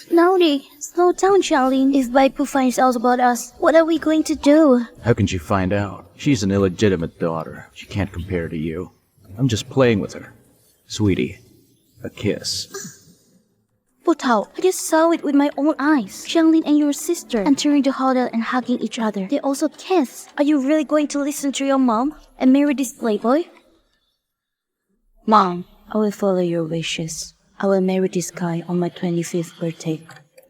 Naughty, slow down, Charlene. If Baipu finds out about us, what are we going to do? How can she find out? She's an illegitimate daughter. She can't compare to you. I'm just playing with her. Sweetie, a kiss. Putao, I just saw it with my own eyes. Xianglin and your sister entering the hotel and hugging each other. They also kiss. Are you really going to listen to your mom and marry this playboy? Mom, I will follow your wishes. I will marry this guy on my 25th birthday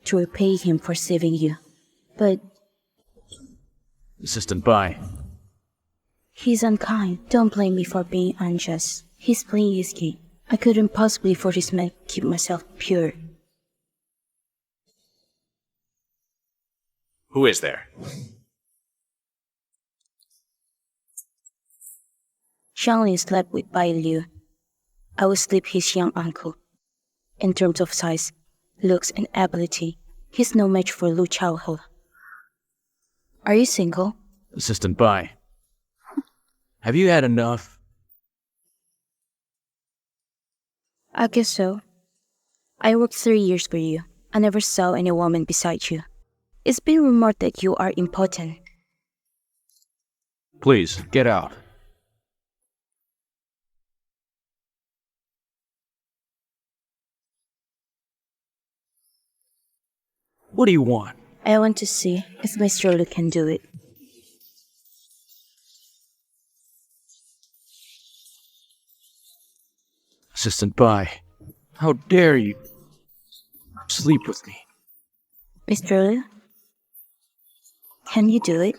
to repay him for saving you. But Assistant Bai. he's unkind. Don't blame me for being unjust. He's playing his game. I couldn't possibly for this man keep myself pure. Who is there? Xianglin slept with Bai Liu. I will sleep his young uncle. In terms of size, looks, and ability, he's no match for Lu Chaohe. Are you single? Assistant Bai. Have you had enough? I guess so. I worked 3 years for you. I never saw any woman beside you. It's been rumored that you are impotent. Please, get out. What do you want? I want to see if Mr. Lu can do it. Assistant Bai, how dare you sleep with me? Mr. Lu? Can you do it?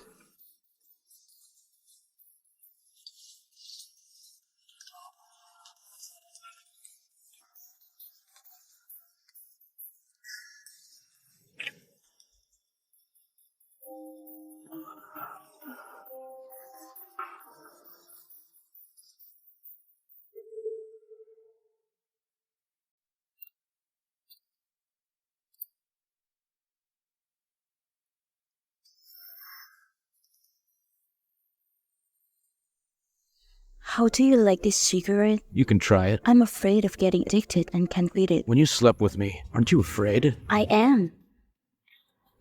How do you like this cigarette? You can try it. I'm afraid of getting addicted and can't quit it. When you slept with me, aren't you afraid? I am.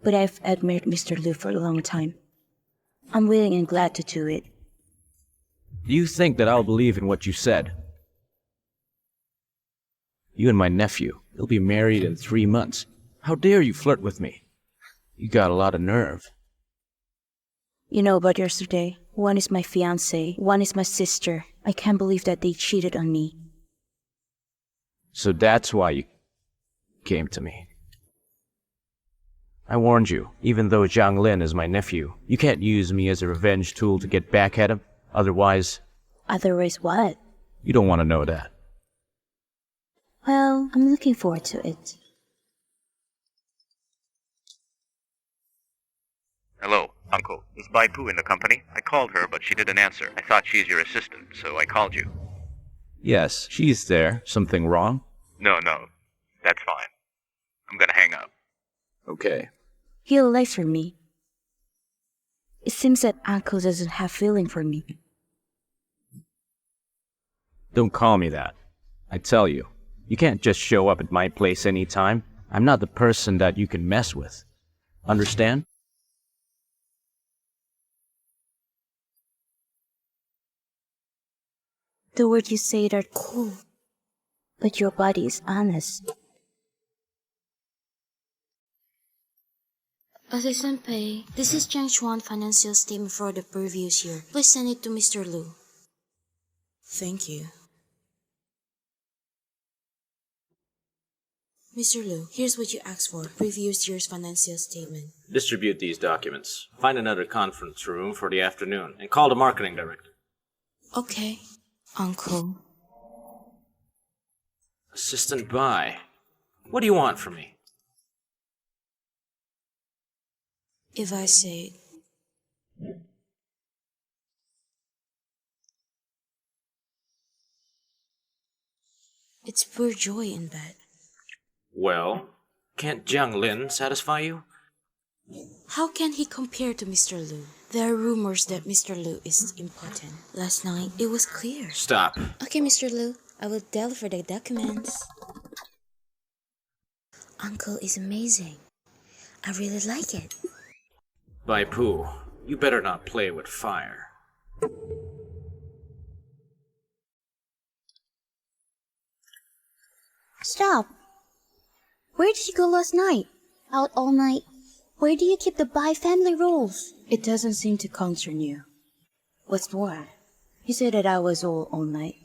But I've admired Mr. Lu for a long time. I'm willing and glad to do it. Do you think that I'll believe in what you said? You and my nephew, he'll be married in 3 months. How dare you flirt with me? You got a lot of nerve. You know about yesterday? One is my fiancé, one is my sister. I can't believe that they cheated on me. So that's why you came to me. I warned you, even though Zhang Lin is my nephew, you can't use me as a revenge tool to get back at him. Otherwise... Otherwise what? You don't want to know that. Well, I'm looking forward to it. Hello, Uncle. Is Bai Pu in the company? I called her, but she didn't answer. I thought she's your assistant, so I called you. Yes, she's there. Something wrong? No, that's fine. I'm gonna hang up. Okay. He'll lie for me. It seems that Uncle doesn't have feeling for me. Don't call me that. I tell you, you can't just show up at my place anytime. I'm not the person that you can mess with. Understand? The words you say are cool, but your body is honest. Assistant Pei, this is Chang Chuan financial statement for the previous year. Please send it to Mr. Lu. Thank you. Mr. Lu, here's what you asked for. Previous year's financial statement. Distribute these documents. Find another conference room for the afternoon and call the marketing director. Okay, Uncle. Assistant Bai, what do you want from me? If I say it, it's pure joy in bed. Well, can't Jiang Lin satisfy you? How can he compare to Mr. Lu? There are rumors that Mr. Lu is impotent. Last night, it was clear. Stop. Okay, Mr. Lu, I will deliver the documents. Uncle is amazing. I really like it. Bai Pu, you better not play with fire. Stop! Where did you go last night? Out all night? Where do you keep the Bai family rules? It doesn't seem to concern you. What's more, you said that I was all night.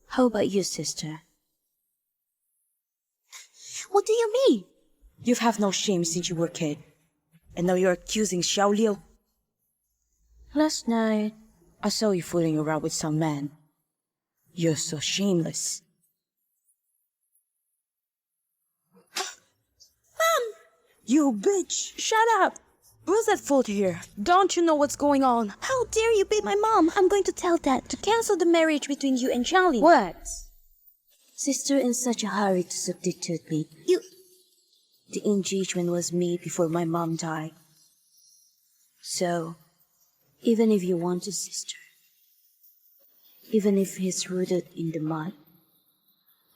How about you, sister? What do you mean? You've have no shame since you were a kid. And now you're accusing Xiao Liu. Last night, I saw you fooling around with some man. You're so shameless. You bitch! Shut up! Who's at fault here? Don't you know what's going on? How dare you beat my mom? I'm going to tell Dad to cancel the marriage between you and Charlie. What? Sister in such a hurry to substitute me. The engagement was made before my mom died. So, even if you want a sister, even if he's rooted in the mud,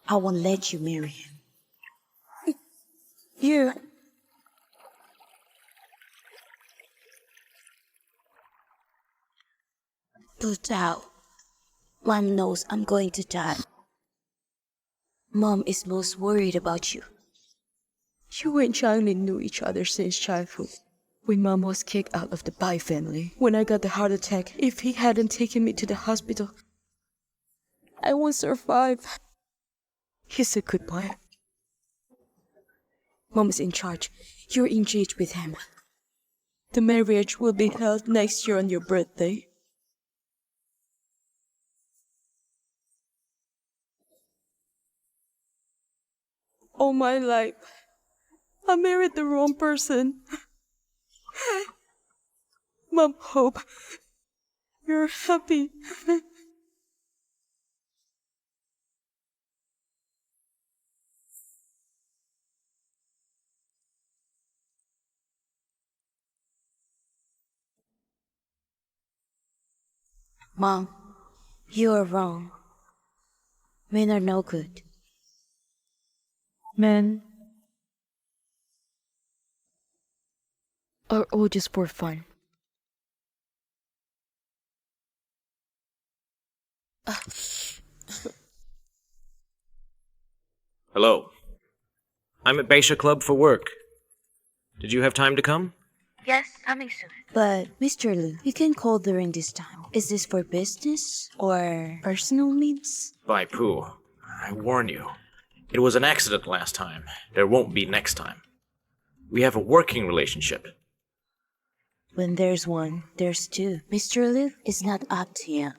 I won't let you marry him. You... Put out. Mom knows I'm going to die. Mom is most worried about you. You and Charlie knew each other since childhood. When Mom was kicked out of the Bai family, when I got the heart attack, if he hadn't taken me to the hospital, I won't survive. He's a good boy. Mom is in charge. You're engaged with him. The marriage will be held next year on your birthday. All my life, I married the wrong person. Mom, hope you're happy. Mom, you are wrong. Men are no good. Men are all just for fun. Hello. I'm at Beisha Club for work. Did you have time to come? Yes, coming soon. But, Mr. Lu, you can call during this time. Is this for business or personal needs? Bai Pu, I warn you. It was an accident last time. There won't be next time. We have a working relationship. When there's one, there's two. Mr. Lu is not up to you.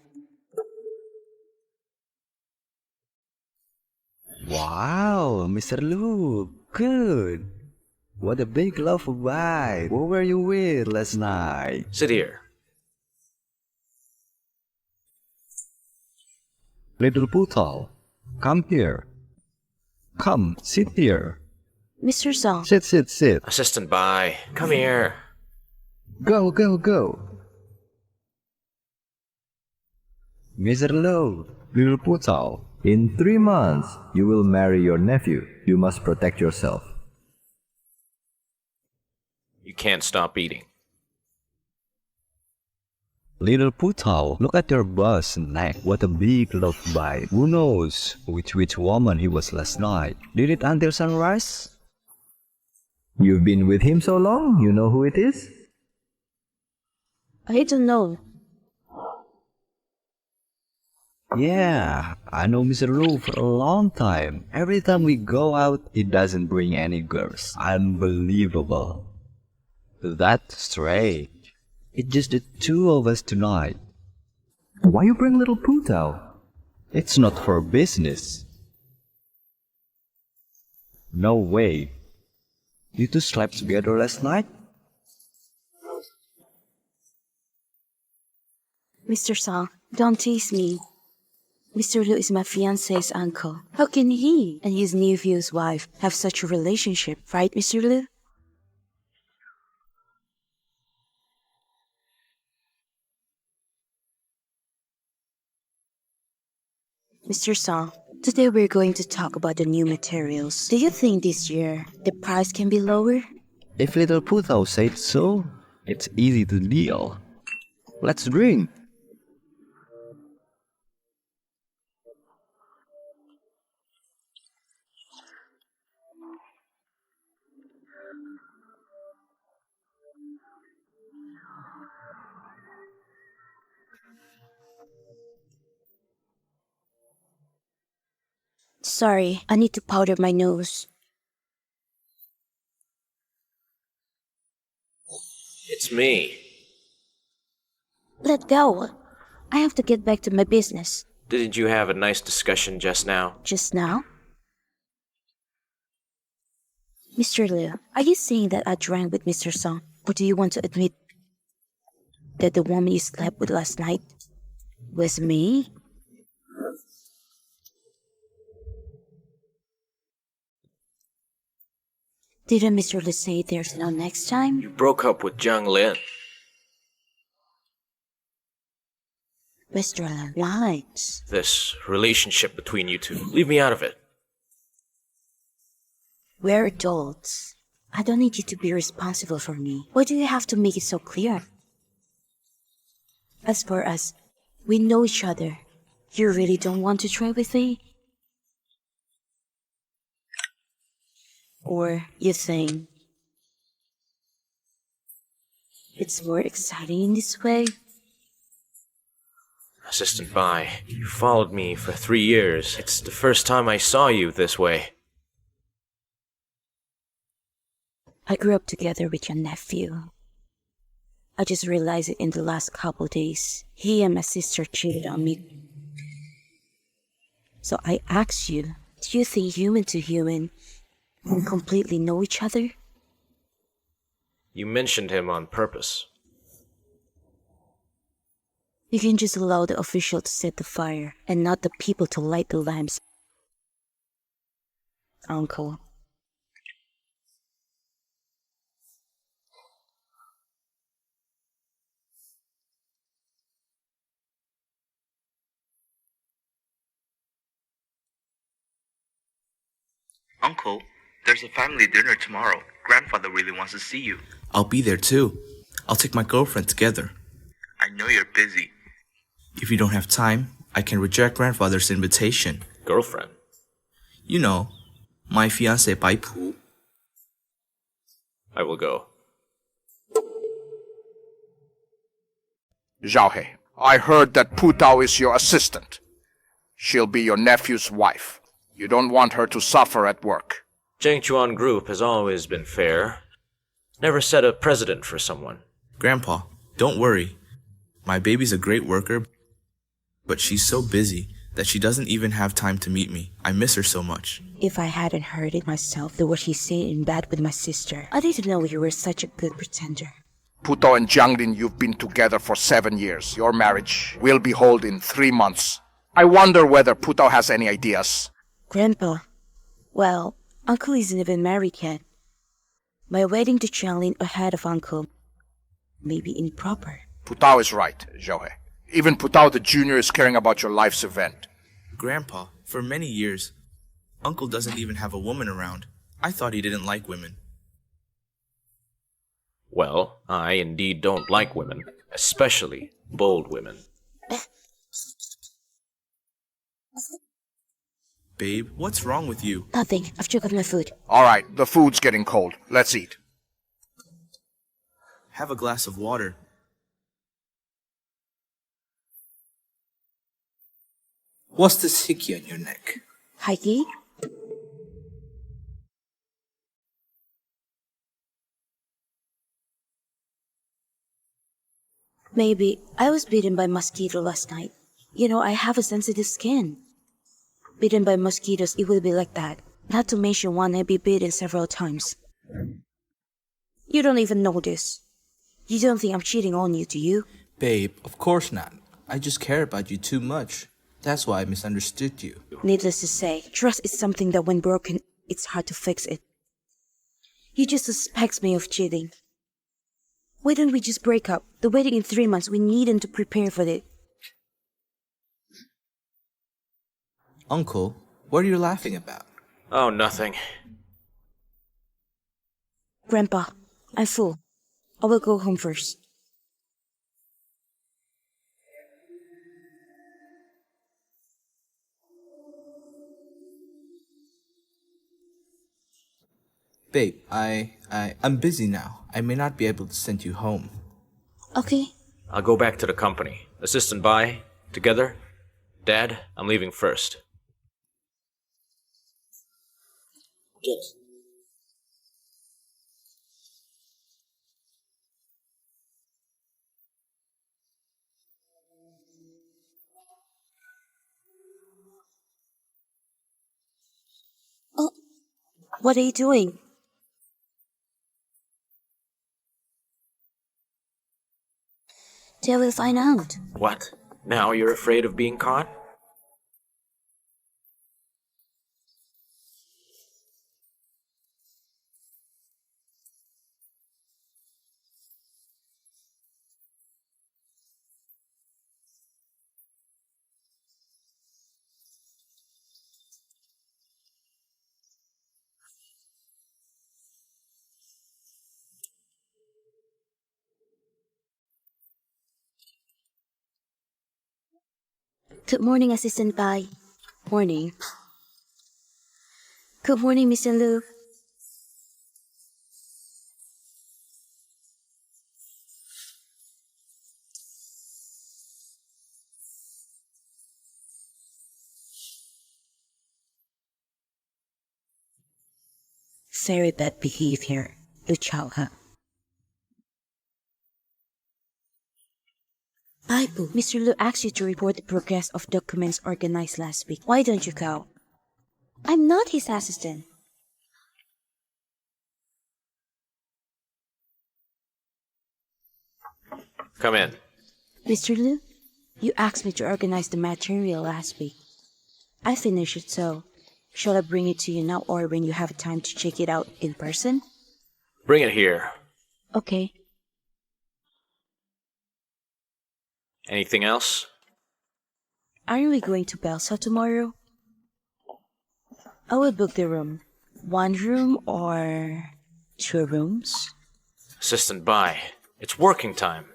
Wow, Mr. Luke, good. What a big love bite. What were you with last night? Sit here. Little Putal, come here. Come, sit here. Mr. Song, Sit. Assistant Bai, come here. Go. Mr. Low, Little Putal, in 3 months, you will marry your nephew. You must protect yourself. You can't stop eating. Little Putal, look at your boss neck. What a big love bite. Who knows which woman he was last night? Did it until sunrise? You've been with him so long, you know who it is? I don't know. Yeah, I know Mr. Lu for a long time. Every time we go out, he doesn't bring any girls. Unbelievable. That's strange. It's just the two of us tonight. Why you bring little Putao? It's not for business. No way. You two slept together last night? Mr. Song, don't tease me. Mr. Lu is my fiancé's uncle. How can he and his nephew's wife have such a relationship, right, Mr. Lu? Mr. Song, Today we're going to talk about the new materials. Do you think this year the price can be lower? If little Putao said so, it's easy to deal. Let's drink. Sorry, I need to powder my nose. It's me. Let go. I have to get back to my business. Didn't you have a nice discussion just now? Just now? Mr. Liu, are you saying that I drank with Mr. Song? Or do you want to admit that the woman you slept with last night was me? Didn't Mr. Liu say there's no next time? You broke up with Zhang Lin. Mr. Liu, why? This relationship between you two. Leave me out of it. We're adults. I don't need you to be responsible for me. Why do you have to make it so clear? As for us, we know each other. You really don't want to try with me? Or you think it's more exciting in this way? Assistant Bai, you followed me for 3 years. It's the first time I saw you this way. I grew up together with your nephew. I just realized it in the last couple days. He and my sister cheated on me. So I asked you, do you think human to human can completely know each other? You mentioned him on purpose. You can just allow the official to set the fire and not the people to light the lamps. Uncle. Uncle, there's a family dinner tomorrow. Grandfather really wants to see you. I'll be there too. I'll take my girlfriend together. I know you're busy. If you don't have time, I can reject grandfather's invitation. Girlfriend? You know, my fiancé Bai Pu. I will go. Zhao, I heard that Pu Tao is your assistant. She'll be your nephew's wife. You don't want her to suffer at work. Zhengchuan Group has always been fair. Never set a precedent for someone. Grandpa, don't worry. My baby's a great worker, but she's so busy that she doesn't even have time to meet me. I miss her so much. If I hadn't heard it myself, the word he said in bed with my sister, I didn't know you were such a good pretender. Pu Tao and Jianglin, you've been together for 7 years. Your marriage will be held in 3 months. I wonder whether Pu Tao has any ideas. Grandpa, well, Uncle isn't even married yet. My wedding to Jianglin ahead of Uncle may be improper. Pu Tao is right, Zhao. Even Pu Tao the Junior is caring about your life's event. Grandpa, for many years, Uncle doesn't even have a woman around. I thought he didn't like women. Well, I indeed don't like women, especially bold women. Babe, what's wrong with you? Nothing. I've choked on my food. All right, the food's getting cold. Let's eat. Have a glass of water. What's this hickey on your neck? Heike? Maybe I was bitten by mosquito last night. You know, I have a sensitive skin. Bitten by mosquitoes, it will be like that. Not to mention one I've been bitten several times. You don't even know this. You don't think I'm cheating on you, do you? Babe, of course not. I just care about you too much. That's why I misunderstood you. Needless to say, trust is something that when broken, it's hard to fix it. You just suspect me of cheating. Why don't we just break up? The wedding in 3 months, we needn't to prepare for it. Uncle, What are you laughing about? Oh, nothing. Grandpa, I'm full. I will go home first. Babe, I'm busy now. I may not be able to send you home. Okay. I'll go back to the company. Assistant Bai, together? Dad, I'm leaving first. Yes. Oh, what are you doing? They will find out. What? Now you're afraid of being caught? Good morning, Assistant Bai. Morning. Good morning, Mr. Lu. Very bad behavior, Lu Chao. Baibu, Mr. Lu asked you to report the progress of documents organized last week. Why don't you go? I'm not his assistant. Come in. Mr. Lu, you asked me to organize the material last week. I finished it, so shall I bring it to you now or when you have time to check it out in person? Bring it here. Okay. Anything else? Aren't we going to Belsa tomorrow? I will book the room. 1 room or 2 rooms? Assistant Bai, it's working time.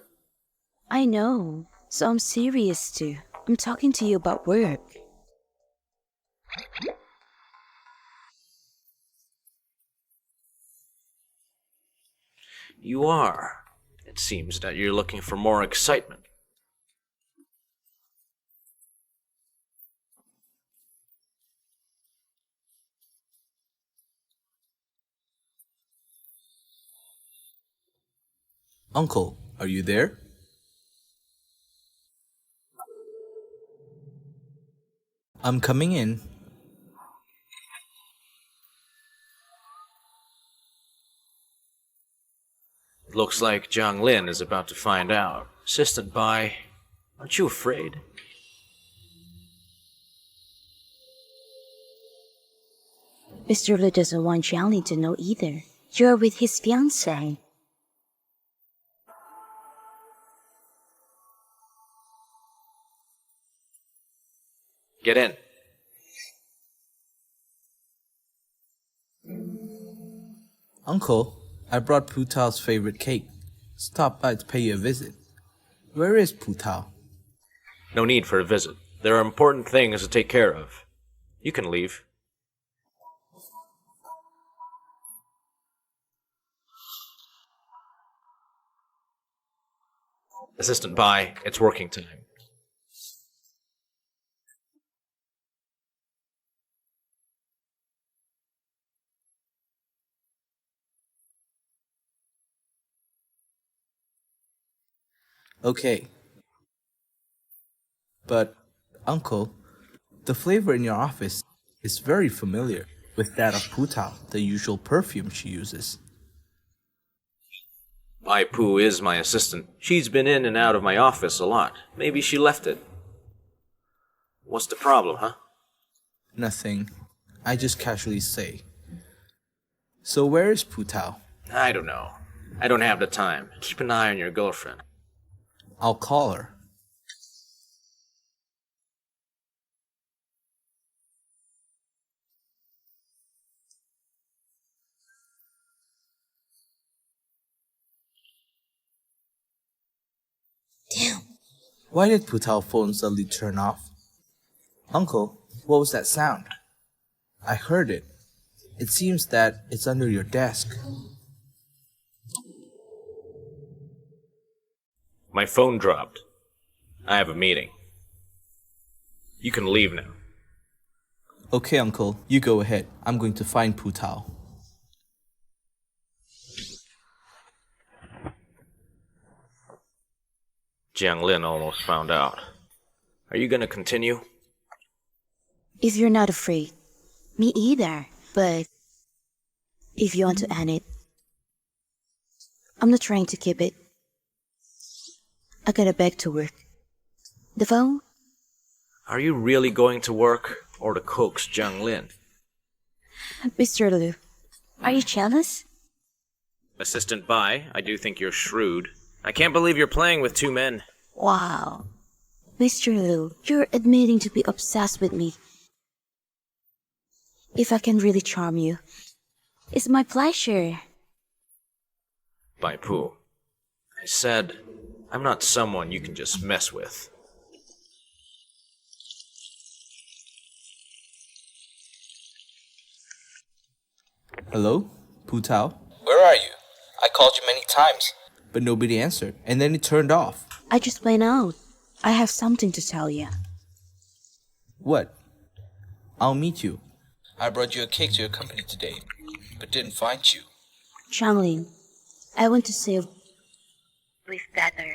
I know, so I'm serious too. I'm talking to you about work. You are. It seems that you're looking for more excitement. Uncle, are you there? I'm coming in. It looks like Jiang Lin is about to find out. Assistant Bai, aren't you afraid? Mr. Lu doesn't want Jiangling to know either. You're with his fiancé. Get in. Uncle, I brought Putao's favorite cake. Stop by to pay you a visit. Where is Putao? No need for a visit. There are important things to take care of. You can leave. Assistant Bai, it's working time. Okay. But, Uncle, the flavor in your office is very familiar with that of Putao, the usual perfume she uses. Bai Pu is my assistant. She's been in and out of my office a lot. Maybe she left it. What's the problem, huh? Nothing. I just casually say. So where is Putao? I don't know. I don't have the time. Keep an eye on your girlfriend. I'll call her. Why did Putao's phone suddenly turn off? Uncle, what was that sound? I heard it. It seems that it's under your desk. My phone dropped. I have a meeting. You can leave now. Okay, Uncle, you go ahead. I'm going to find Putao. Jiang Lin almost found out. Are you gonna continue? If you're not afraid. Me either. But if you want to end it, I'm not trying to keep it. I gotta back to work. The phone? Are you really going to work or to coax Jiang Lin? Mr. Liu, are you jealous? Assistant Bai, I do think you're shrewd. I can't believe you're playing with two men. Wow. Mr. Liu, you're admitting to be obsessed with me. If I can really charm you, it's my pleasure. Bai Pu, I said, I'm not someone you can just mess with. Hello? Putao? Where are you? I called you many times. But nobody answered, and then it turned off. I just went out. I have something to tell you. What? I'll meet you. I brought you a cake to your company today, but didn't find you. Changlin, I want to say with better.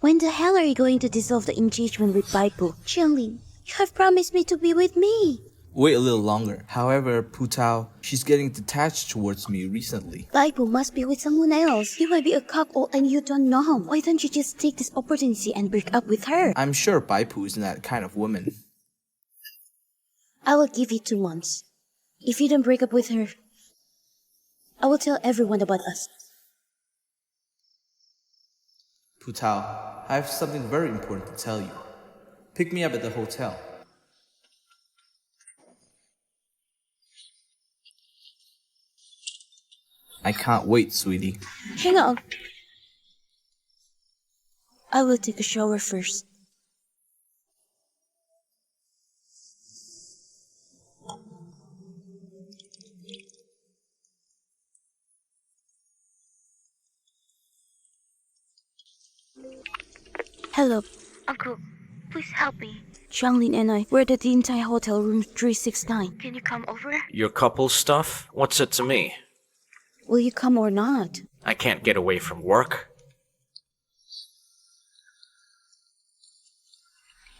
When the hell are you going to dissolve the engagement with Baipu? Qianling, you have promised me to be with me. Wait a little longer. However, Putao, she's getting detached towards me recently. Baipu must be with someone else. You might be a cuckold and you don't know. Why don't you just take this opportunity and break up with her? I'm sure Baipu isn't that kind of woman. I will give you 2 months. If you don't break up with her, I will tell everyone about us. Putao, I have something very important to tell you. Pick me up at the hotel. I can't wait, sweetie. Hang on. I will take a shower first. Hello. Uncle, please help me. Changlin and I, we're at the entire hotel room 369. Can you come over? Your couple stuff? What's it to me? Will you come or not? I can't get away from work.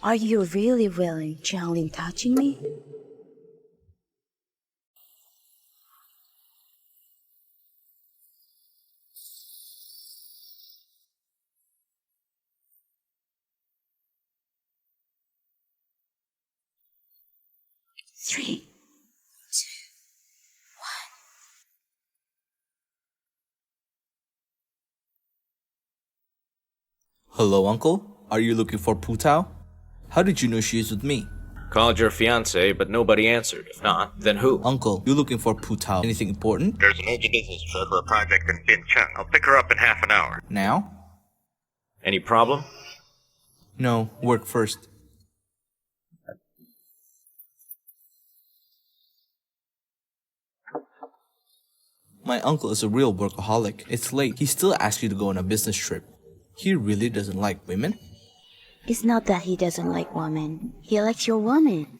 Are you really willing, Changlin, touching me? Three. Hello, Uncle? Are you looking for Putao? How did you know she is with me? Called your fiancé, but nobody answered. If not, then who? Uncle, you looking for Putao? Anything important? There's an urgent business trip for a project in Bincheng. I'll pick her up in half an hour. Now? Any problem? No, work first. My uncle is a real workaholic. It's late. He still asks you to go on a business trip. He really doesn't like women? It's not that he doesn't like women. He likes your woman.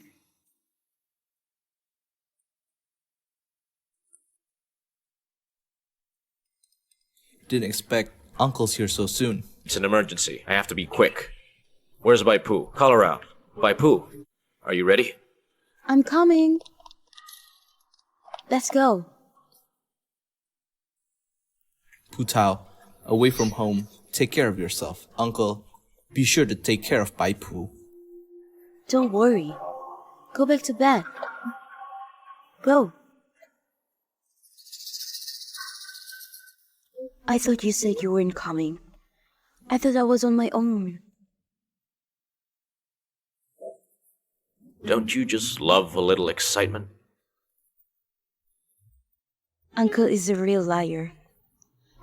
Didn't expect uncles here so soon. It's an emergency. I have to be quick. Where's Bai Pu? Call her out. Bai Pu, are you ready? I'm coming. Let's go. Putao, away from home, take care of yourself. Uncle, be sure to take care of Bai Pu. Don't worry. Go back to bed. Go. I thought you said you weren't coming. I thought I was on my own. Don't you just love a little excitement? Uncle is a real liar.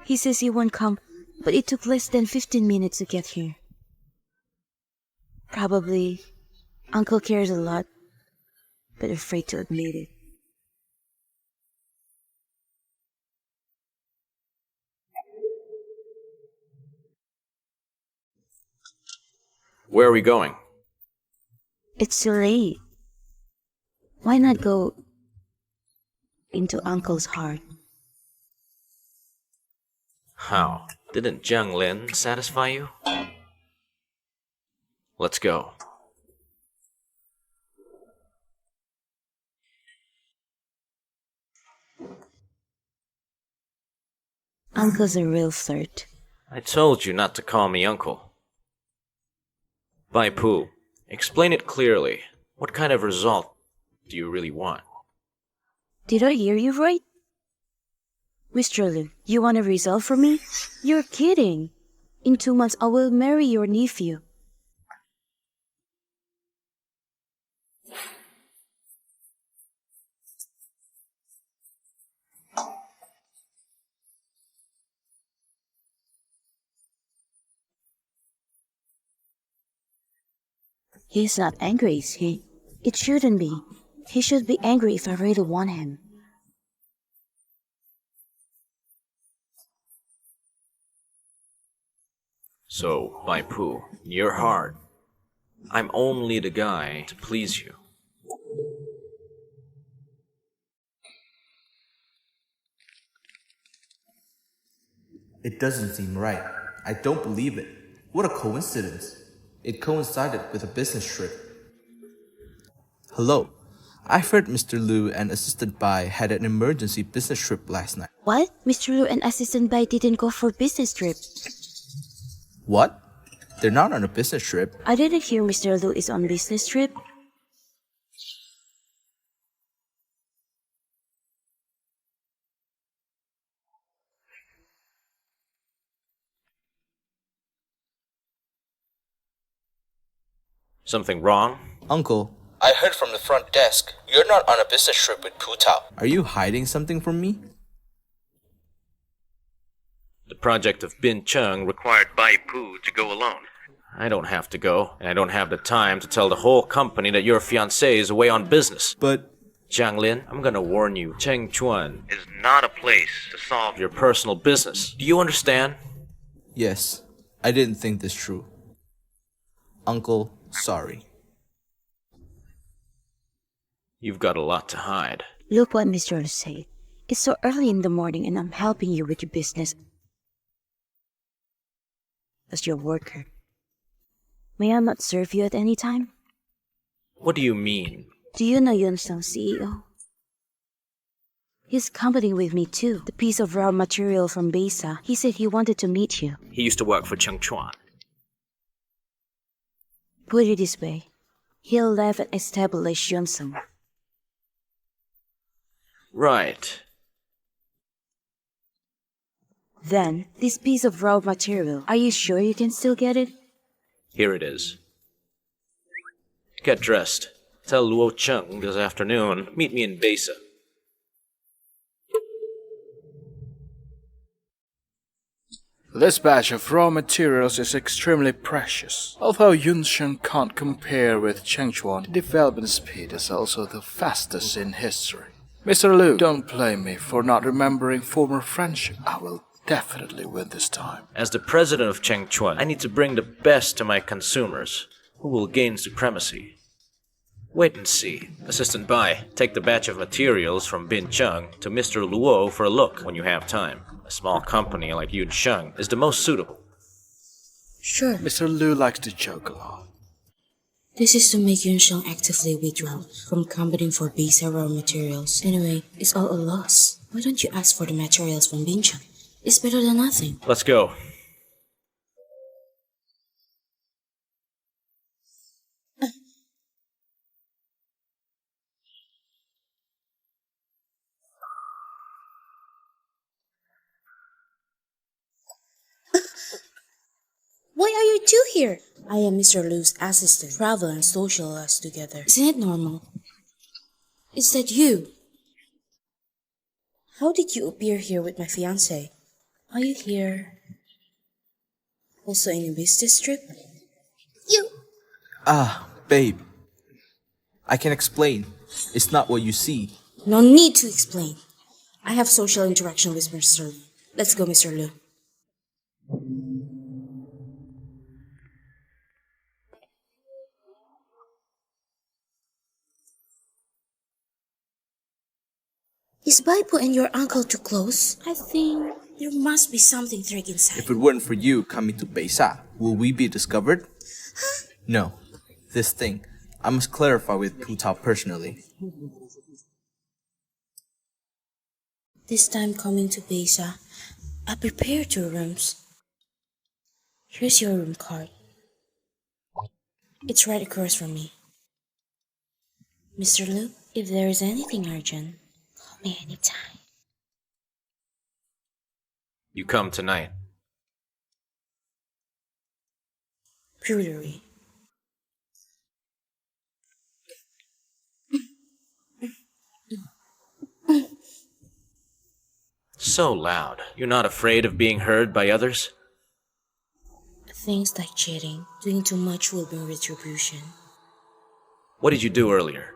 He says he won't come, but it took less than 15 minutes to get here. Probably, Uncle cares a lot, but afraid to admit it. Where are we going? It's too late. Why not go into Uncle's heart? How? Didn't Jiang Lin satisfy you? Let's go. Uncle's a real flirt. I told you not to call me uncle. Bai Pu, explain it clearly. What kind of result do you really want? Did I hear you right? Mr. Liu, you want a result from me? You're kidding. In 2 months, I will marry your nephew. He's not angry, is he? It shouldn't be. He should be angry if I really want him. So, Bai Pu, in your heart, I'm only the guy to please you. It doesn't seem right. I don't believe it. What a coincidence. It coincided with a business trip. Hello. I heard Mr. Liu and Assistant Bai had an emergency business trip last night. What? Mr. Liu and Assistant Bai didn't go for business trip. What? They're not on a business trip. I didn't hear Mr. Liu is on business trip. Something wrong? Uncle, I heard from the front desk you're not on a business trip with Pu Tao. are you hiding something from me? The project of Bin Cheng Required Bai Pu to go alone. I don't have to go, and I don't have the time to tell the whole company that your fiancé is away on business. But Jiang Lin, I'm gonna warn you, Cheng Chuan Is not a place to solve your personal business. Do you understand? yes, I didn't think this through. Uncle, sorry. You've got a lot to hide. Look what Mr. Liu said. It's so early in the morning and I'm helping you with your business as your worker. May I not serve you at any time? What do you mean? Do you know Yun Sung CEO? He's company with me too. The piece of raw material from Besa. He said he wanted to meet you. He used to work for Cheng Chuan. Put it this way. He'll left and establish Yun Sung. Right. Then, this piece of raw material, are you sure you can still get it? Here it is. Get dressed. Tell Luo Cheng this afternoon, meet me in Besa. This batch of raw materials is extremely precious. Although Yunsheng can't compare with Chengchuan, the development speed is also the fastest in history. Mr. Liu, don't blame me for not remembering former friendship. I will definitely win this time. As the president of Cheng Chuan, I need to bring the best to my consumers, who will gain supremacy. Wait and see. Assistant Bai, take the batch of materials from Bin Cheng to Mr. Luo for a look when you have time. A small company like Yun Sheng is the most suitable. Sure. Mr. Liu likes to joke a lot. This is to make Yunsheng actively withdraw from competing for Besa raw materials. Anyway, it's all a loss. Why don't you ask for the materials from Bincheng? It's better than nothing. Let's go. Why are you two here? I am Mr. Liu's assistant. Travel and socialize together. Isn't it normal? Is that you? How did you appear here with my fiancé? Are you here also in a business trip? You. Ah, babe. I can explain. It's not what you see. No need to explain. I have social interaction with Mr. Liu. Let's go, Mr. Liu. Is Baipo and your uncle too close? I think there must be something trick inside. If it weren't for you coming to Beisa, will we be discovered? No. This thing, I must clarify with Putao personally. This time coming to Beisa, I prepared 2 rooms. Here's your room card. It's right across from me. Mr. Liu, if there is anything urgent, call me anytime. You come tonight. Prudery. So loud. You're not afraid of being heard by others? Things like cheating, doing too much will bring retribution. What did you do earlier?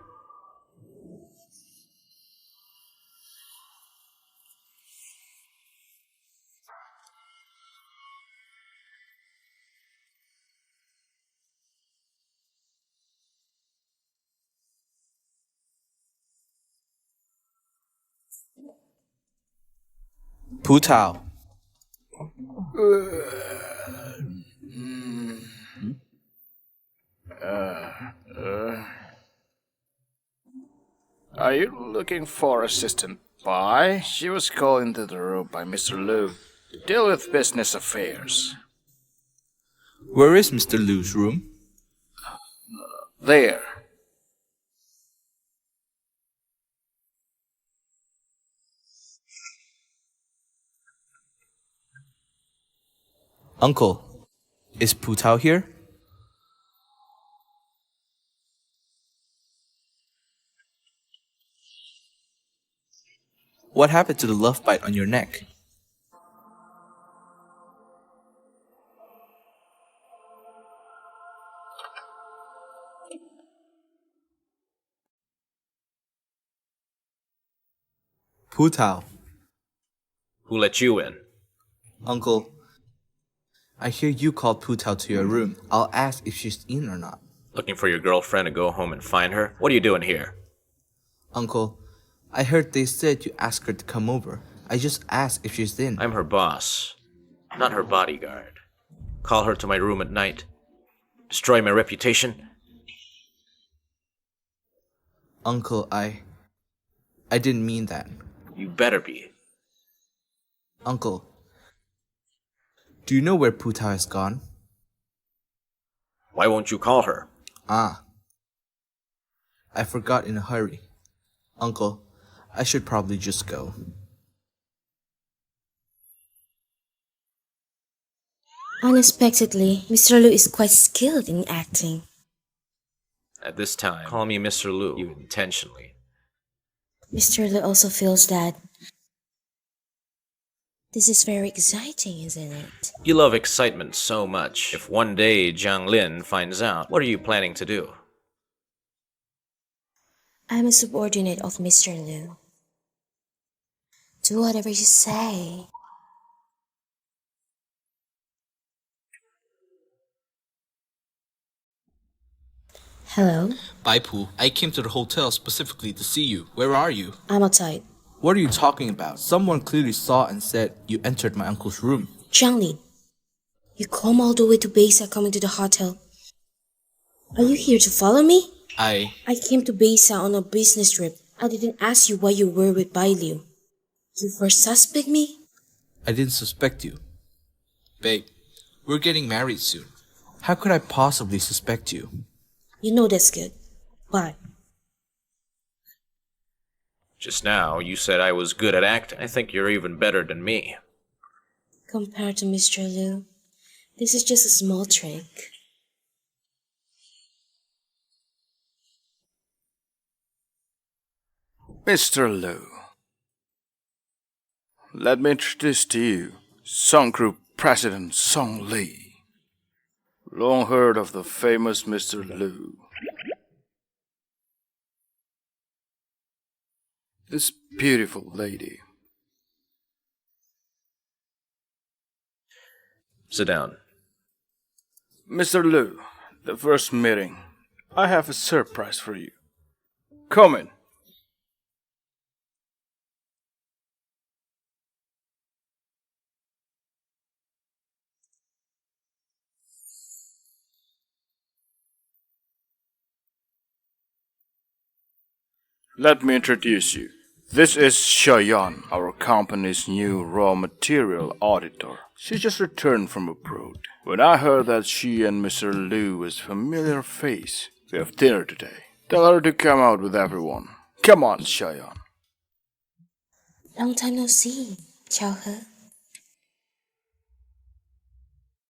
Putao. Are you looking for Assistant Bai? She was called into the room by Mr. Liu to deal with business affairs. Where is Mr. Liu's room? There. Uncle, is Putao here? What happened to the love bite on your neck? Putao. Who let you in? Uncle, I hear you called Putao to your room. I'll ask if she's in or not. Looking for your girlfriend to go home and find her? What are you doing here? Uncle, I heard they said you asked her to come over. I just asked if she's in. I'm her boss, not her bodyguard. Call her to my room at night. Destroy my reputation? Uncle, I didn't mean that. You better be. Uncle, do you know where Putao has gone? Why won't you call her? Ah. I forgot in a hurry. Uncle, I should probably just go. Unexpectedly, Mr. Liu is quite skilled in acting. At this time, call me Mr. Liu, you intentionally. Mr. Liu also feels that this is very exciting, isn't it? You love excitement so much. If one day Jiang Lin finds out, what are you planning to do? I'm a subordinate of Mr. Liu. Do whatever you say. Hello? Baipu, I came to the hotel specifically to see you. Where are you? I'm outside. What are you talking about? Someone clearly saw and said you entered my uncle's room. Jianglin, you come all the way to Beisa coming to the hotel. Are you here to follow me? I came to Beisa on a business trip. I didn't ask you why you were with Bai Liu. You first suspect me? I didn't suspect you. Babe, we're getting married soon. How could I possibly suspect you? You know that's good. Bye. Just now, you said I was good at acting. I think you're even better than me. Compared to Mr. Liu, this is just a small trick. Mr. Liu, let me introduce to you Song Group President Song Lee. Long heard of the famous Mr. Liu. This beautiful lady. Sit down. Mr. Liu, the first meeting. I have a surprise for you. Come in. Let me introduce you. This is Shayan, our company's new raw material auditor. She just returned from abroad. When I heard that she and Mr. Liu is familiar face, we have dinner today. Tell her to come out with everyone. Come on, Shayan. Long time no see. Chào He.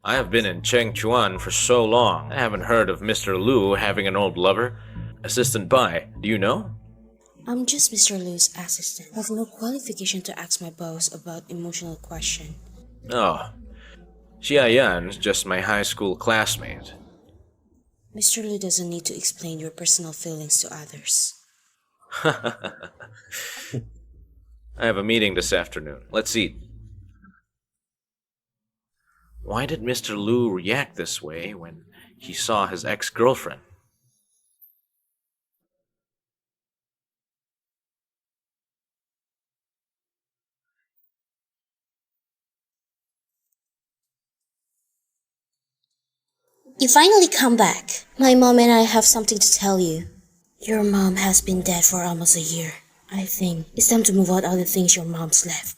I have been in Chengchuan for so long. I haven't heard of Mr. Liu having an old lover. Assistant Bai, do you know? I'm just Mr. Liu's assistant. I have no qualification to ask my boss about emotional question. Oh, Xiayan's just my high school classmate. Mr. Liu doesn't need to explain your personal feelings to others. I have a meeting this afternoon. Let's eat. Why did Mr. Liu react this way when he saw his ex-girlfriend? You finally come back. My mom and I have something to tell you. Your mom has been dead for almost a year. I think it's time to move out all the things your mom's left.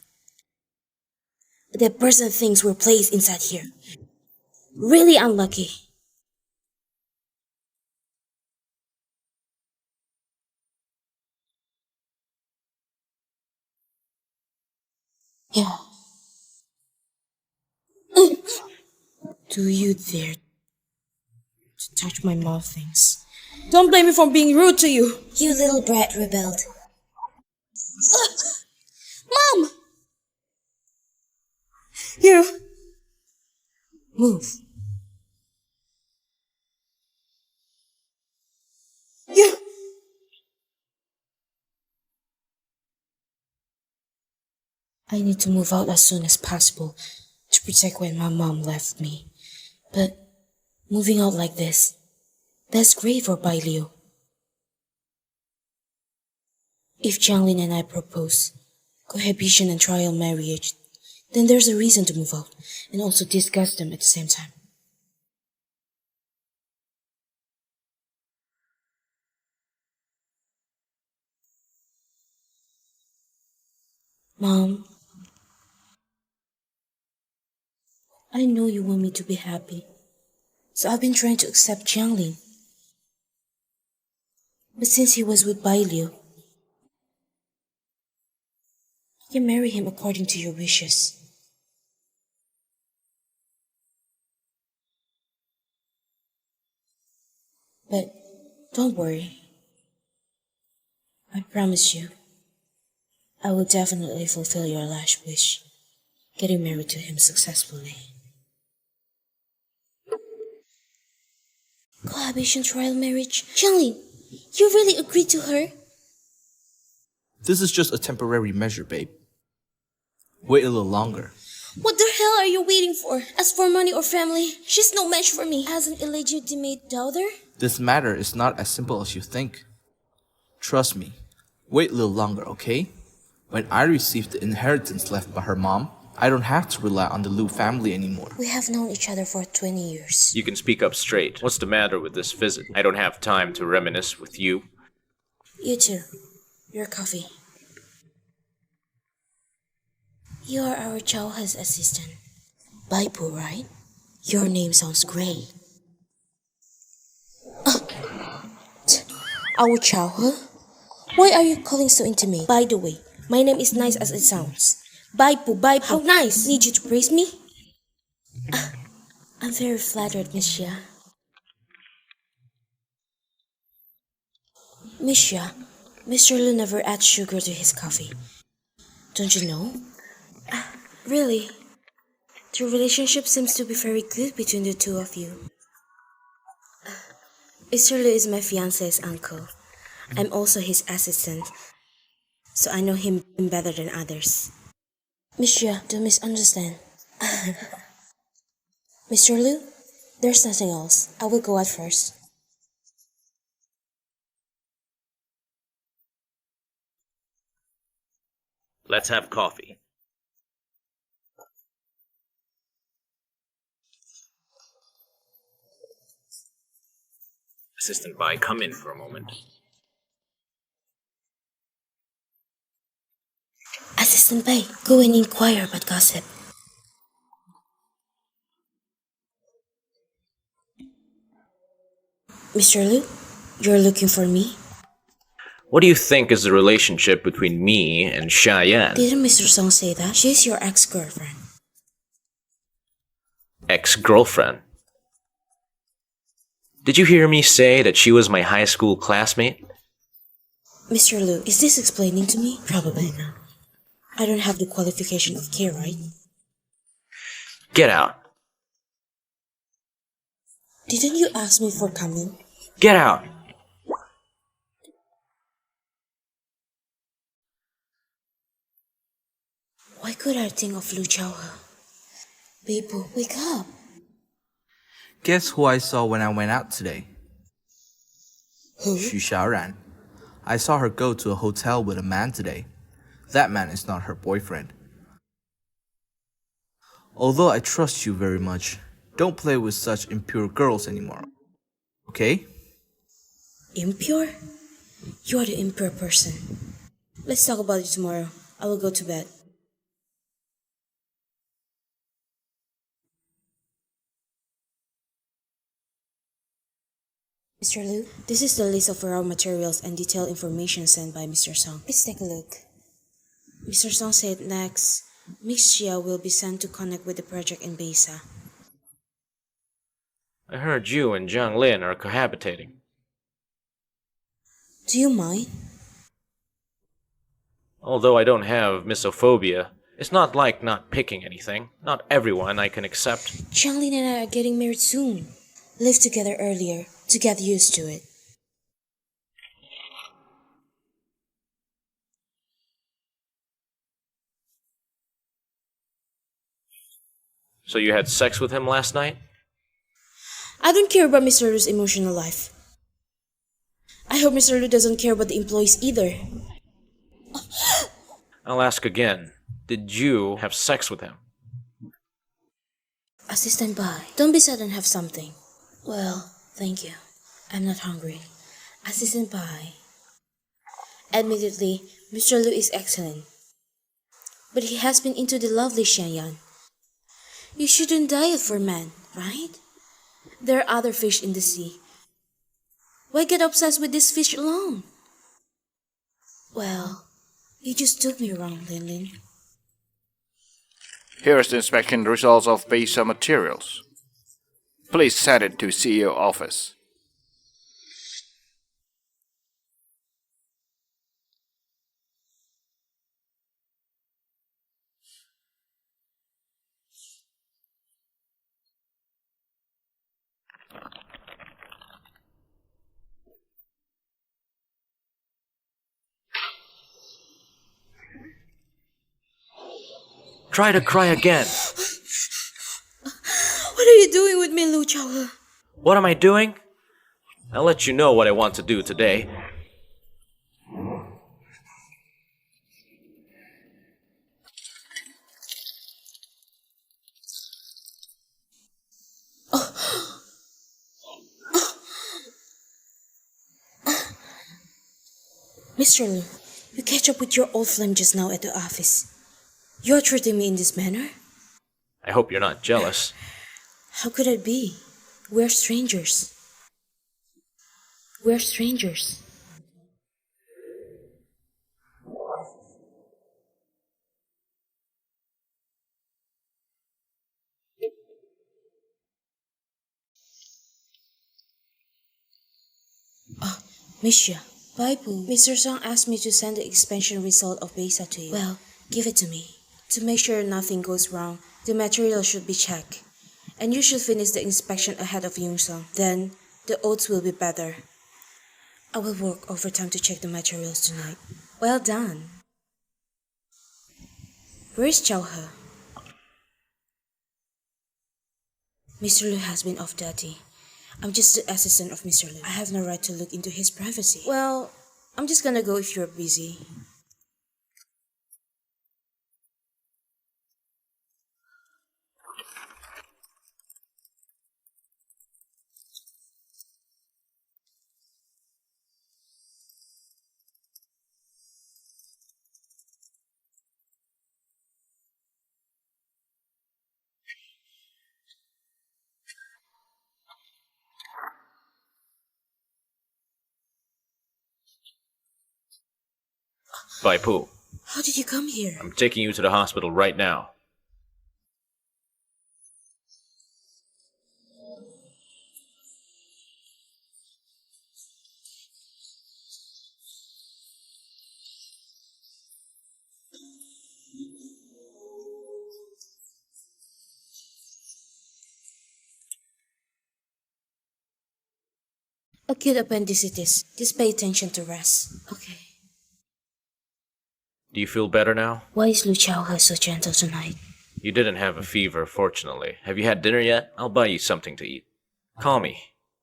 The personal things were placed inside here. Really unlucky. Yeah. Do you dare to touch my mom things? Don't blame me for being rude to you. You little brat rebelled. Mom! You. Move. You. I need to move out as soon as possible to protect when my mom left me. But moving out like this, that's great for Bai Liu. If Jianglin and I propose cohabitation and trial marriage, then there's a reason to move out and also discuss them at the same time. Mom, I know you want me to be happy, so I've been trying to accept Jianglin. But since he was with Bai Liu, I can marry him according to your wishes. But don't worry. I promise you, I will definitely fulfill your last wish, getting married to him successfully. Cohabitation trial marriage? Jianglin, you really agreed to her? This is just a temporary measure, babe. Wait a little longer. What the hell are you waiting for? As for money or family, she's no match for me. As an illegitimate daughter? This matter is not as simple as you think. Trust me. Wait a little longer, okay? When I receive the inheritance left by her mom, I don't have to rely on the Liu family anymore. We have known each other for 20 years. You can speak up straight. What's the matter with this visit? I don't have time to reminisce with you. You too. Your coffee. You are our Chauha's assistant. Baipu, right? Your name sounds great. Our Chauha? Why are you calling so into me? By the way, my name is nice as it sounds. Baipu, Baipu. How nice! Need you to praise me? I'm very flattered, Miss Xia. Miss Xia, Mr. Liu never adds sugar to his coffee. Don't you know? Really? The relationship seems to be very good between the two of you. Mr. Lu is my fiance's uncle. I'm also his assistant, so I know him better than others. Monsieur, don't misunderstand. Mr. Lu, there's nothing else. I will go out first. Let's have coffee. Assistant Bai, come in for a moment. Assistant Bai, go and inquire about gossip. Mr. Lu, you're looking for me? What do you think is the relationship between me and Cheyenne? Didn't Mr. Song say that? She's your ex-girlfriend. Ex-girlfriend? Did you hear me say that she was my high school classmate? Mr. Lu, is this explaining to me? Probably not. I don't have the qualification of care, right? Get out. Didn't you ask me for coming? Get out. Why could I think of Lu Chaohe? People, wake up. Guess who I saw when I went out today? Who? Xu Xiaoran. I saw her go to a hotel with a man today. That man is not her boyfriend. Although I trust you very much, don't play with such impure girls anymore. Okay? Impure? You're the impure person. Let's talk about it tomorrow. I will go to bed. Mr. Lu, this is the list of raw materials and detailed information sent by Mr. Song. Please take a look. Mr. Song said next, Miss Xia will be sent to connect with the project in Beisa. I heard you and Zhang Lin are cohabitating. Do you mind? Although I don't have misophobia, it's not like not picking anything. Not everyone I can accept. Zhang Lin and I are getting married soon. Live together earlier to get used to it. So you had sex with him last night? I don't care about Mr. Lu's emotional life. I hope Mr. Lu doesn't care about the employees either. I'll ask again. Did you have sex with him? Assistant Bai, don't be sad and have something. Well, thank you. I'm not hungry. Assistant Bai. Admittedly, Mr. Lu is excellent. But he has been into the lovely Shenyan. You shouldn't diet for men, right? There are other fish in the sea. Why get obsessed with this fish alone? Well, you just took me wrong, Lin Lin. Here is the inspection results of Beisa materials. Please send it to CEO office. Try to cry again. What are you doing with me, Lu Chaohe? What am I doing? I'll let you know what I want to do today. Mr. Lu, you catch up with your old flame just now at the office. You're treating me in this manner? I hope you're not jealous. How could I be? We're strangers. We're strangers. Misha, Baipu, Mr. Song asked me to send the expansion result of Beisa to you. Well, give it to me. To make sure nothing goes wrong, the material should be checked. And you should finish the inspection ahead of Yungsung. Then, the oats will be better. I will work overtime to check the materials tonight. Well done. Where's Chowhe? Mr. Liu has been off duty. I'm just the assistant of Mr. Liu. I have no right to look into his privacy. Well, I'm just gonna go if you're busy. Vaipu, How did you come here? I'm taking you to the hospital right now. Acute appendicitis. Just pay attention to rest. Okay. Do you feel better now? Why is Lu Chowhe so gentle tonight? You didn't have a fever, fortunately. Have you had dinner yet? I'll buy you something to eat. Call me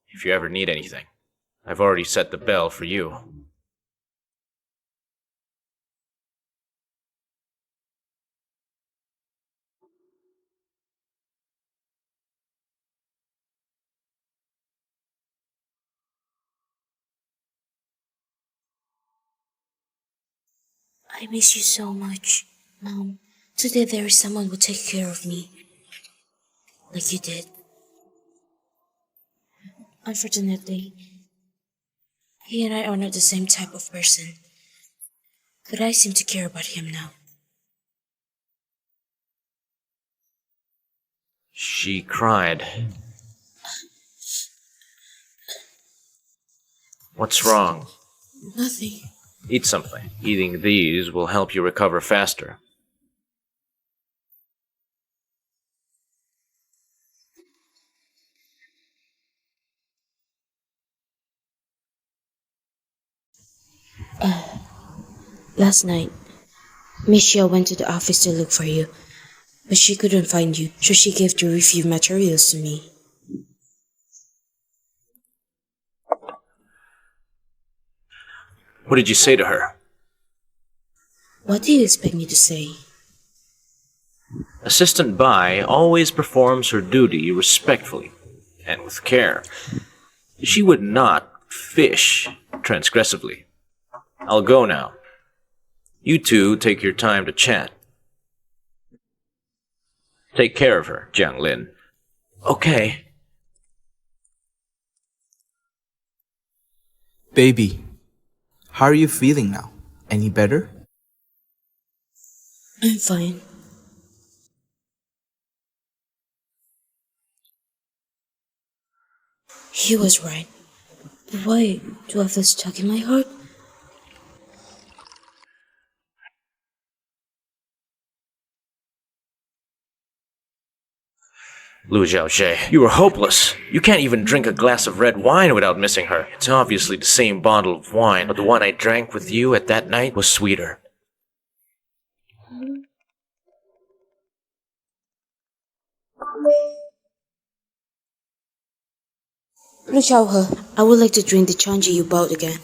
if you ever need anything. I've already set the bell for you. I miss you so much. Mom, today there is someone who will take care of me. Like you did. Unfortunately, he and I are not the same type of person. But I seem to care about him now. She cried. What's wrong? Nothing. Eat something. Eating these will help you recover faster. Last night, Miss Xia went to the office to look for you, but she couldn't find you, so she gave the review materials to me. What did you say to her? What do you expect me to say? Assistant Bai always performs her duty respectfully and with care. She would not fish transgressively. I'll go now. You two take your time to chat. Take care of her, Jiang Lin. Okay. Baby, how are you feeling now? Any better? I'm fine. He was right. But why do I feel stuck in my heart? Lu Xiaoxie, you were hopeless. You can't even drink a glass of red wine without missing her. It's obviously the same bottle of wine, but the one I drank with you at that night was sweeter. Lu Chowhe, I would like to drink the chanji you bought again.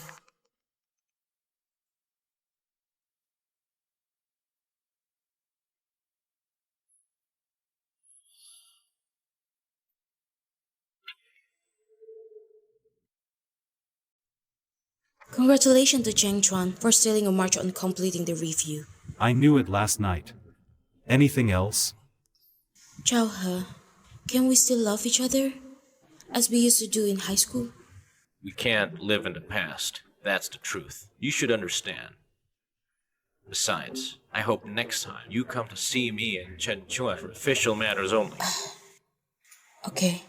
Congratulations to Cheng Chuan for stealing a march on completing the review. I knew it last night. Anything else? Chowhe, can we still love each other? As we used to do in high school? We can't live in the past. That's the truth. You should understand. Besides, I hope next time you come to see me and Chen Chuan for official matters only. Okay,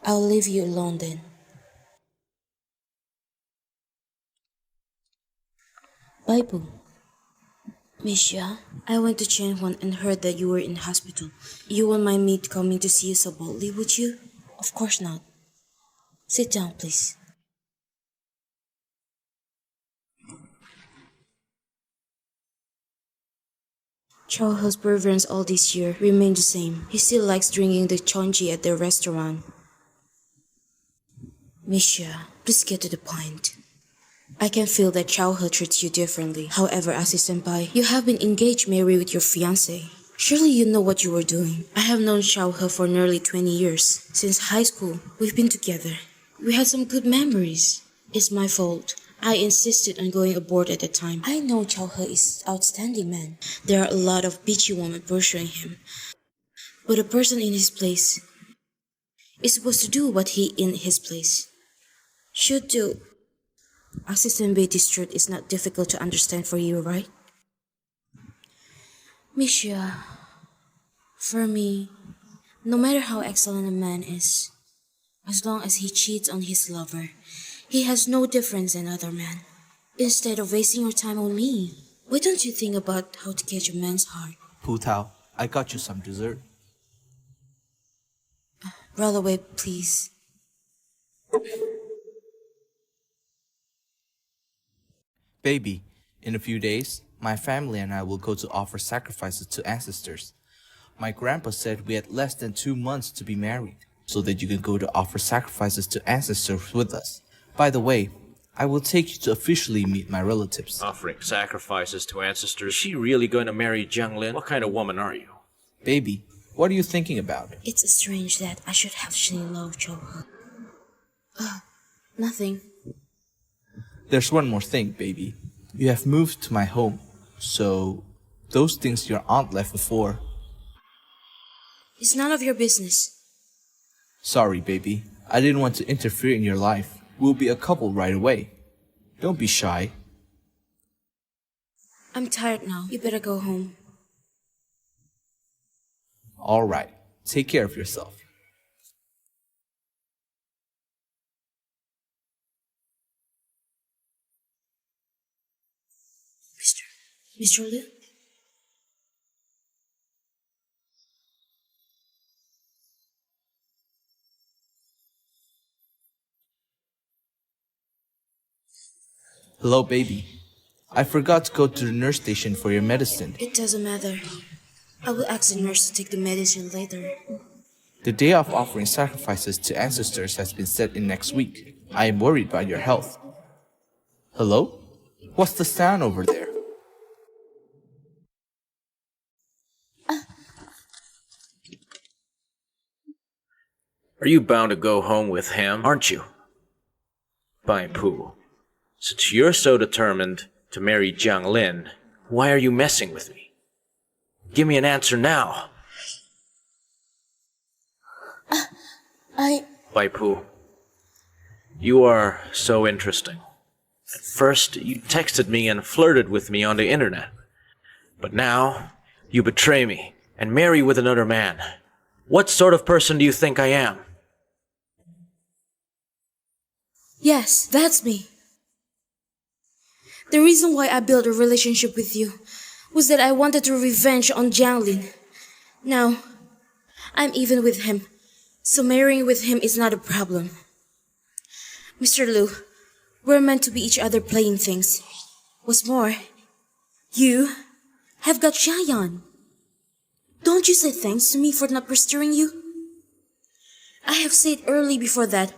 I'll leave you alone then. Bye, Boo. Misha, I went to Chenhuan and heard that you were in hospital. You won't mind me coming to see you so boldly, would you? Of course not. Sit down, please. Choho's preference all this year remained the same. He still likes drinking the chonji at their restaurant. Misha, please get to the point. I can feel that Choho treats you differently. However, Asi-senpai, you have been engaged married with your fiancé. Surely you know what you were doing. I have known Choho for nearly 20 years. Since high school, we've been together. We had some good memories. It's my fault. I insisted on going aboard at the time. I know Choho is an outstanding man. There are a lot of bitchy women pursuing him. But a person in his place is supposed to do what he in his place should do. Asi-senpai, this truth is not difficult to understand for you, right? Misha, for me, no matter how excellent a man is, as long as he cheats on his lover, he has no difference than other men. Instead of wasting your time on me, why don't you think about how to catch a man's heart? Pu Tao, I got you some dessert. Roll away, please. Baby, in a few days, my family and I will go to offer sacrifices to ancestors. My grandpa said we had less than 2 months to be married, so that you can go to offer sacrifices to ancestors with us. By the way, I will take you to officially meet my relatives. Offering sacrifices to ancestors? Is she really going to marry Jianglin? What kind of woman are you? Baby, what are you thinking about? It's strange that I should have seen love Choho. Nothing. There's one more thing, baby. You have moved to my home, so those things your aunt left before. It's none of your business. Sorry, baby. I didn't want to interfere in your life. We'll be a couple right away. Don't be shy. I'm tired now. You better go home. All right. Take care of yourself. Mr. Liu? Hello, baby. I forgot to go to the nurse station for your medicine. It doesn't matter. I will ask the nurse to take the medicine later. The day of offering sacrifices to ancestors has been set in next week. I am worried about your health. Hello? What's the sound over there? Are you bound to go home with him, aren't you? Bai Pu, since you're so determined to marry Jiang Lin, why are you messing with me? Give me an answer now. Bai Pu, you are so interesting. At first, you texted me and flirted with me on the internet. But now, you betray me and marry with another man. What sort of person do you think I am? Yes, that's me. The reason why I built a relationship with you was that I wanted to revenge on Jianglin. Now, I'm even with him, so marrying with him is not a problem. Mr. Liu, we're meant to be each other playing things. What's more, you have got Xiaoyan. Don't you say thanks to me for not pursuing you? I have said early before that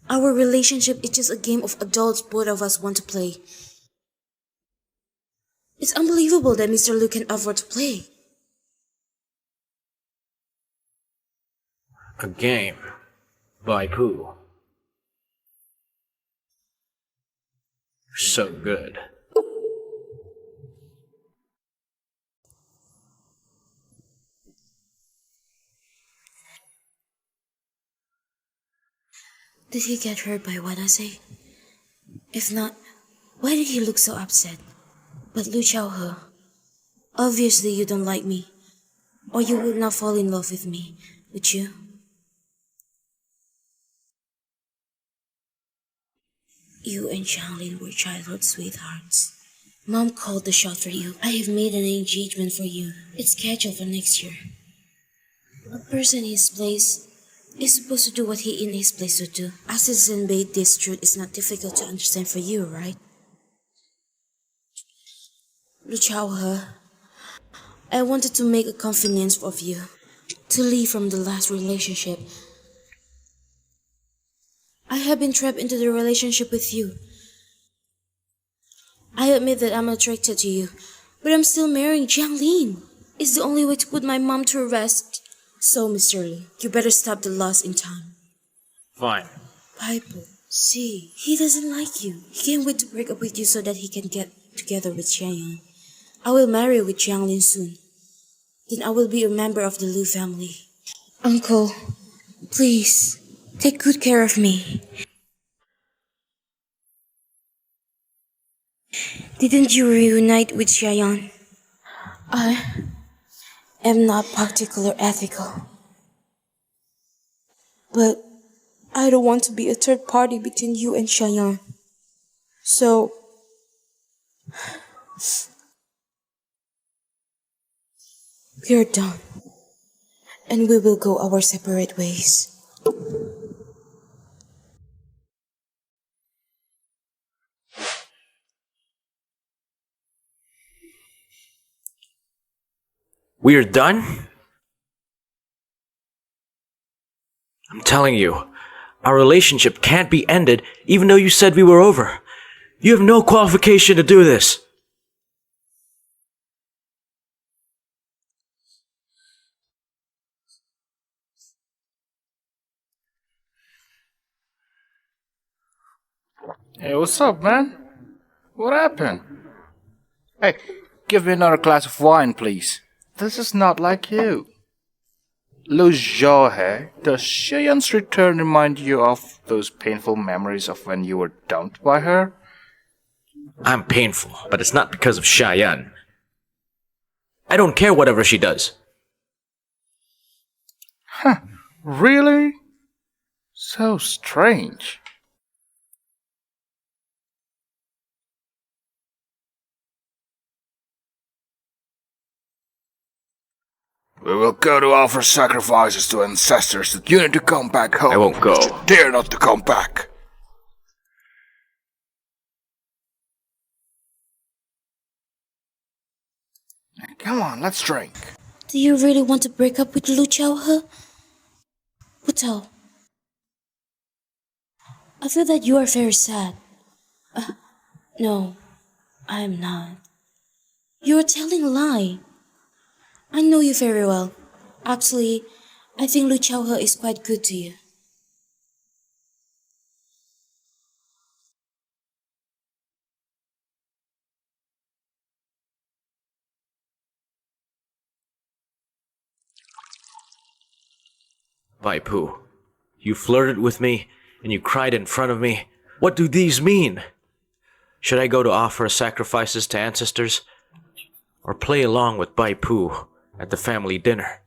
our relationship is just a game of adults both of us want to play. It's unbelievable that Mr. Liu can afford to play. A game. Bai Pu. So good. Did he get hurt by what I say? If not, why did he look so upset? But Lu Xiaohe, obviously you don't like me, or you would not fall in love with me, would you? You and Jianglin were childhood sweethearts. Mom called the shot for you. I have made an engagement for you. It's scheduled for next year. A person in his place is supposed to do what he in his place would do. As a citizen, this truth is not difficult to understand for you, right? Lu Chao, I wanted to make a confidence of you. To leave from the last relationship. I have been trapped into the relationship with you. I admit that I'm attracted to you, but I'm still marrying Jiang Lin. It's the only way to put my mom to rest. So, Mr. Lee, you better stop the loss in time. Fine. Piper, see, he doesn't like you. He can't wait to break up with you so that he can get together with Xiangyang. I will marry with Jiang Lin soon. Then I will be a member of the Liu family. Uncle, please, take good care of me. Didn't you reunite with Xiaoyan? I am not particularly ethical. But I don't want to be a third party between you and Xiaoyan. So, we're done. And we will go our separate ways. We're done? I'm telling you, our relationship can't be ended even though you said we were over. You have no qualification to do this. Hey, what's up, man? What happened? Hey, give me another glass of wine, please. This is not like you. Lu Zhouhe, does Xian's return remind you of those painful memories of when you were dumped by her? I'm painful, but it's not because of Xiaoyan. I don't care whatever she does. Huh, really? So strange. We will go to offer sacrifices to ancestors that you need to come back home. I won't go. You dare not to come back. Come on, let's drink. Do you really want to break up with Lu Chao? Putao, I feel that you are very sad. No, I am not. You are telling a lie. I know you very well. Actually, I think Lu Chao is quite good to you. Bai Pu, you flirted with me and you cried in front of me. What do these mean? Should I go to offer sacrifices to ancestors? Or play along with Bai Pu at the family dinner?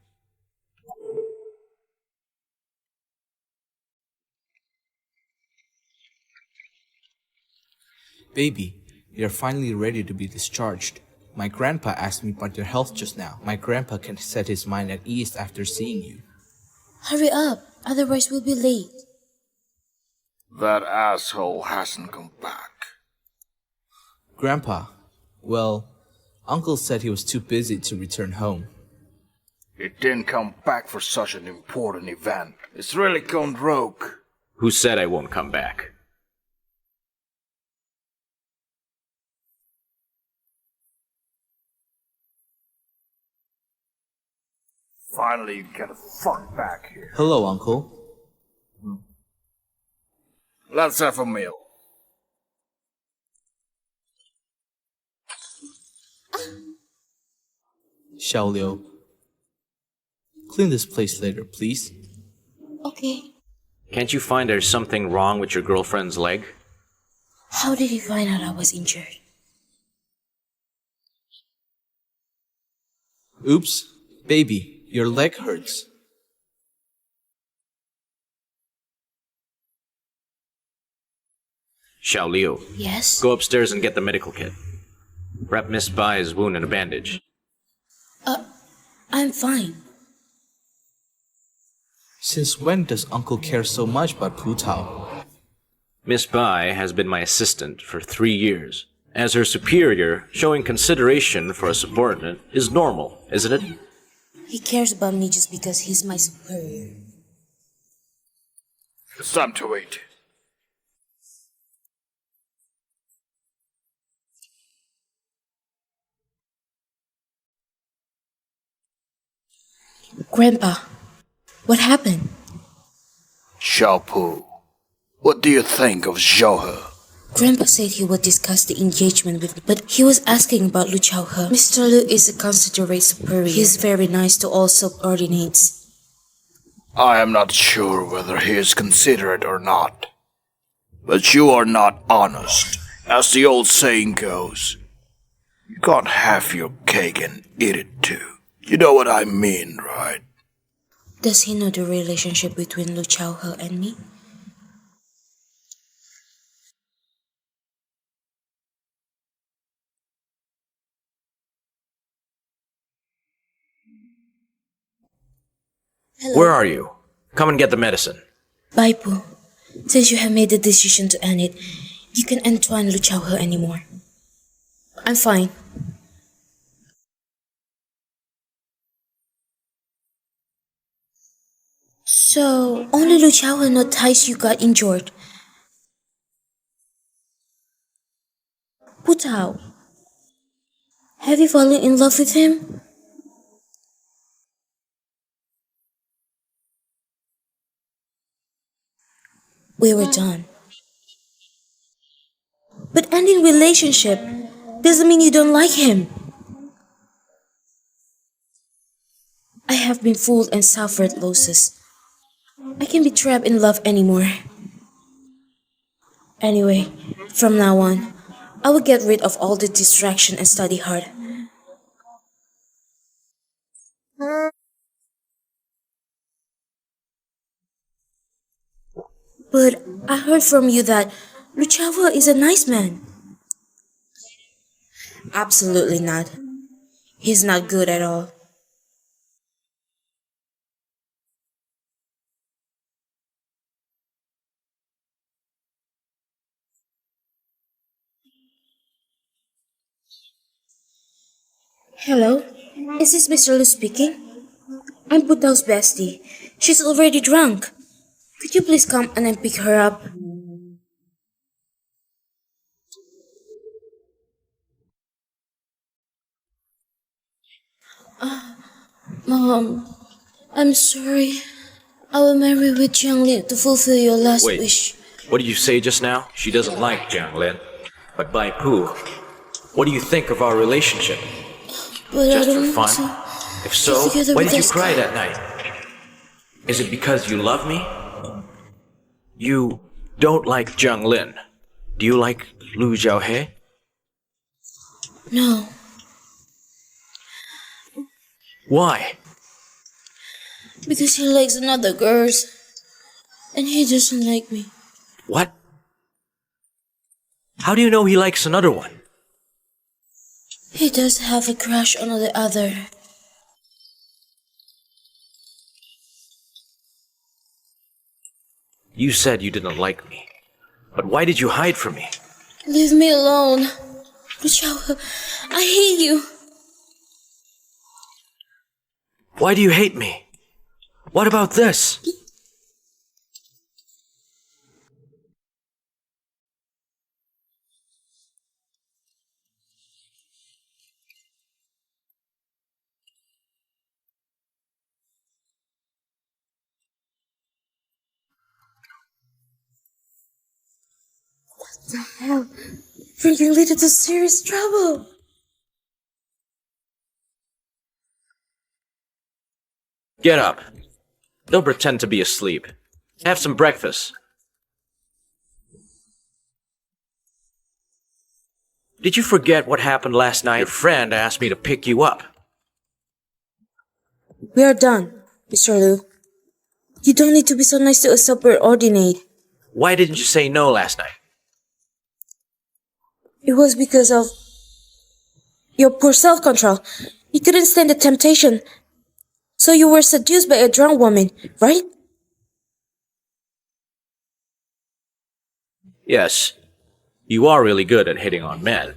Baby, you're finally ready to be discharged. My grandpa asked me about your health just now. My grandpa can set his mind at ease after seeing you. Hurry up, otherwise we'll be late. That asshole hasn't come back. Grandpa, well, Uncle said he was too busy to return home. He didn't come back for such an important event. It's really gone rogue. Who said I won't come back? Finally, you get the fuck back here. Hello, Uncle. Let's have a meal. Xiao Liu, clean this place later, please. Okay. Can't you find there's something wrong with your girlfriend's leg? How did you find out I was injured? Oops, baby, your leg hurts. Xiao Liu, Yes? go upstairs and get the medical kit. Wrap Miss Bai's wound in a bandage. I'm fine. Since when does Uncle care so much about Pu Tao? Miss Bai has been my assistant for 3 years. As her superior, showing consideration for a subordinate is normal, isn't it? He cares about me just because he's my superior. It's time to wait. Grandpa, what happened? Xiaopu, what do you think of Zhouhe? Grandpa said he would discuss the engagement with me, but he was asking about Lu Chaohe. Mr. Lu is a considerate superior. He's very nice to all subordinates. I am not sure whether he is considerate or not. But you are not honest. As the old saying goes, you can't have your cake and eat it too. You know what I mean, right? Does he know the relationship between Lu Chaohe and me? Hello. Where are you? Come and get the medicine. Bye, Pooh. Since you have made the decision to end it, you can entwine Lu Chaohe anymore. I'm fine. So, only Lu Chaohe noticed you got injured. Pu Tao, have you fallen in love with him? We were done. But ending relationship doesn't mean you don't like him. I have been fooled and suffered losses. I can't be trapped in love anymore. Anyway, from now on, I will get rid of all the distraction and study hard. But I heard from you that Lu Chaohe is a nice man. Absolutely not. He's not good at all. Hello? Is this Mr. Lu speaking? I'm Pu Tao's bestie. She's already drunk. Could you please come and pick her up? Mom, I'm sorry. I will marry with Jiangli to fulfill your last Wait. wish. What did you say just now? She doesn't like Jiang Lin. But Bai Pu, what do you think of our relationship? But Just I for don't want fun? to. If so, together why with did you this cry guy. that night? Is it because you love me? You don't like Jiang Lin. Do you like Lu Zhaohe? No, Why? because he likes another girls. And he doesn't like me. What? How do you know he likes another one? He does have a crush on the other. You said you didn't like me. But why did you hide from me? Leave me alone. Lu Chaohe, I hate you. Why do you hate me? What about this? What the hell? Drinking lead to serious trouble. Get up. Don't pretend to be asleep. Have some breakfast. Did you forget what happened last night? Your friend asked me to pick you up. We are done, Mr. Lu. You don't need to be so nice to a subordinate. Why didn't you say no last night? It was because of... Your poor self-control. You couldn't stand the temptation. So you were seduced by a drunk woman, right? Yes, you are really good at hitting on men.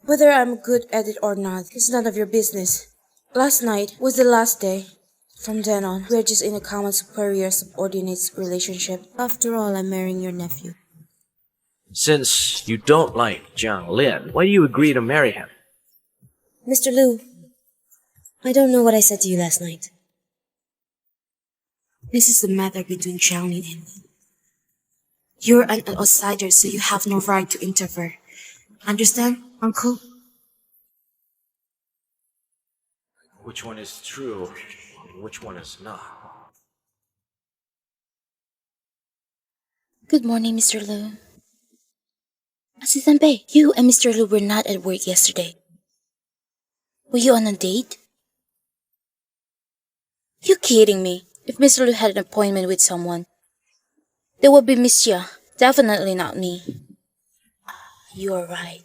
Whether I'm good at it or not is none of your business. Last night was the last day. From then on, we're just in a common superior-subordinate relationship. After all, I'm marrying your nephew. Since you don't like Jiang Lin, why do you agree to marry him? Mr. Liu, I don't know what I said to you last night. This is the matter between Xiaolin and me. You're an outsider, so you have no right to interfere. Understand, Uncle? Which one is true and which one is not? Good morning, Mr. Liu. Assistant Bei, you and Mr. Liu were not at work yesterday. Were you on a date? You kidding me? If Mr. Liu had an appointment with someone, there would be Miss Xia, definitely not me. You are right.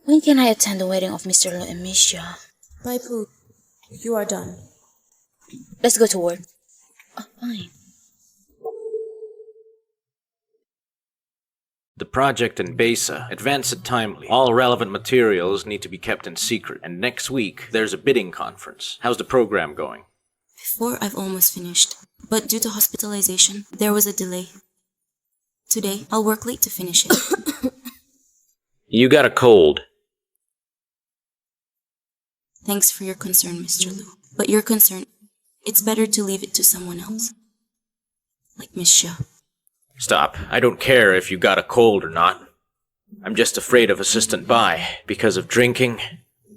When can I attend the wedding of Mr. Liu and Miss Xia? Bai Pu, you are done. Let's go to work. Oh, fine. The project in Besa, advance it timely. All relevant materials need to be kept in secret. And next week, there's a bidding conference. How's the program going? Before, I've almost finished. But due to hospitalization, there was a delay. Today, I'll work late to finish it. You got a cold. Thanks for your concern, Mr. Liu. But your concern, it's better to leave it to someone else. Like Miss Xia. Stop. I don't care if you got a cold or not. I'm just afraid of Assistant Bai because of drinking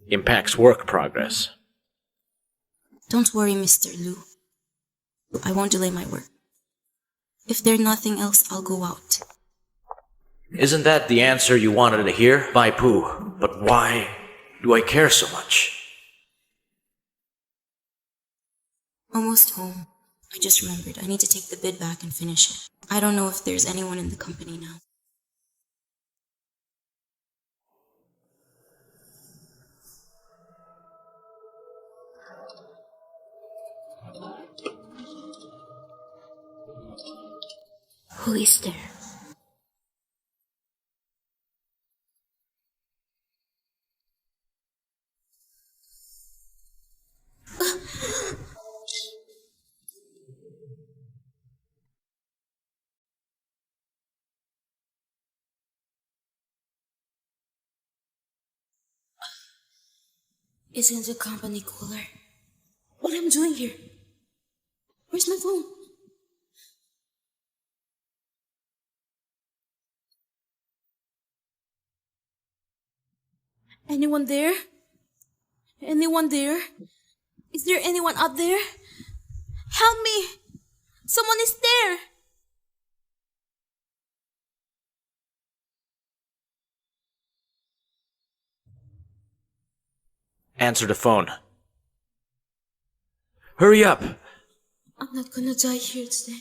impacts work progress. Don't worry, Mr. Liu. I won't delay my work. If there's nothing else, I'll go out. Isn't that the answer you wanted to hear, Bai Pu? But why do I care so much? Almost home. I just remembered I need to take the bid back and finish it. I don't know if there's anyone in the company now. Who is there? Isn't the company cooler? What am I doing here? Where's my phone? Anyone there? Anyone there? Is there anyone out there? Help me! Someone is there! Answer the phone. Hurry up! I'm not gonna die here today,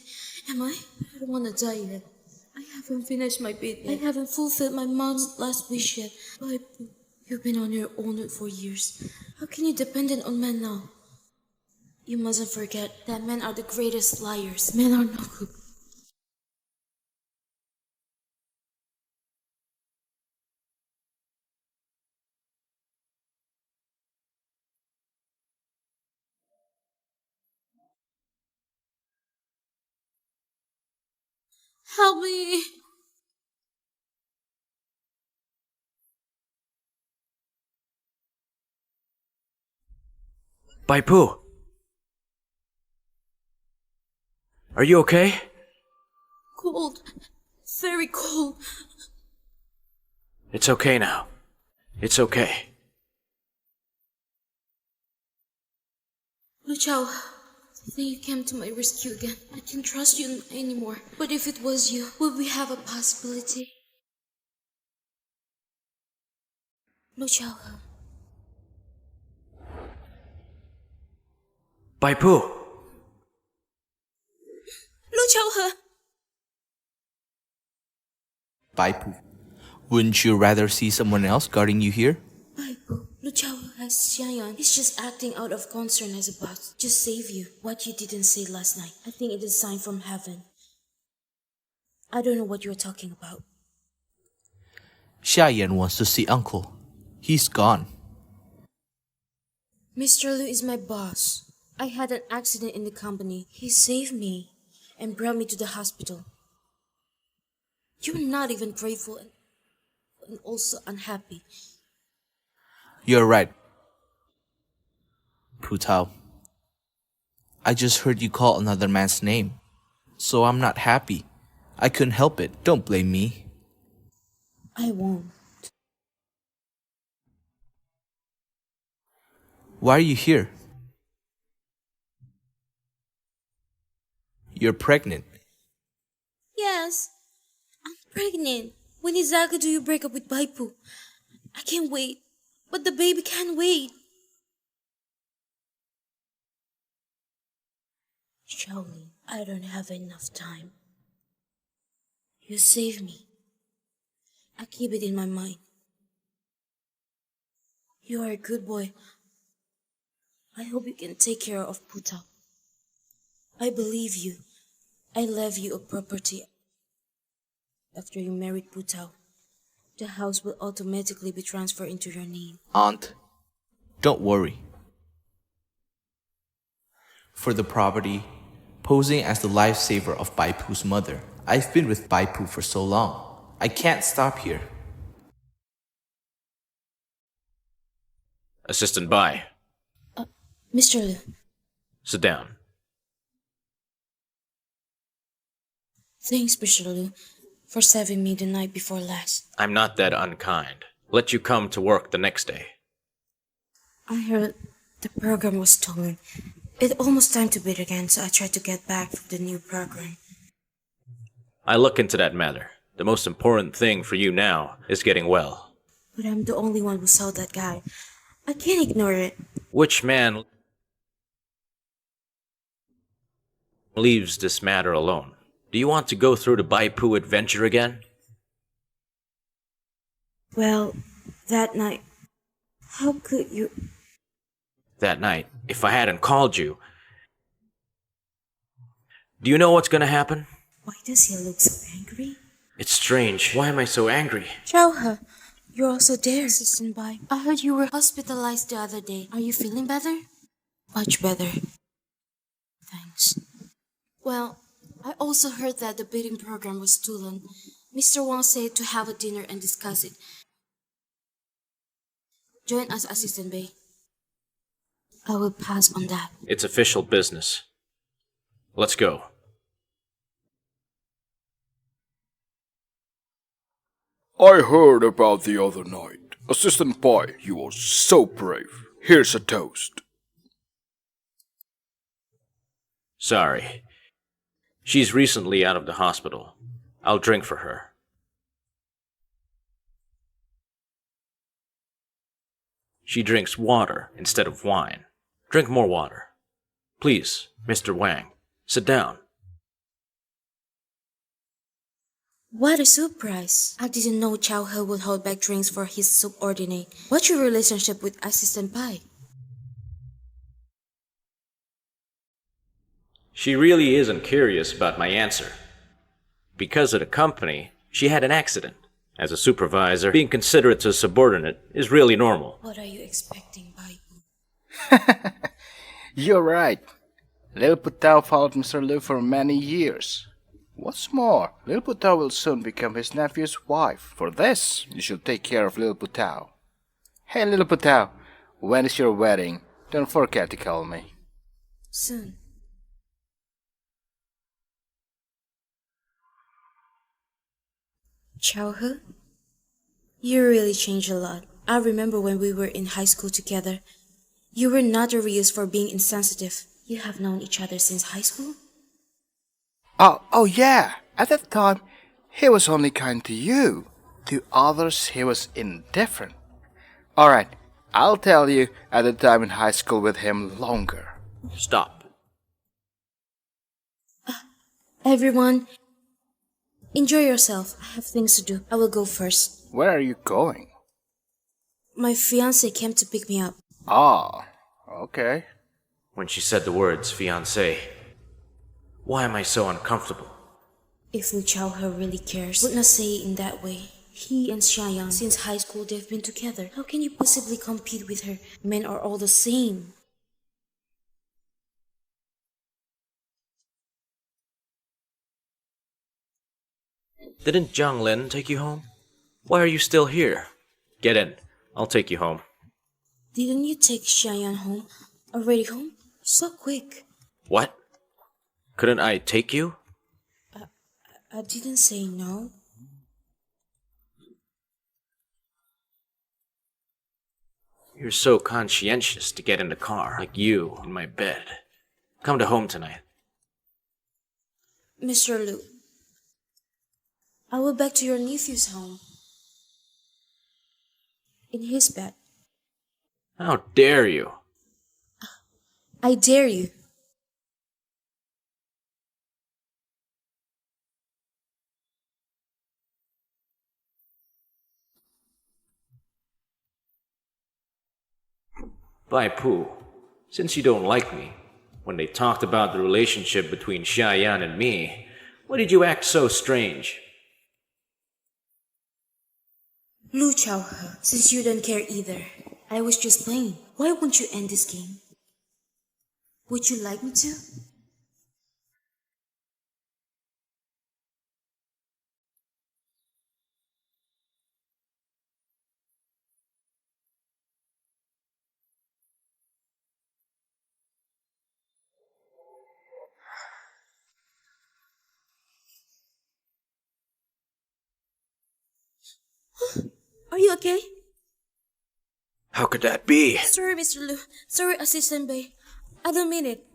am I? I don't wanna die yet. I haven't finished my bid yet. I haven't fulfilled my mom's last wish yet. But you've been on your own for years. How can you depend on men now? You mustn't forget that men are the greatest liars. Men are not good. Help me! Bai Pu! Are you okay? Cold. Very cold. It's okay now. It's okay. Lu Chao, I think you came to my rescue again. I can't trust you anymore. But if it was you, would we have a possibility? Lu Chao. Bai Pu! Lu Chao. Bai Pu, wouldn't you rather see someone else guarding you here? Baipo, Luchao has Xiaoyan. He's just acting out of concern as a boss. Just save you. What you didn't say last night. I think it is a sign from heaven. I don't know what you're talking about. Xiayan wants to see Uncle. He's gone. Mr. Liu is my boss. I had an accident in the company. He saved me and brought me to the hospital. You're not even grateful and also unhappy. You're right. Putao. I just heard you call another man's name. So I'm not happy. I couldn't help it. Don't blame me. I won't. Why are you here? You're pregnant. Yes, I'm pregnant. When exactly do you break up with Baipu? I can't wait. But the baby can't wait. Shaolin, I don't have enough time. You saved me. I keep it in my mind. You are a good boy. I hope you can take care of Puta. I believe you. I left you a property. After you married Putao, the house will automatically be transferred into your name. Aunt, don't worry. For the property, posing as the lifesaver of Baipu's mother, I've been with Baipu for so long. I can't stop here. Assistant Bai, Mr. Liu, sit down. thanks, Mr. Liu, for saving me the night before last. I'm not that unkind. Let you come to work the next day. I heard the program was stolen. It's almost time to bid again, so I tried to get back for the new program. I look into that matter. The most important thing for you now is getting well. But I'm the only one who saw that guy. I can't ignore it. Which man leaves this matter alone? Do you want to go through the Baipu adventure again? Well, that night, how could you... That night, if I hadn't called you... Do you know what's gonna happen? Why does he look so angry? It's strange. Why am I so angry? Chowha, you're also there, Assistant Bai. I heard you were hospitalized the other day. Are you feeling better? Much better. Thanks. Well, I also heard that the bidding program was stolen. Mr. Wang said to have a dinner and discuss it. Join us, Assistant Bai. I will pass on that. It's official business. Let's go. I heard about the other night. Assistant Bai, you were so brave. Here's a toast. Sorry. She's recently out of the hospital. I'll drink for her. She drinks water instead of wine. Drink more water. Please, Mr. Wang, sit down. What a surprise! I didn't know Chow He would hold back drinks for his subordinate. What's your relationship with Assistant Bai? She really isn't curious about my answer. Because of the company, she had an accident. As a supervisor, being considerate to a subordinate is really normal. What are you expecting, Bai? You're right. Lil Putao followed Mr. Liu for many years. What's more, Lil Putao will soon become his nephew's wife. For this, you should take care of Lil Putao. Hey Lil Putao, when is your wedding? Don't forget to call me. Soon. Chow He? You really changed a lot. I remember when we were in high school together. You were notorious for being insensitive. You have known each other since high school? Oh yeah. At that time, he was only kind to you. To others, he was indifferent. Alright, I'll tell you at the time in high school with him longer. Stop. Everyone, enjoy yourself. I have things to do. I will go first. Where are you going? My fiancé came to pick me up. Ah, okay. When she said the words fiancé, why am I so uncomfortable? If Lu Chaohe really cares, would not say it in that way. He and Xiaoyan, since high school they've been together. How can you possibly compete with her? Men are all the same. Didn't Zhang Lin take you home? Why are you still here? Get in. I'll take you home. Didn't you take Xiaoyan home? Already home? So quick. What? Couldn't I take you? I didn't say no. You're so conscientious to get in the car, like you in my bed. Come to home tonight. Mr. Lu, I will back to your nephew's home. In his bed. How dare you? I dare you. Bai Pu, since you don't like me, when they talked about the relationship between Xiaoyan and me, why did you act so strange? Lu Chaohe, since you don't care either, I was just playing. Why won't you end this game? Would you like me to? Are you okay? How could that be? Sorry, Mr. Lu. Sorry, Assistant Bay. I don't mean it.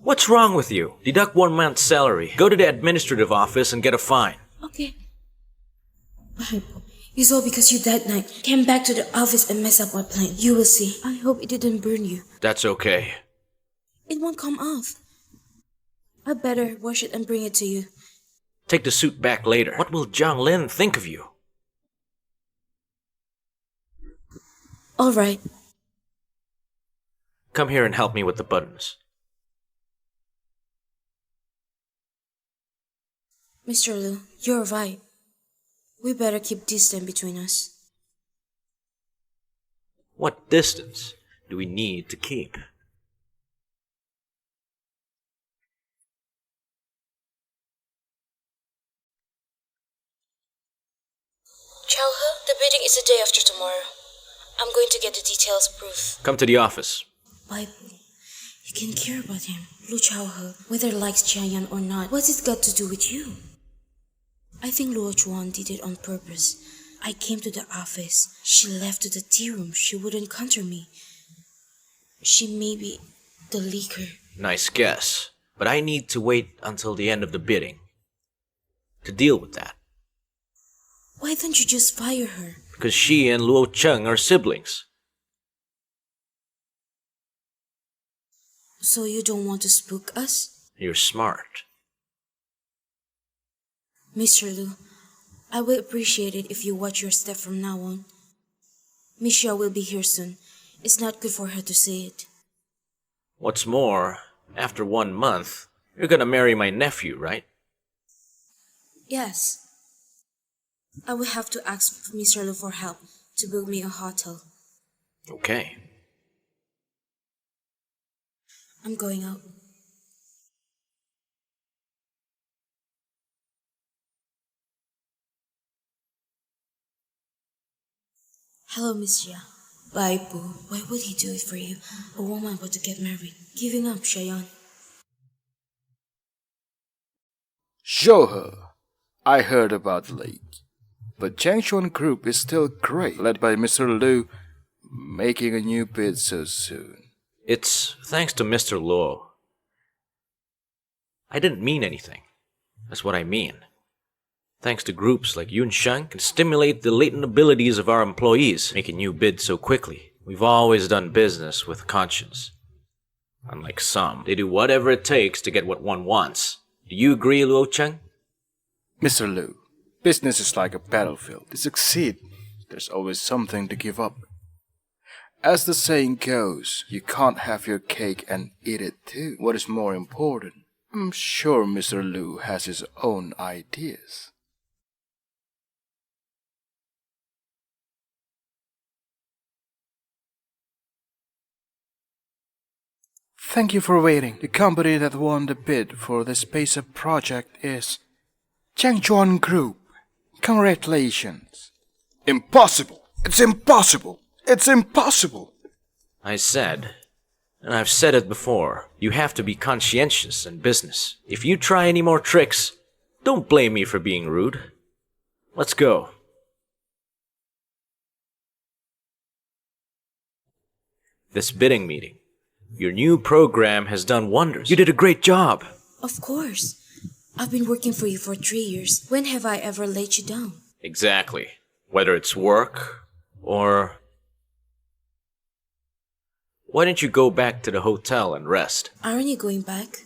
What's wrong with you? Deduct 1 month's salary. Go to the administrative office and get a fine. Okay. But it's all because you that night came back to the office and messed up our plan. You will see. I hope it didn't burn you. That's okay. It won't come off. I better wash it and bring it to you. Take the suit back later. What will Zhang Lin think of you? All right. Come here and help me with the buttons. Mr. Lu, you're right. We better keep distance between us. What distance do we need to keep? Chaohe, the bidding is the day after tomorrow. I'm going to get the details approved. Come to the office. Bible, you can care about him, Lu Chaohe, whether he likes Xiaoyan or not. What's it got to do with you? I think Luo Chuan did it on purpose. I came to the office. She left to the tea room. She would encounter me. She may be the leaker. Nice guess. But I need to wait until the end of the bidding to deal with that. Why don't you just fire her? Because she and Luo Cheng are siblings. So you don't want to spook us? You're smart. Mr. Lu, I will appreciate it if you watch your step from now on. Misha will be here soon. It's not good for her to say it. What's more, after 1 month, you're gonna marry my nephew, right? Yes. I will have to ask Mr. Lu for help to book me a hotel. Okay. I'm going out. Hello, Miss Jia. Bai Pu, why would he do it for you? A woman about to get married. Giving up, Shayan. Show her. I heard about the league. But Changchuan Group is still great, led by Mr. Lu, making a new bid so soon. It's thanks to Mr. Luo. I didn't mean anything. That's what I mean. Thanks to groups like Yun Sheng, can stimulate the latent abilities of our employees, making new bids so quickly. We've always done business with conscience. Unlike some, they do whatever it takes to get what one wants. Do you agree, Luo Cheng? Mr. Lu, business is like a battlefield. To succeed, there's always something to give up. As the saying goes, you can't have your cake and eat it too. What is more important? I'm sure Mr. Liu has his own ideas. Thank you for waiting. The company that won the bid for the space up project is Changchuan Group. Congratulations. Impossible! It's impossible! It's impossible! I said, and I've said it before, you have to be conscientious in business. If you try any more tricks, don't blame me for being rude. Let's go. This bidding meeting. Your new program has done wonders. You did a great job. Of course. I've been working for you for 3 years. When have I ever let you down? Exactly. Whether it's work or... Why don't you go back to the hotel and rest? Aren't you going back?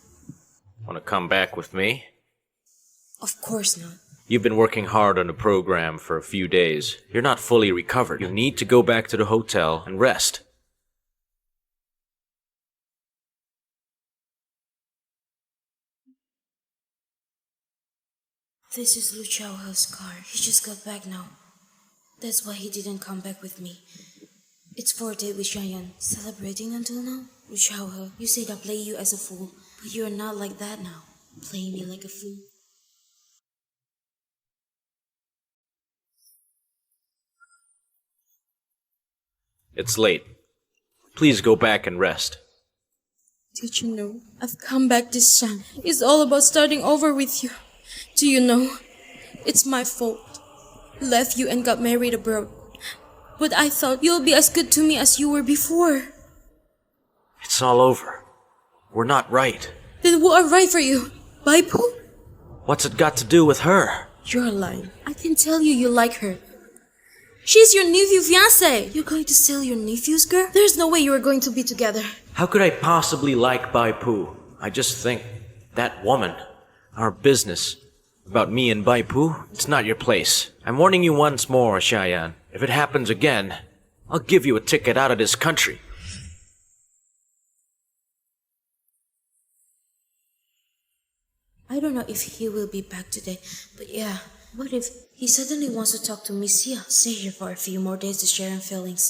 Want to come back with me? Of course not. You've been working hard on the program for a few days. You're not fully recovered. You need to go back to the hotel and rest. This is Lu Chaohe's car. He just got back now. That's why he didn't come back with me. It's 4th date with Xiangyan. Celebrating until now? Lu Chaohe, you said I play you as a fool, but you're not like that now. Playing me like a fool. It's late. Please go back and rest. Did you know? I've come back this time. It's all about starting over with you. Do you know? It's my fault. Left you and got married abroad. But I thought you'll be as good to me as you were before. It's all over. We're not right. Then who are right for you? Baipu? What's it got to do with her? You're lying. I can tell you like her. She's your nephew fiancé. You're going to steal your nephew's girl? There's no way you are going to be together. How could I possibly like Bai Pu? I just think that woman, our business, about me and Bai Pu, it's not your place. I'm warning you once more, Xiaoyan. If it happens again, I'll give you a ticket out of this country. I don't know if he will be back today, but yeah, what if he suddenly wants to talk to Miss Xia? Stay here for a few more days to share in feelings.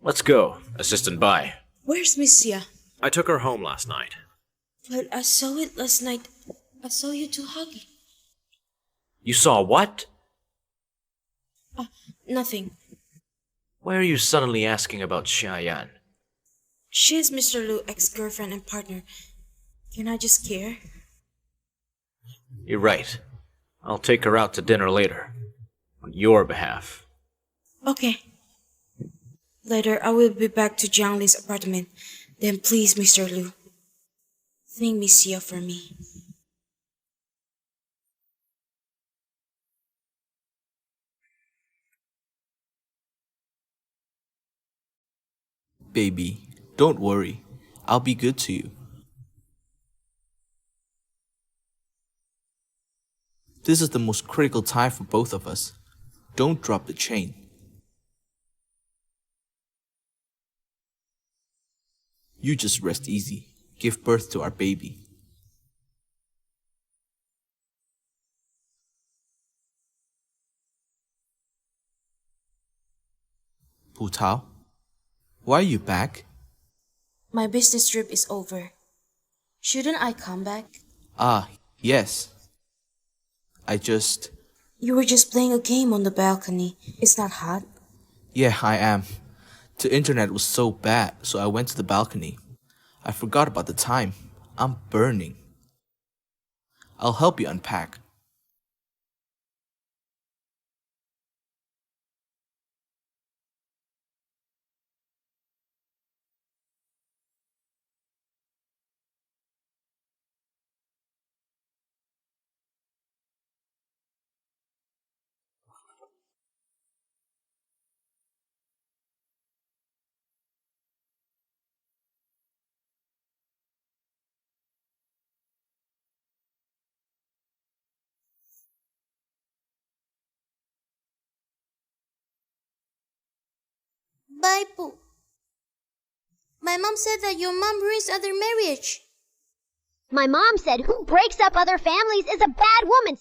Let's go, Assistant Bai. Where's Miss Xia? I took her home last night. But I saw it last night. I saw you two hugging. You saw what? Nothing. Why are you suddenly asking about Xiaoyan? She's Mr. Liu's ex-girlfriend and partner. Can I just care? You're right. I'll take her out to dinner later. On your behalf. Okay. Later, I will be back to Jiang Li's apartment. Then please, Mr. Liu, thank Miss Xia for me. Baby, don't worry. I'll be good to you. This is the most critical time for both of us. Don't drop the chain. You just rest easy. Give birth to our baby. Pu Tao, why are you back? My business trip is over. Shouldn't I come back? Ah, yes. You were just playing a game on the balcony. It's not hot? Yeah, I am. The internet was so bad, so I went to the balcony. I forgot about the time. I'm burning. I'll help you unpack. Bye, Pooh. My mom said that your mom ruins other marriage. My mom said who breaks up other families is a bad woman.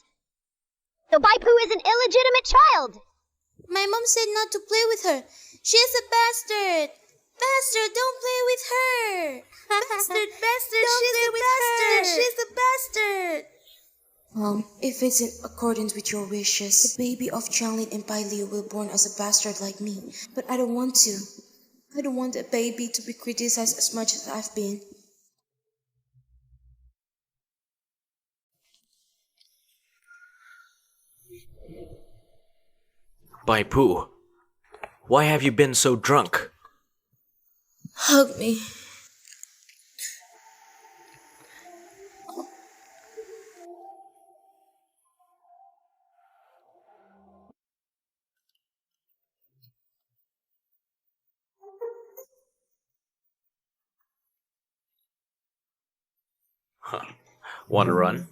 So Baipu is an illegitimate child. My mom said not to play with her. She's a bastard. Bastard, don't play with her. Bastard, bastard, she's a bastard. Mom, if it's in accordance with your wishes, the baby of Changlin and Pai Liu will born as a bastard like me. But I don't want to. I don't want a baby to be criticized as much as I've been. Bai Pu, why have you been so drunk? Hug me. Wanna run?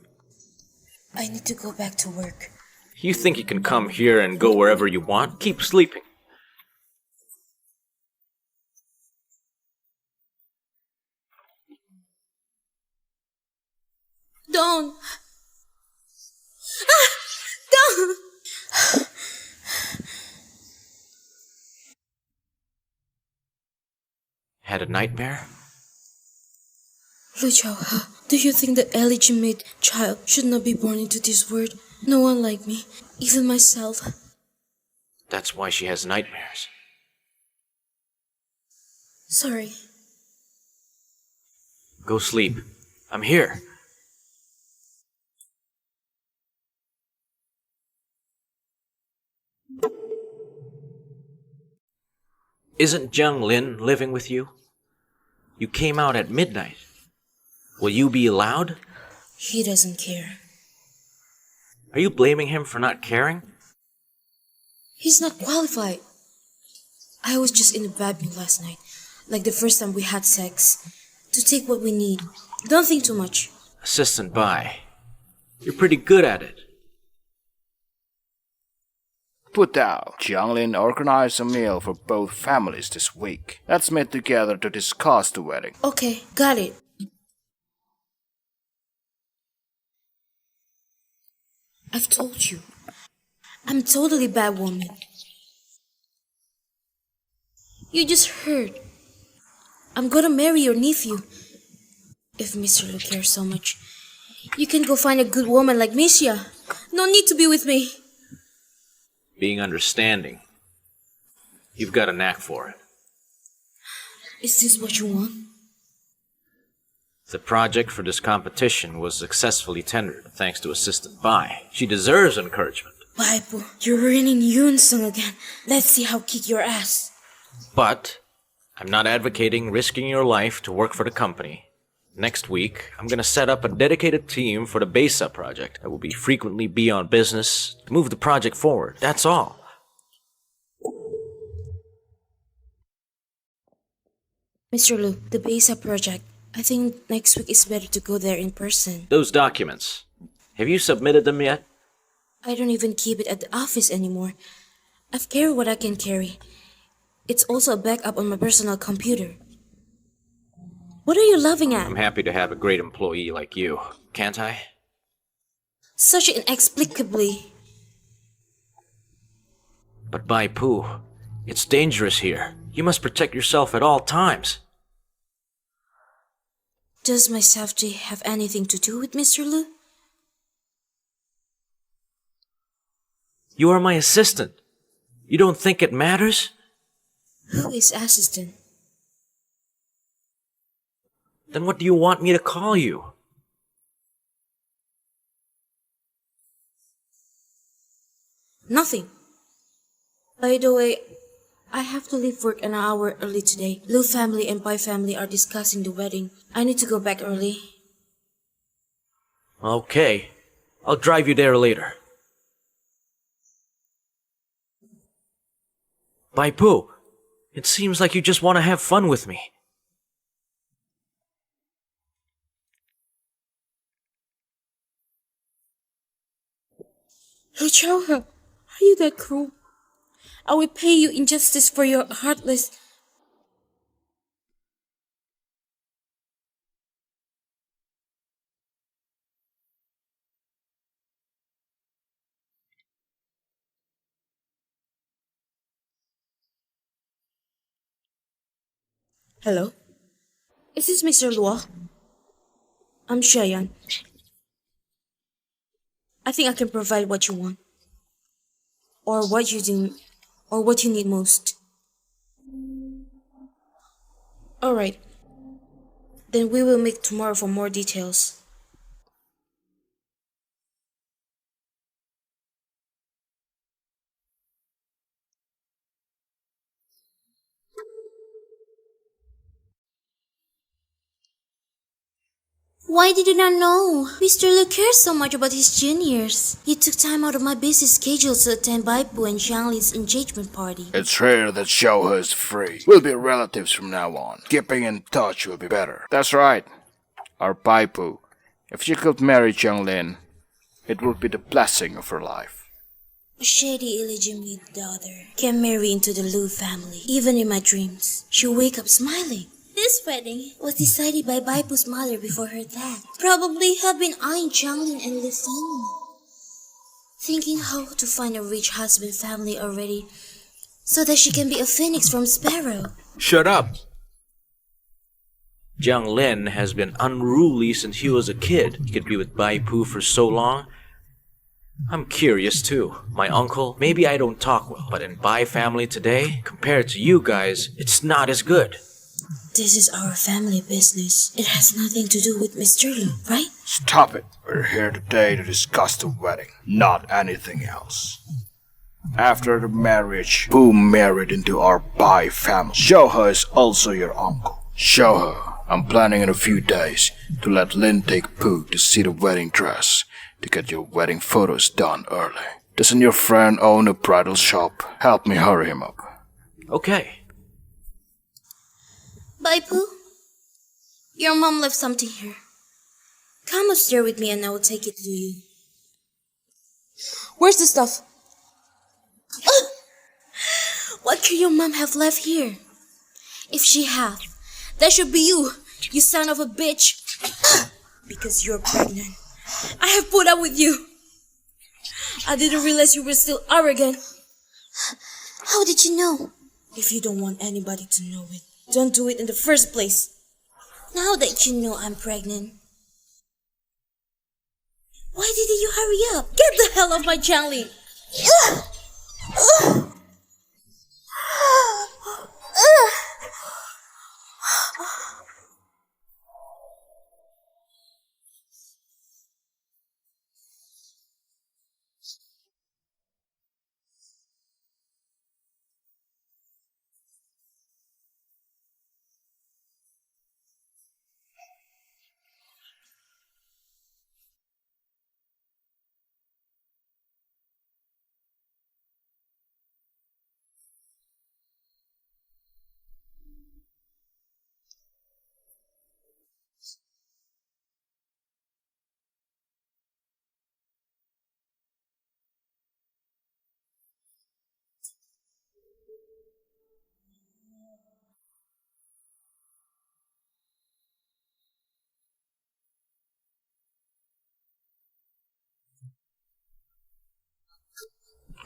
I need to go back to work. You think you can come here and go wherever you want? Keep sleeping. Don't! Don't! Had a nightmare? Lu Chao, do you think that illegitimate child should not be born into this world? No one like me, even myself. That's why she has nightmares. Sorry. Go sleep. I'm here. Isn't Jiang Lin living with you? You came out at midnight. Will you be allowed? He doesn't care. Are you blaming him for not caring? He's not qualified. I was just in a bad mood last night, like the first time we had sex. To take what we need. Don't think too much. Assistant Bai, you're pretty good at it. Put down. Jianglin organized a meal for both families this week. Let's meet together to discuss the wedding. Okay, got it. I've told you. I'm totally bad woman. You just heard. I'm gonna marry your nephew. If Mr. Lu cares so much, you can go find a good woman like Misha. No need to be with me. Being understanding. You've got a knack for it. Is this what you want? The project for this competition was successfully tendered thanks to Assistant Bai. She deserves encouragement. Bible, you're ruining Yunsung again. Let's see how kick your ass. But I'm not advocating risking your life to work for the company. Next week, I'm gonna set up a dedicated team for the Besa project that will frequently be on business to move the project forward. That's all. Mr. Lu, the Besa project. I think next week is better to go there in person. Those documents, have you submitted them yet? I don't even keep it at the office anymore. I've carried what I can carry. It's also a backup on my personal computer. What are you laughing at? I'm happy to have a great employee like you, can't I? Such inexplicably. But Bai Pu, it's dangerous here. You must protect yourself at all times. Does my safety have anything to do with Mr. Lu? You are my assistant. You don't think it matters? Who is assistant? Then what do you want me to call you? Nothing. By the way, I have to leave work an hour early today. Lu family and Pai family are discussing the wedding. I need to go back early. Okay. I'll drive you there later. Bai Pu, it seems like you just want to have fun with me. Lu Chao, are you that cruel? I will pay you injustice for your heartless. Hello? Is this Mr. Luo? I'm Cheyenne. I think I can provide what you want. Or what you do, or what you need most. Alright. Then we will meet tomorrow for more details. Why did you not know? Mr. Lu cares so much about his juniors. He took time out of my busy schedule to attend Baipu and Xianglin's engagement party. It's rare that Xiaohe is free. We'll be relatives from now on. Keeping in touch will be better. That's right. Our Baipu. If she could marry Jianglin, it would be the blessing of her life. A shady illegitimate daughter can marry into the Lu family. Even in my dreams, she'll wake up smiling. This wedding was decided by Baipu's mother before her death. Probably have been eyeing Jianglin and Lu family, thinking how to find a rich husband family already, so that she can be a phoenix from Sparrow. Shut up! Jiang Lin has been unruly since he was a kid. He could be with Bai Pu for so long. I'm curious too. My uncle, maybe I don't talk well, but in Bai family today, compared to you guys, it's not as good. This is our family business. It has nothing to do with Mr. Lu, right? Stop it. We're here today to discuss the wedding, not anything else. After the marriage, Pu married into our Bai family. Xiaohe is also your uncle. Xiaohe, I'm planning in a few days to let Lin take Pu to see the wedding dress, to get your wedding photos done early. Doesn't your friend own a bridal shop? Help me hurry him up. Okay. Baipu, your mom left something here. Come upstairs with me and I will take it to you. Where's the stuff? What could your mom have left here? If she have, that should be you, you son of a bitch. Because you're pregnant. I have put up with you. I didn't realize you were still arrogant. How did you know? If you don't want anybody to know it, don't do it in the first place. Now that you know I'm pregnant, why didn't you hurry up? Get the hell off my Jianglin!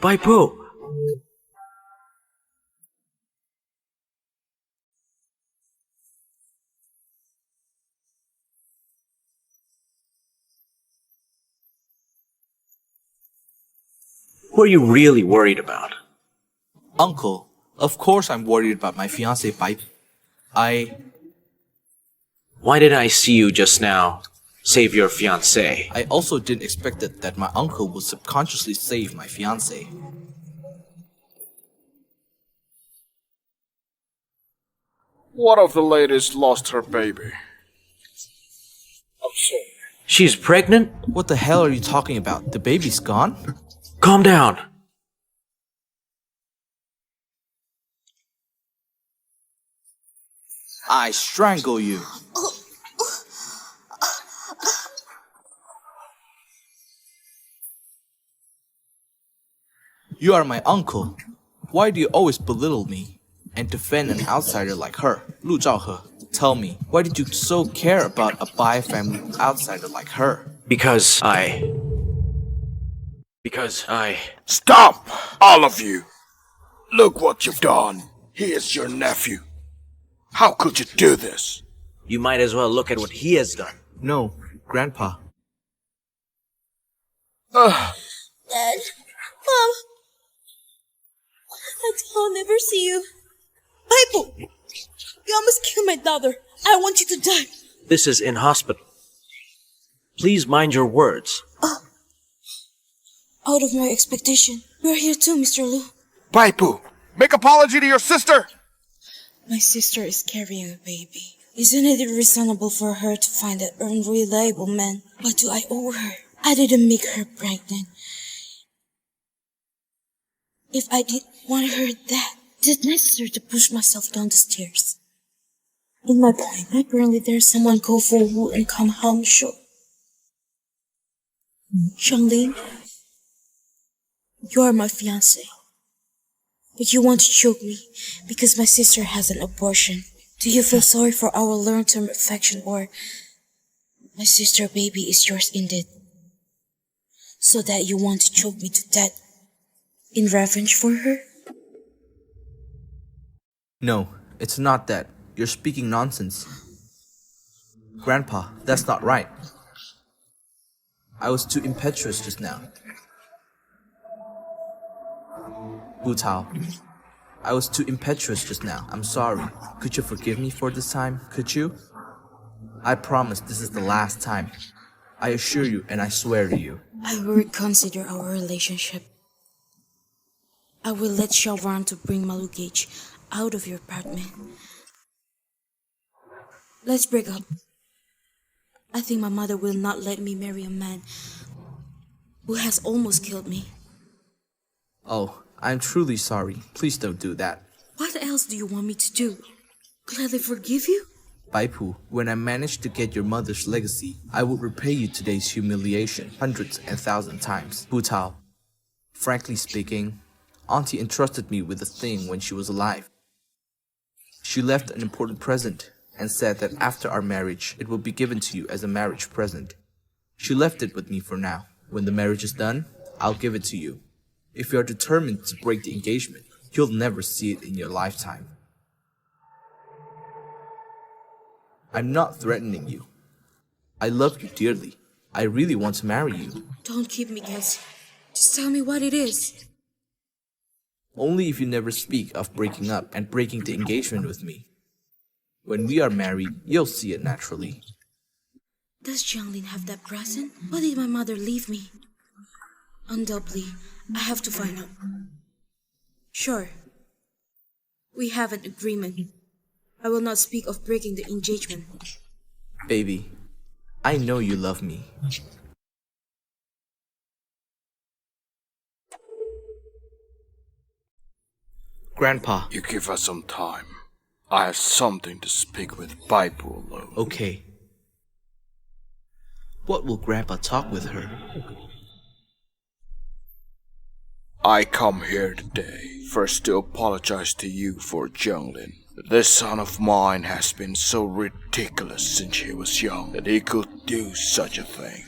Bai Pu! What are you really worried about? Uncle, of course I'm worried about my fiancé Bai. Why did I see you just now save your fiancé? I also didn't expect that my uncle would subconsciously save my fiancé. One of the ladies lost her baby. I'm sorry. She's pregnant? What the hell are you talking about? The baby's gone? Calm down. I strangle you. You are my uncle. Why do you always belittle me and defend an outsider like her, Lu Zhaohe? Tell me, why did you so care about a Bai family outsider like her? Because I... Stop! All of you! Look what you've done. He is your nephew. How could you do this? You might as well look at what he has done. No, Grandpa. Dad. Mom. I'll never see you. Bible! You almost killed my daughter. I want you to die. This is in hospital. Please mind your words. Out of my expectation. We're here too, Mr. Lu. Baipu, make apology to your sister! My sister is carrying a baby. Isn't it reasonable for her to find an unreliable man? What do I owe her? I didn't make her pregnant. If I did want her that, is it necessary to push myself down the stairs? In my plan, apparently there's someone go for Wu and come home short. Shanglin, you're my fiancé. But you want to choke me because my sister has an abortion. Do you feel sorry for our long-term affection, or my sister baby is yours indeed? So that you want to choke me to death in revenge for her? No, it's not that. You're speaking nonsense. Grandpa, that's not right. I was too impetuous just now. Wu Tao, I was too impetuous just now. I'm sorry. Could you forgive me for this time? Could you? I promise this is the last time. I assure you and I swear to you. I will reconsider our relationship. I will let Xiaoran to bring my luggage out of your apartment. Let's break up. I think my mother will not let me marry a man who has almost killed me. Oh, I'm truly sorry. Please don't do that. What else do you want me to do? Gladly forgive you? Baipu, when I manage to get your mother's legacy, I will repay you today's humiliation hundreds and thousand times. Wu Tao, frankly speaking, Auntie entrusted me with the thing when she was alive. She left an important present and said that after our marriage, it will be given to you as a marriage present. She left it with me for now. When the marriage is done, I'll give it to you. If you are determined to break the engagement, you'll never see it in your lifetime. I'm not threatening you. I love you dearly. I really want to marry you. Don't keep me guessing. Just tell me what it is. Only if you never speak of breaking up and breaking the engagement with me. When we are married, you'll see it naturally. Does Jianglin have that present? Why did my mother leave me? Undoubtedly, I have to find out. Sure. We have an agreement. I will not speak of breaking the engagement. Baby, I know you love me. Grandpa. You give us some time. I have something to speak with Baipu alone. Okay. What will Grandpa talk with her? I come here today first to apologize to you for Jianglin. This son of mine has been so ridiculous since he was young that he could do such a thing.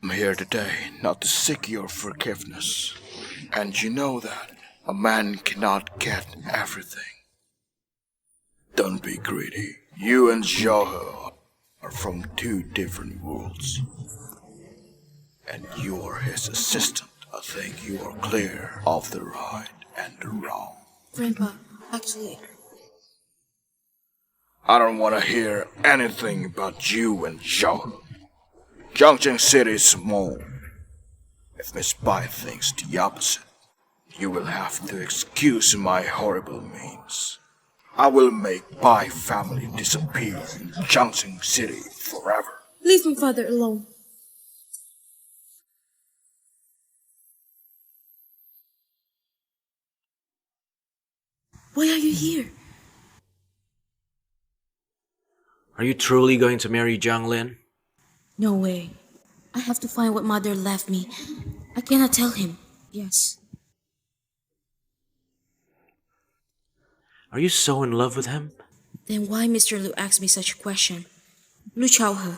I'm here today not to seek your forgiveness. And you know that a man cannot get everything. Don't be greedy. You and Zhao are from two different worlds. And you're his assistant. I think you are clear of the right and the wrong. Grandpa, actually... I don't want to hear anything about you and Zhao. Zhangjiang City is small. If Miss Bai thinks the opposite, you will have to excuse my horrible means. I will make Bai family disappear in Zhangjiang City forever. Leave my father alone. Why are you here? Are you truly going to marry Jianglin? No way. I have to find what mother left me. I cannot tell him. Yes. Are you so in love with him? Then why Mr. Lu asked me such a question? Lu Chao,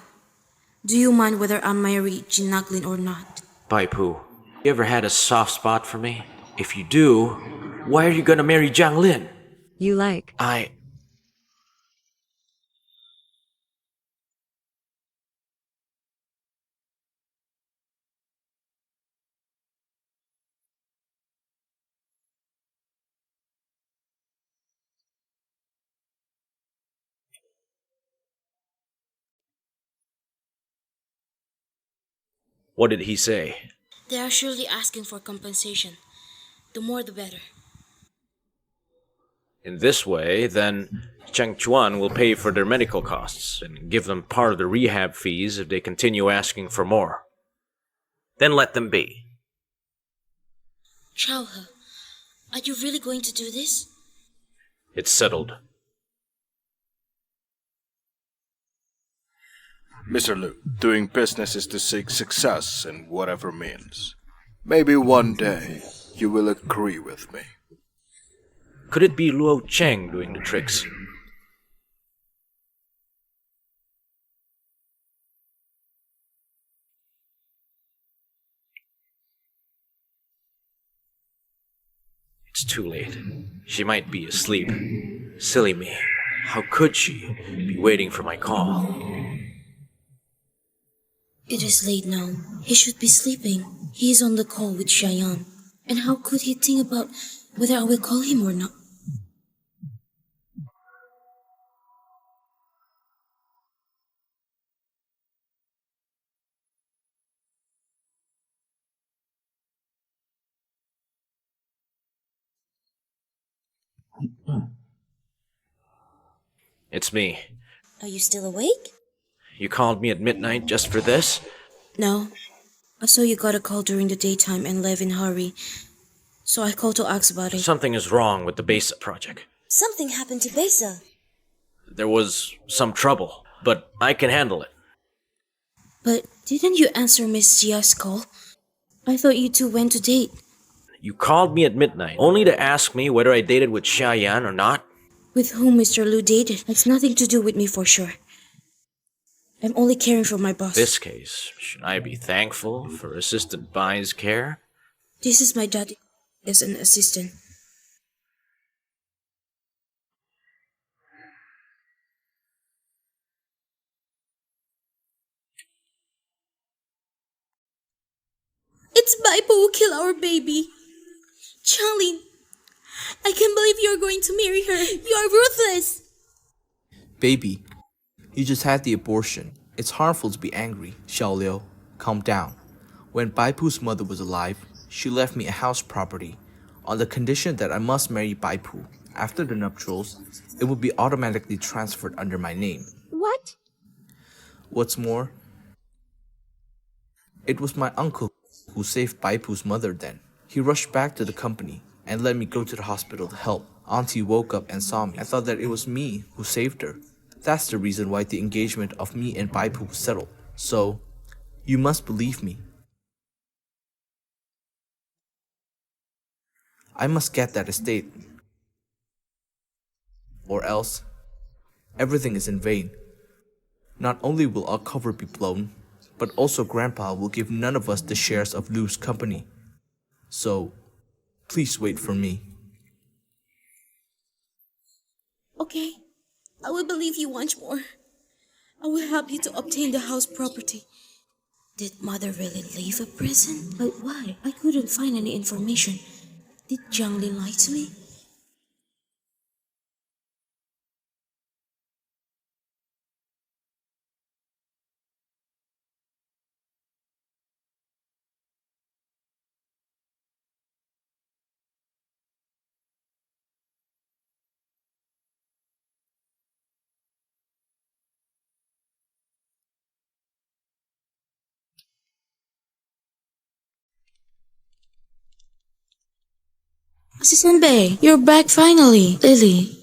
do you mind whether I marry Jin Naglin or not? Baipu, you ever had a soft spot for me? If you do, why are you gonna marry Jiang Lin? You like. What did he say? They are surely asking for compensation. The more the better. In this way, then, Cheng Chuan will pay for their medical costs and give them part of the rehab fees if they continue asking for more. Then let them be. Chao He, are you really going to do this? It's settled. Mr. Lu, doing business is to seek success in whatever means. Maybe one day you will agree with me. Could it be Luo Cheng doing the tricks? It's too late. She might be asleep. Silly me. How could she be waiting for my call? It is late now. He should be sleeping. He is on the call with Cheyenne. And how could he think about whether I will call him or not? It's me. Are you still awake? You called me at midnight just for this? No. I saw you got a call during the daytime and left in a hurry. So I called to ask about it. Something is wrong with the Besa project. Something happened to Besa. There was some trouble, but I can handle it. But didn't you answer Miss Jia's call? I thought you two went to date. You called me at midnight, only to ask me whether I dated with Xiaoyan or not? With whom Mr. Lu dated. It's nothing to do with me for sure. I'm only caring for my boss. This case, should I be thankful for Assistant Bai's care? This is my dad as an assistant. It's Baipo who killed our baby. Charlene, I can't believe you're going to marry her. You are ruthless. Baby, you just had the abortion. It's harmful to be angry. Xiao Liu, calm down. When Baipu's mother was alive, she left me a house property on the condition that I must marry Baipu. After the nuptials, it would be automatically transferred under my name. What? What's more, it was my uncle who saved Baipu's mother then. He rushed back to the company and let me go to the hospital to help. Auntie woke up and saw me. I thought that it was me who saved her. That's the reason why the engagement of me and Baipu was settled. So, you must believe me. I must get that estate. Or else, everything is in vain. Not only will our cover be blown, but also Grandpa will give none of us the shares of Lu's company. So, please wait for me. Okay, I will believe you once more. I will help you to obtain the house property. Did Mother really leave a prison? But why? I couldn't find any information. Did Jiang Lin lie to me? Assistant Bay, you're back finally. Lily.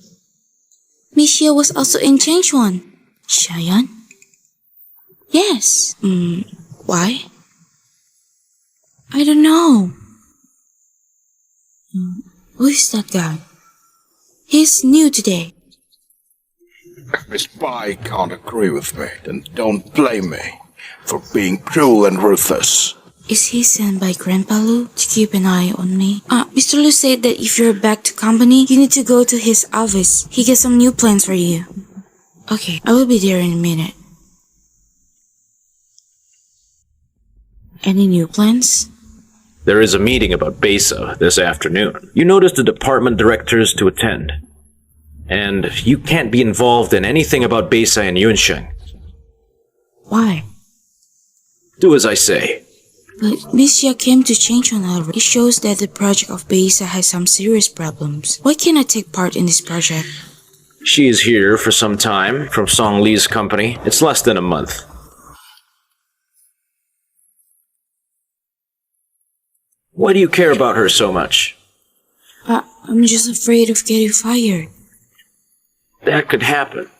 Mishia was also in Changchuan. Cheyenne? Yes. Why? I don't know. Who is that guy? He's new today. If Miss Bai can't agree with me, then don't blame me for being cruel and ruthless. Is he sent by Grandpa Lu to keep an eye on me? Mr. Lu said that if you're back to company, you need to go to his office. He got some new plans for you. Okay, I will be there in a minute. Any new plans? There is a meeting about Besa this afternoon. You noticed the department directors to attend. And you can't be involved in anything about Besa and Yunsheng. Why? Do as I say. But Miss Ya came to change on already. It shows that the project of Besa has some serious problems. Why can't I take part in this project? She is here for some time from Song Li's company. It's less than a month. Why do you care about her so much? I'm just afraid of getting fired. That could happen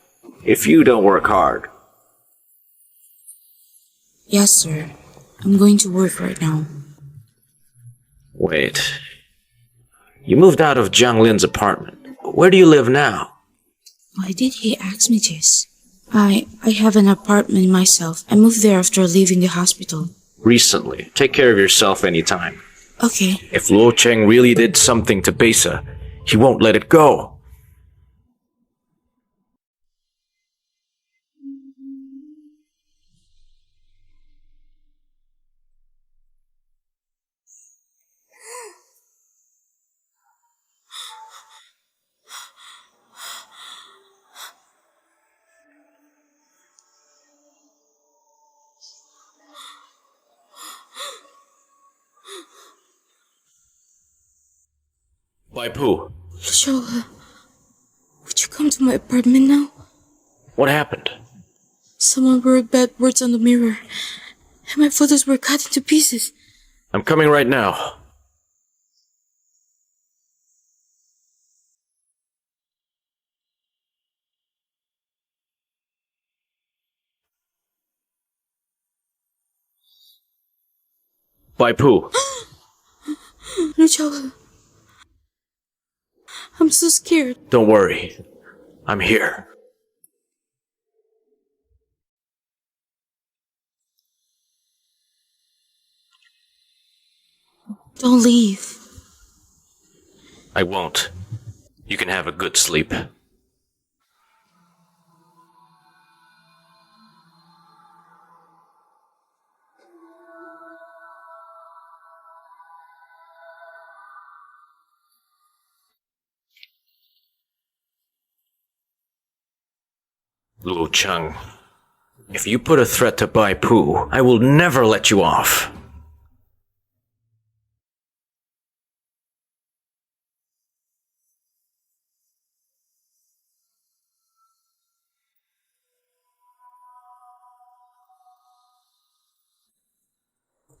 if you don't work hard. Yes, sir. I'm going to work right now. Wait. You moved out of Jiang Lin's apartment. Where do you live now? Why did he ask me this? I have an apartment myself. I moved there after leaving the hospital. Recently. Take care of yourself anytime. Okay. If Luo Cheng really did something to Besa, he won't let it go. Bai Pu, Shola, would you come to my apartment now? what happened? Someone wrote bad words on the mirror, and my photos were cut into pieces. I'm coming right now. Bai Pu. Shola, I'm so scared. Don't worry. I'm here. Don't leave. I won't. You can have a good sleep. Luo Cheng, if you put a threat to Bai Pu, I will never let you off.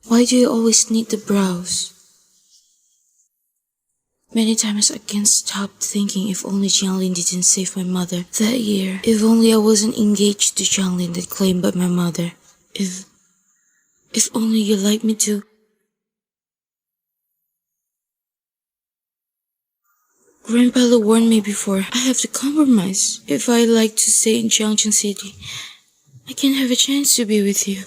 Why do you always knit the brows? Many times I can't stop thinking if only Jianglin didn't save my mother that year. If only I wasn't engaged to Jianglin that claimed by my mother. If only you like me to. Grandpa Lu warned me before. I have to compromise. If I like to stay in Jiangchen City, I can have a chance to be with you.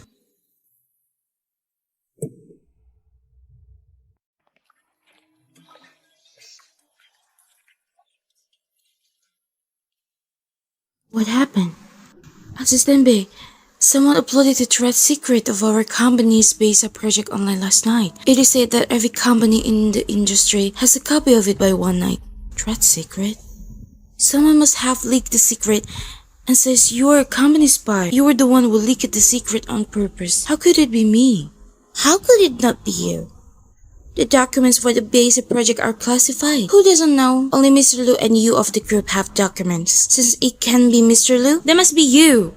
What happened? Assistant Bay, someone uploaded the thread secret of our company's Besa project online last night. It is said that every company in the industry has a copy of it by one night. Thread secret? Someone must have leaked the secret and says you are a company spy. You were the one who leaked the secret on purpose. How could it be me? How could it not be you? The documents for the Besa project are classified. Who doesn't know? Only Mr. Lu and you of the group have documents. Since it can be Mr. Lu, that must be you.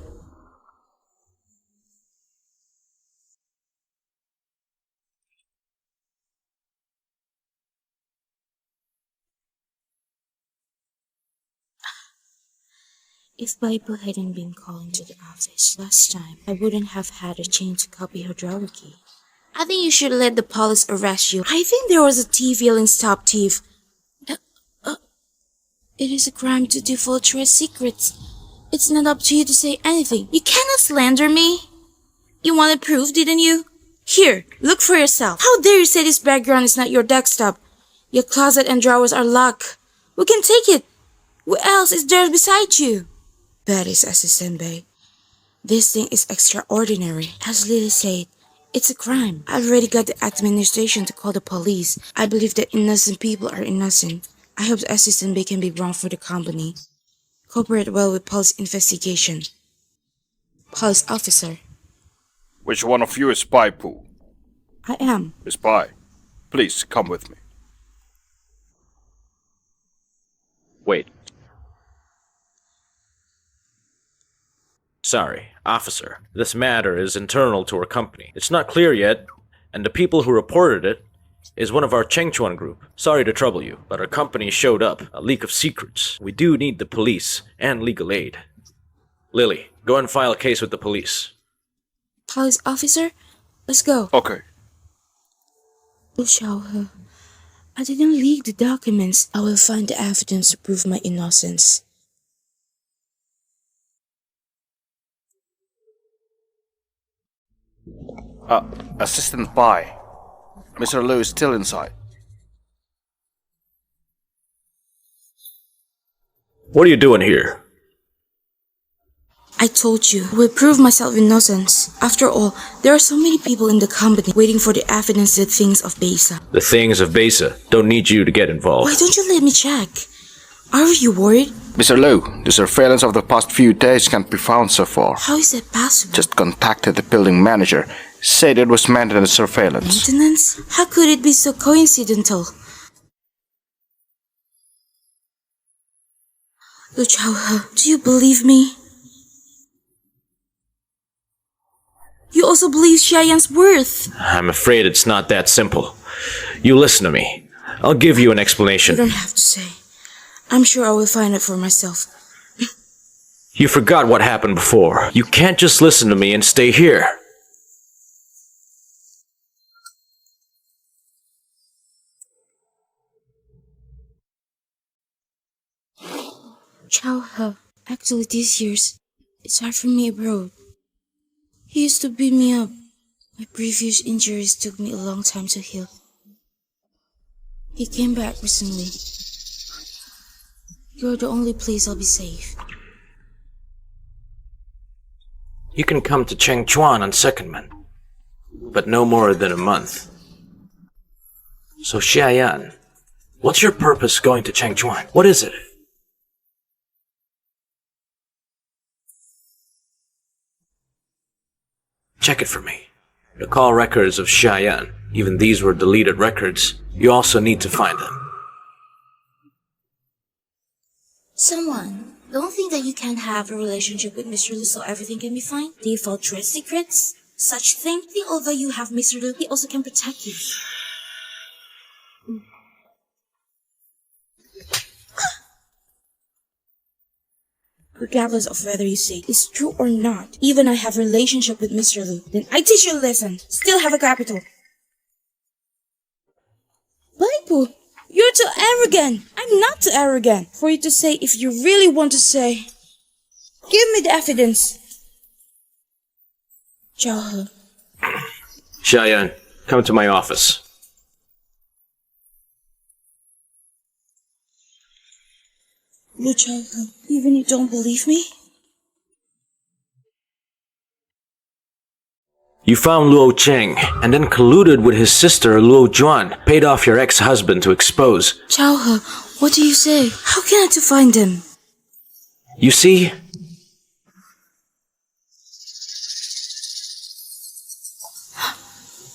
If Bible hadn't been calling to the office last time, I wouldn't have had a chance to copy her drawer key. I think you should let the police arrest you. I think there was a thief yelling stop thief. It is a crime to divulge trade secrets. It's not up to you to say anything. You cannot slander me. You wanted proof, didn't you? Here, look for yourself. How dare you say this background is not your desktop? Your closet and drawers are locked. We can take it. Who else is there beside you? That is Assistant Bay. This thing is extraordinary. As Lily said, it's a crime. I already got the administration to call the police. I believe that innocent people are innocent. I hope the Assistant Bay can be wrong for the company. Cooperate well with police investigation. Police officer. Which one of you is Spy Poo? I am. Spy, please come with me. Wait. Sorry, officer. This matter is internal to our company. It's not clear yet, and the people who reported it is one of our Chengchuan group. Sorry to trouble you, but our company showed up. A leak of secrets. We do need the police and legal aid. Lily, go and file a case with the police. Police officer, let's go. Okay. I didn't leak the documents. I will find the evidence to prove my innocence. Assistant Spy. Mr. Liu is still inside. What are you doing here? I told you, I will prove myself innocence. After all, there are so many people in the company waiting for the evidence that things of Besa. The things of Besa don't need you to get involved. Why don't you let me check? Are you worried? Mr. Liu, the surveillance of the past few days can't be found so far. How is that possible? Just contacted the building manager. Said it was maintenance surveillance. Maintenance? How could it be so coincidental? Lu Chaohe, do you believe me? You also believe Xiaoyan's worth. I'm afraid it's not that simple. You listen to me. I'll give you an explanation. You don't have to say. I'm sure I will find it for myself. You forgot what happened before. You can't just listen to me and stay here. Chaohe, actually these years, it's hard for me abroad. He used to beat me up. My previous injuries took me a long time to heal. He came back recently. You're the only place I'll be safe. You can come to Chengchuan on secondment, but no more than a month. So Xiaoyan, what's your purpose going to Chengchuan? What is it? Check it for me. The call records of Xiaoyan, even these were deleted records. You also need to find them. Someone, don't think that you can have a relationship with Mr. Liu so everything can be fine. Default trade secrets? Such thing? The although you have Mr. Liu, he also can protect you. Regardless of whether you say it's true or not, even I have a relationship with Mr. Liu, then I teach you a lesson. Still have a capital. Bible, you're too arrogant. I'm not too arrogant for you to say if you really want to say. Give me the evidence. Chaohe. Xiaoyan, come to my office. Lu Chaohe, even you don't believe me? You found Luo Cheng, and then colluded with his sister Luo Juan, paid off your ex-husband to expose. Chaohe, what do you say? How can I to find him? You see?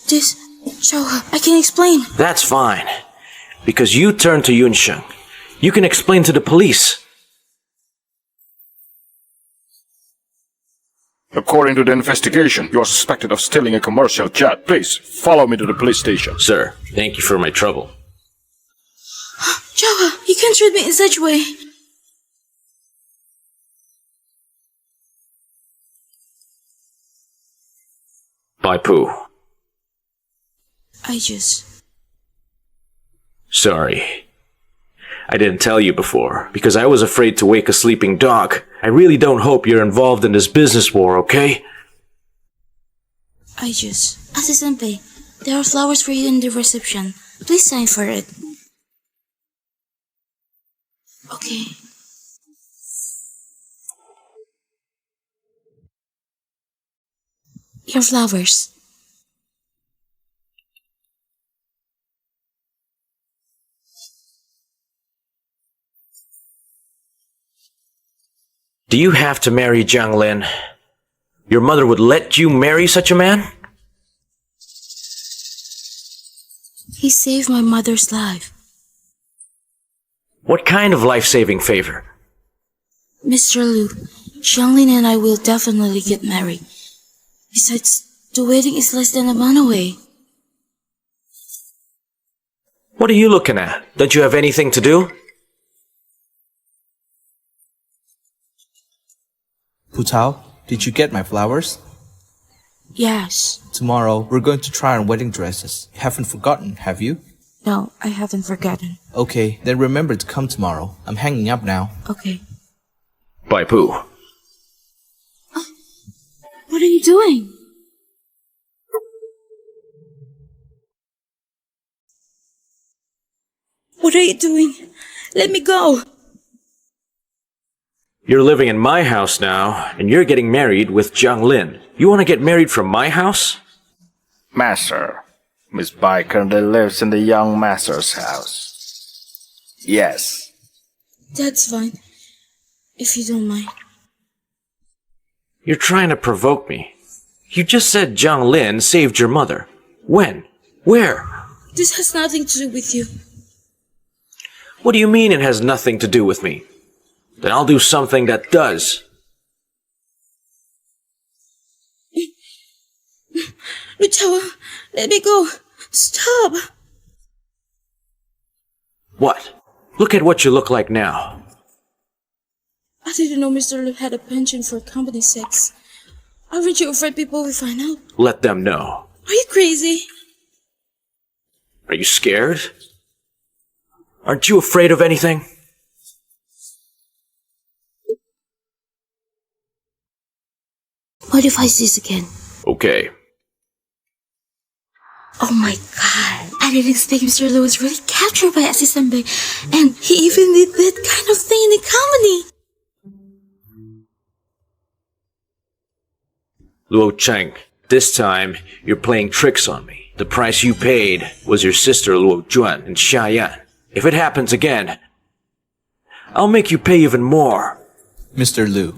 This, Chaohe, I can explain. That's fine. Because you turned to Yunsheng. You can explain to the police. According to the investigation, you are suspected of stealing a commercial jet. Please, follow me to the police station. Sir, thank you for my trouble. Chaohe, you can't treat me in such a way. Bai Pu. I just... Sorry. I didn't tell you before, because I was afraid to wake a sleeping dog. I really don't hope you're involved in this business war, okay? Assistant Pei, there are flowers for you in the reception. Please sign for it. Okay. Your flowers. Do you have to marry Jiang Lin? Your mother would let you marry such a man? He saved my mother's life. What kind of life-saving favor? Mr. Liu, Xianglin and I will definitely get married. Besides, the wedding is less than a month away. What are you looking at? Don't you have anything to do? Putao, did you get my flowers? Yes. Tomorrow, we're going to try on wedding dresses. You haven't forgotten, have you? No, I haven't forgotten. Okay, then remember to come tomorrow. I'm hanging up now. Okay. Bai Pu. What are you doing? What are you doing? Let me go. You're living in my house now, and you're getting married with Jiang Lin. You want to get married from my house? Master, Miss Bai currently lives in the young master's house. Yes. That's fine. If you don't mind. You're trying to provoke me. You just said Jiang Lin saved your mother. When? Where? This has nothing to do with you. What do you mean it has nothing to do with me? Then I'll do something that does. Luchawa, let me go. Stop. What? Look at what you look like now. I didn't know Mr. Liu had a penchant for company sex. Aren't you afraid people will find out? Let them know. Are you crazy? Are you scared? Aren't you afraid of anything? What if I see this again? Okay. Oh my god. I didn't expect Mr. Liu was really captured by Assistant Bay. And he even did that kind of thing in the company. Luo Cheng, this time you're playing tricks on me. The price you paid was your sister Luo Juan and Xiayan. If it happens again, I'll make you pay even more. Mr. Liu,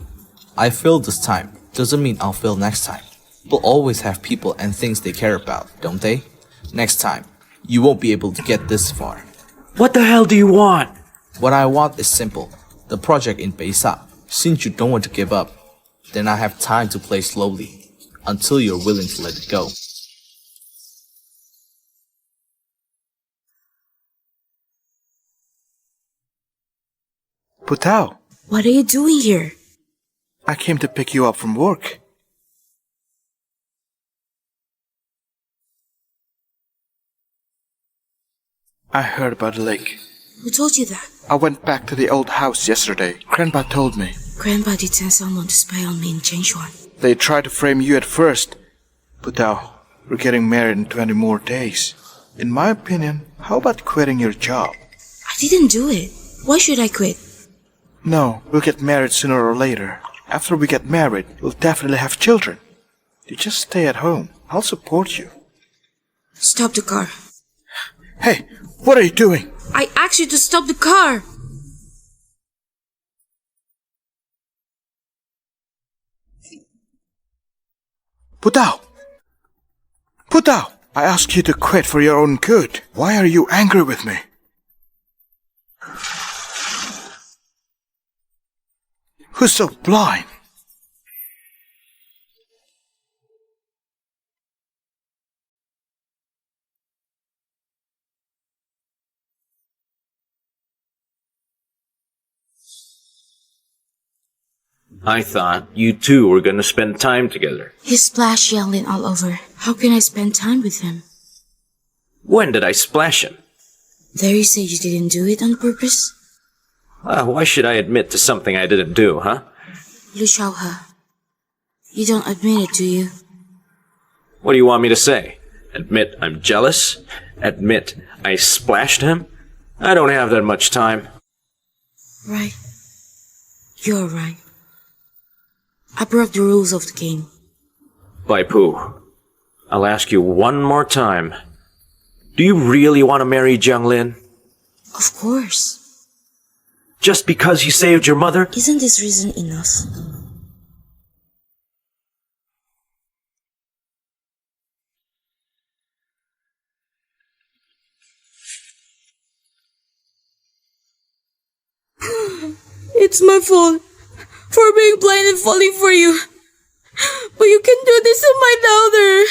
I failed this time. Doesn't mean I'll fail next time. People always have people and things they care about, don't they? Next time, you won't be able to get this far. What the hell do you want? What I want is simple. The project in Beisa. Since you don't want to give up, then I have time to play slowly, until you're willing to let it go. Putao, What are you doing here? I came to pick you up from work. I heard about the lake. Who told you that? I went back to the old house yesterday. Grandpa told me. Grandpa did send someone to spy on me in Chengchuan. They tried to frame you at first. Putao, we're getting married in 20 more days. In my opinion, how about quitting your job? I didn't do it. Why should I quit? No, we'll get married sooner or later. After we get married, we'll definitely have children. You just stay at home. I'll support you. Stop the car. Hey, what are you doing? I asked you to stop the car! Putao! Putao! I asked you to quit for your own good. Why are you angry with me? Who's so blind? I thought you two were gonna spend time together. He splashed Yanlin all over. How can I spend time with him? When did I splash him? There you say you didn't do it on purpose? Why should I admit to something I didn't do, huh? Lu Xiaohe, you don't admit it, do you? What do you want me to say? Admit I'm jealous? Admit I splashed him? I don't have that much time. Right. You're right. I broke the rules of the game. Bai Pu, I'll ask you one more time. Do you really want to marry Jiang Lin? Of course. Just because he saved your mother? Isn't this reason enough? It's my fault for being blind and falling for you. But you can do this to my daughter.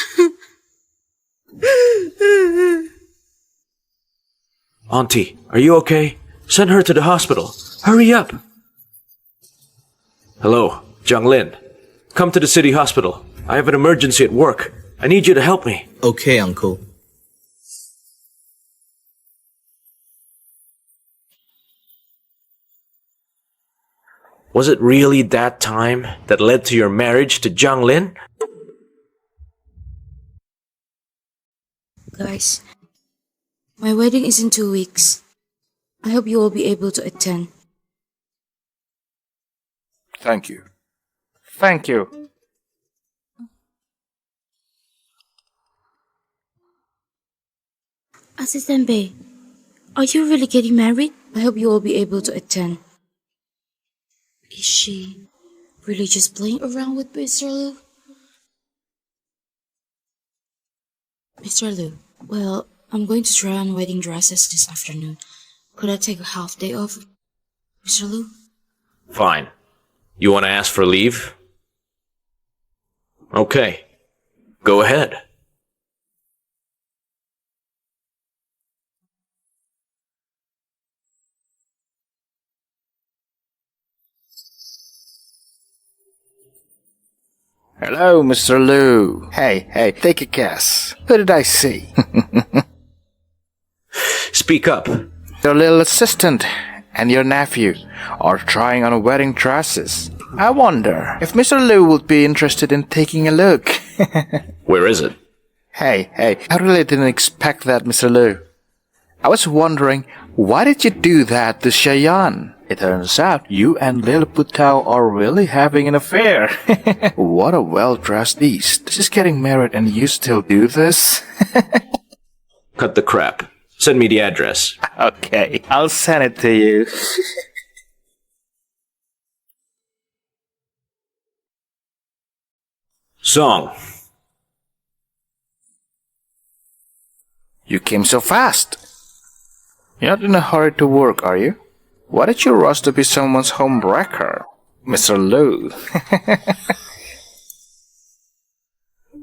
Auntie, are you okay? Send her to the hospital. Hurry up. Hello, Jiang Lin. Come to the city hospital. I have an emergency at work. I need you to help me. Okay, Uncle. Was it really that time that led to your marriage to Jiang Lin? Guys, my wedding is in 2 weeks. I hope you will be able to attend. Thank you. Thank you. Assistant Bay, are you really getting married? I hope you will be able to attend. Is she really just playing around with Mr. Lu? Mr. Lu, well, I'm going to try on wedding dresses this afternoon. Could I take a half day off, Mr. Lu? Fine. You want to ask for leave? Okay. Go ahead. Hello, Mr. Lu. Hey, take a guess. Who did I see? Speak up. Your little assistant and your nephew are trying on wedding dresses. I wonder if Mr. Lu would be interested in taking a look. Where is it? Hey, I really didn't expect that, Mr. Lu. I was wondering, why did you do that to Cheyenne? It turns out you and Lil Putao are really having an affair. What a well-dressed beast. She's getting married and you still do this? Cut the crap. Send me the address. Okay, I'll send it to you. Song. You came so fast. You're not in a hurry to work, are you? Why did you rush to be someone's homewrecker, Mr. Lu?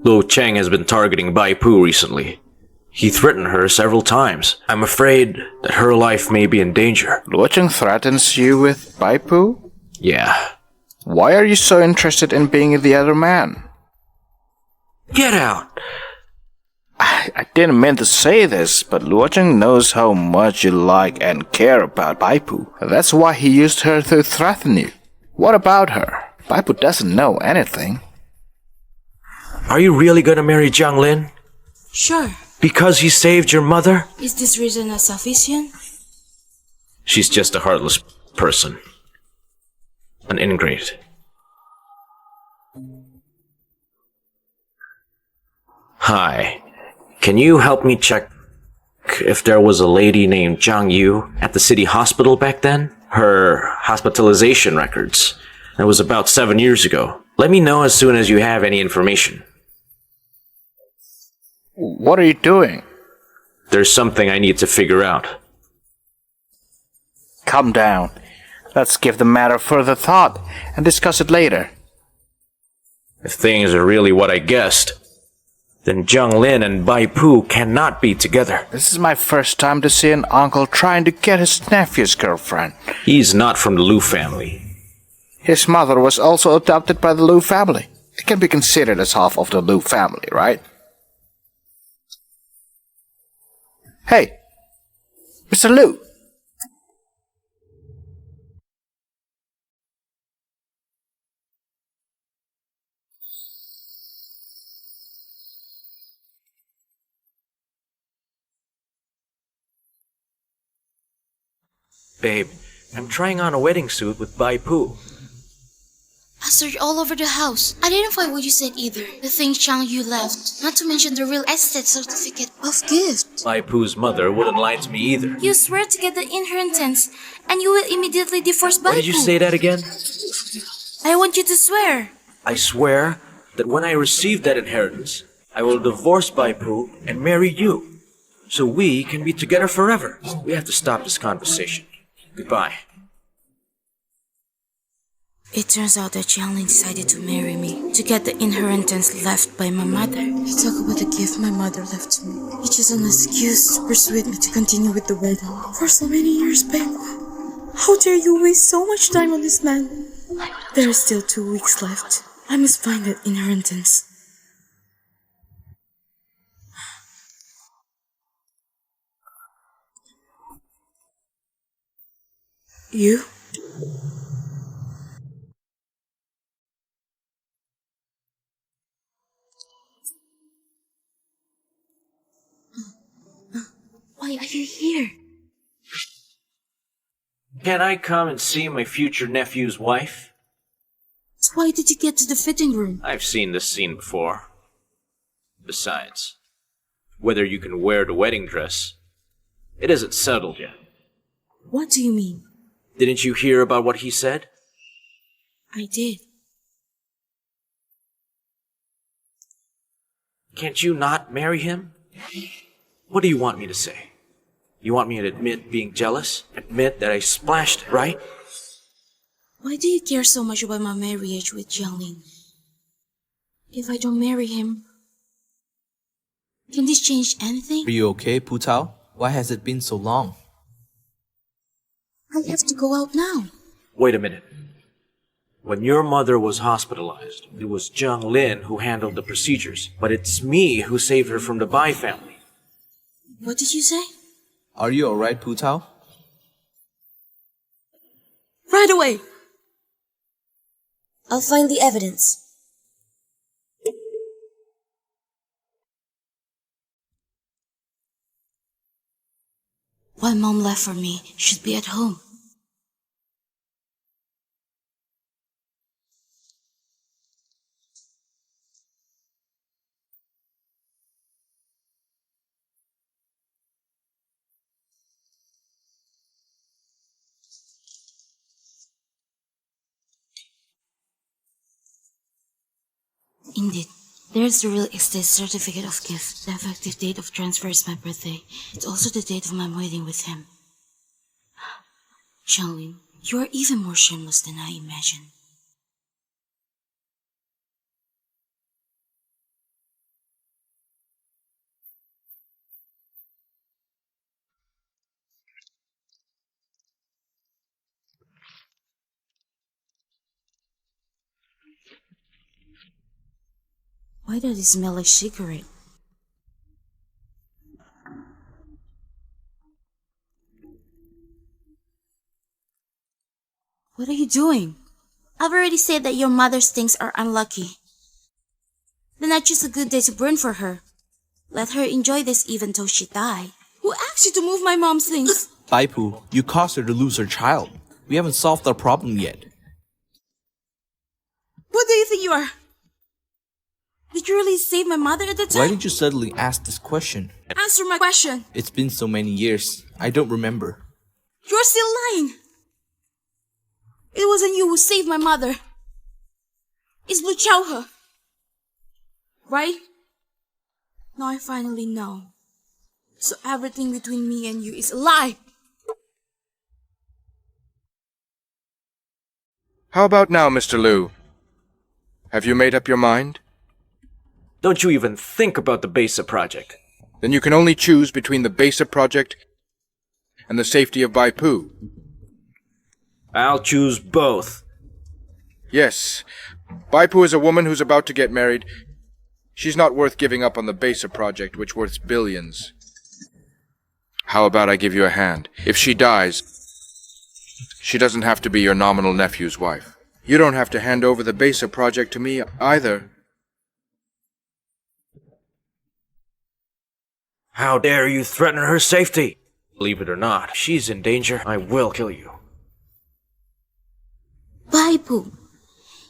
Lo Cheng has been targeting Bai Pu recently. He threatened her several times. I'm afraid that her life may be in danger. Luo Cheng threatens you with Bai Pu? Yeah. Why are you so interested in being the other man? Get out! I didn't mean to say this, but Luo Cheng knows how much you like and care about Bai Pu. That's why he used her to threaten you. What about her? Bai Pu doesn't know anything. Are you really gonna marry Jiang Lin? Sure. Because he saved your mother? Is this reason not sufficient? She's just a heartless person. An ingrate. Hi. Can you help me check if there was a lady named Zhang Yu at the city hospital back then? Her hospitalization records. That was about 7 years ago. Let me know as soon as you have any information. What are you doing? There's something I need to figure out. Calm down. Let's give the matter further thought and discuss it later. If things are really what I guessed, then Jiang Lin and Bai Pu cannot be together. This is my first time to see an uncle trying to get his nephew's girlfriend. He's not from the Lu family. His mother was also adopted by the Lu family. It can be considered as half of the Lu family, right? Hey, Mr. Lu. Babe, I'm trying on a wedding suit with Bai Pu. I searched all over the house. I didn't find what you said either. The things Chang Yu left. Not to mention the real estate certificate of gift. Bai Pu's mother wouldn't lie to me either. You swear to get the inheritance, and you will immediately divorce Bai Why did you Pu. say that again? I want you to swear. I swear that when I receive that inheritance, I will divorce Bai Pu and marry you. So we can be together forever. We have to stop this conversation. Goodbye. It turns out that Jianglin decided to marry me to get the inheritance left by my mother. You talk about the gift my mother left to me. It's just an excuse to persuade me to continue with the wedding. For so many years, babe. How dare you waste so much time on this man? There is still 2 weeks left. I must find that inheritance. You? Why are you here? Can I come and see my future nephew's wife? So why did you get to the fitting room? I've seen this scene before. Besides, whether you can wear the wedding dress, it isn't settled yet. What do you mean? Didn't you hear about what he said? I did. Can't you not marry him? What do you want me to say? You want me to admit being jealous? Admit that I splashed, right? Why do you care so much about my marriage with Jianglin? If I don't marry him, can this change anything? Are you okay, Pu Tao? Why has it been so long? I have to go out now. Wait a minute. When your mother was hospitalized, it was Zheng Lin who handled the procedures, but it's me who saved her from the Bai family. What did you say? Are you alright, Pu Tao? Right away! I'll find the evidence. What Mom left for me should be at home. Indeed, there's the real estate certificate of gift. The effective date of transfer is my birthday. It's also the date of my wedding with him. Jianglin, you are even more shameless than I imagined. Why does it smell like cigarette? What are you doing? I've already said that your mother's things are unlucky. Then I choose a good day to burn for her. Let her enjoy this even though she die. Who asked you to move my mom's things? Bai Pu, you caused her to lose her child. We haven't solved our problem yet. What do you think you are? Did you really save my mother at the time? Why did you suddenly ask this question? Answer my question. It's been so many years. I don't remember. You're still lying. It wasn't you who saved my mother. It's Lu Chaohe. Right? Now I finally know. So everything between me and you is a lie. How about now, Mr. Liu? Have you made up your mind? Don't you even think about the Besa project. Then you can only choose between the Besa project and the safety of Bai Pu. I'll choose both. Yes. Bai Pu is a woman who's about to get married. She's not worth giving up on the Besa project, which worth billions. How about I give you a hand? If she dies, she doesn't have to be your nominal nephew's wife. You don't have to hand over the Besa project to me either. How dare you threaten her safety? Believe it or not, if she's in danger, I will kill you. Baipu,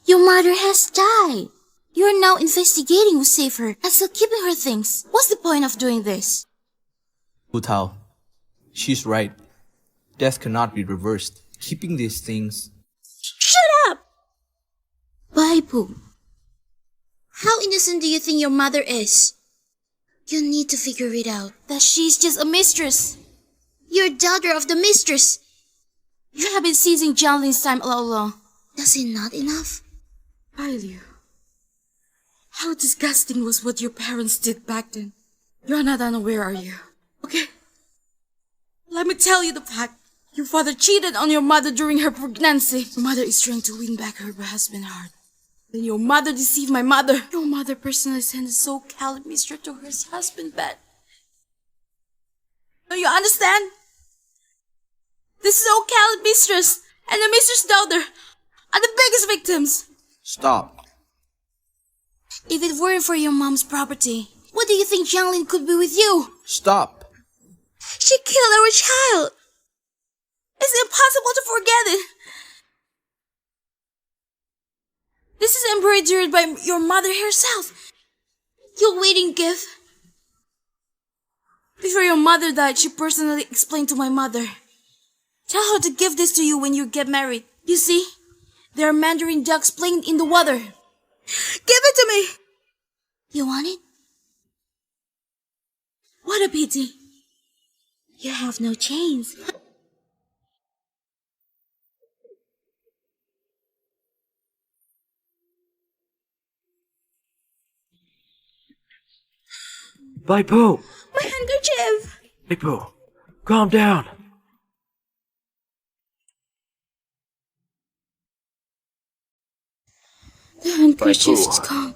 your mother has died. You're now investigating who saved her and still keeping her things. What's the point of doing this? Hu Tao, she's right. Death cannot be reversed. Keeping these things. Shut up! Baipu, how innocent do you think your mother is? You need to figure it out. That she's just a mistress. You're daughter of the mistress. You have been seizing Jianglin's time all along. Is it not enough? Bailu, how disgusting was what your parents did back then. You're not unaware, are you? Okay. Let me tell you the fact. Your father cheated on your mother during her pregnancy. Your mother is trying to win back her husband's heart. Then your mother deceived my mother. Your mother personally sent a so-called mistress to her husband's bed. Do you understand? This so-called mistress and the mistress' daughter are the biggest victims. Stop. If it weren't for your mom's property, what do you think Jianglin could be with you? Stop. She killed our child. It's impossible to forget it. This is embroidered by your mother herself. Your wedding gift. Before your mother died, she personally explained to my mother. Tell her to give this to you when you get married. You see, there are mandarin ducks playing in the water. Give it to me! You want it? What a pity. You have no chains. Baipu! My handkerchief! Baipu, calm down. The handkerchief is gone.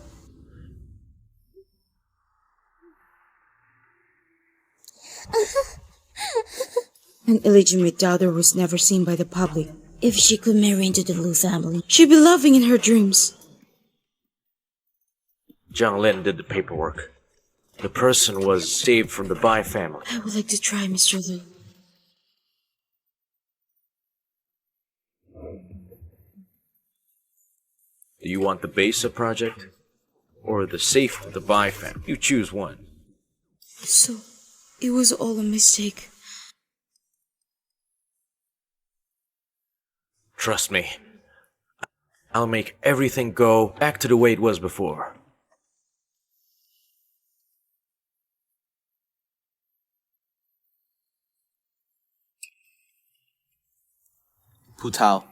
An illegitimate daughter was never seen by the public. If she could marry into the Lu family, She'd be loving in her dreams. Zhang Lin did the paperwork. The person was saved from the Bai family. I would like to try, Mr. Lu. Do you want the Besa project? Or the safe of the Bai family? You choose one. So, it was all a mistake. Trust me. I'll make everything go back to the way it was before. Hu Tao,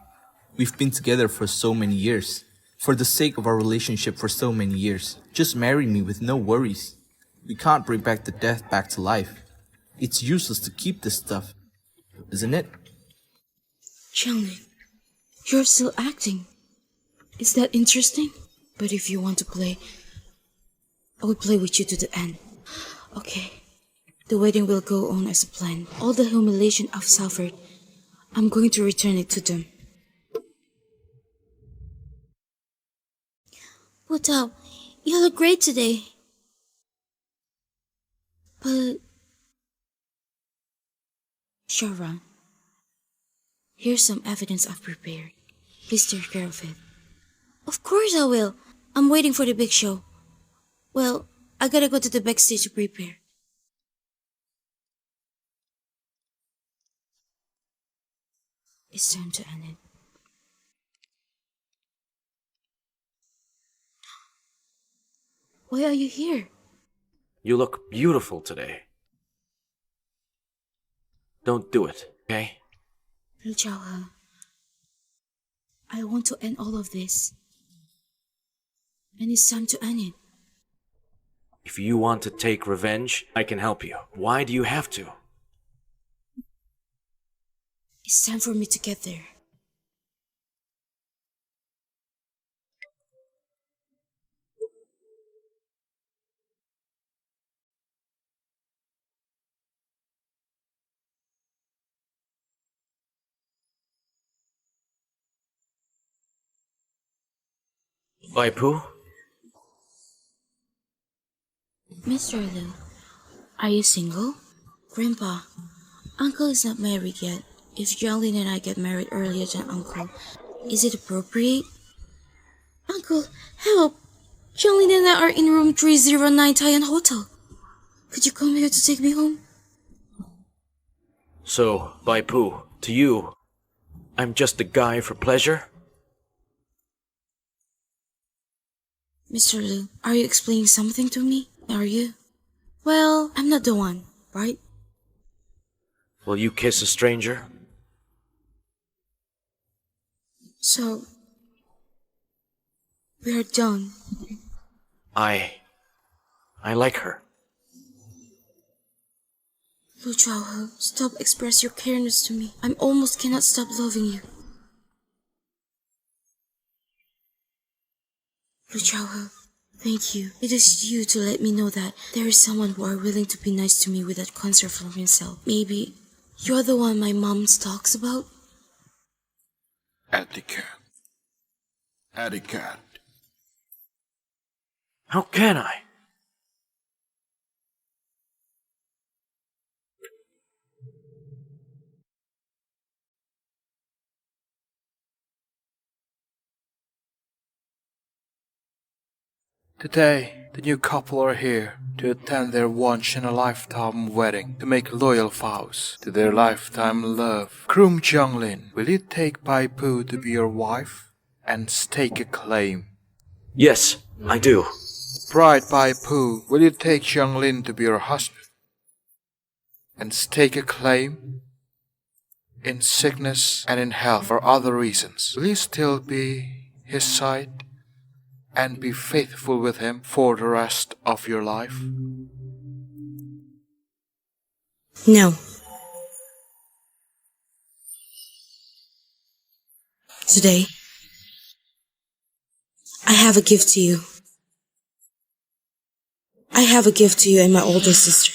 we've been together for so many years. For the sake of our relationship for so many years, just marry me with no worries. We can't bring back the death back to life. It's useless to keep this stuff, isn't it? Jiangling, you're still acting. Is that interesting? But if you want to play, I will play with you to the end. Okay. The wedding will go on as planned. All the humiliation I've suffered, I'm going to return it to them. Hu Tao, you look great today. But Sharon, here's some evidence I've prepared. Please take care of it. of course I will. I'm waiting for the big show. Well, I gotta go to the backstage to prepare. It's time to end it. Why are you here? You look beautiful today. Don't do it, okay? Liu Chaohe, I want to end all of this. And it's time to end it. If you want to take revenge, I can help you. Why do you have to? It's time for me to get there. Baipu? Mr. Liu, are you single? Grandpa, Uncle is not married yet. If Jolene and I get married earlier than Uncle, is it appropriate? Uncle, help! Jolene and I are in room 309 Taiyan Hotel. Could you come here to take me home? So, Bai Pu, to you, I'm just a guy for pleasure? Mr. Liu, are you explaining something to me? Are you? Well, I'm not the one, right? Will you kiss a stranger? So, we are done. I like her. Lu Chao, stop express your careness to me. I almost cannot stop loving you. Lu Chao, thank you. It is you to let me know that there is someone who are willing to be nice to me without concern from himself. Maybe you're the one my mom talks about? Etiquette. Etiquette. How can I? Today, the new couple are here to attend their once-in-a-lifetime wedding, to make loyal vows to their lifetime love. Groom Junglin, will you take Bai Pu to be your wife and stake a claim? Yes, I do. Bride Bai Pu, will you take Junglin to be your husband and stake a claim? In sickness and in health or other reasons, will you still be his side and be faithful with him for the rest of your life? No. Today, I have a gift to you. I have a gift to you and my older sister.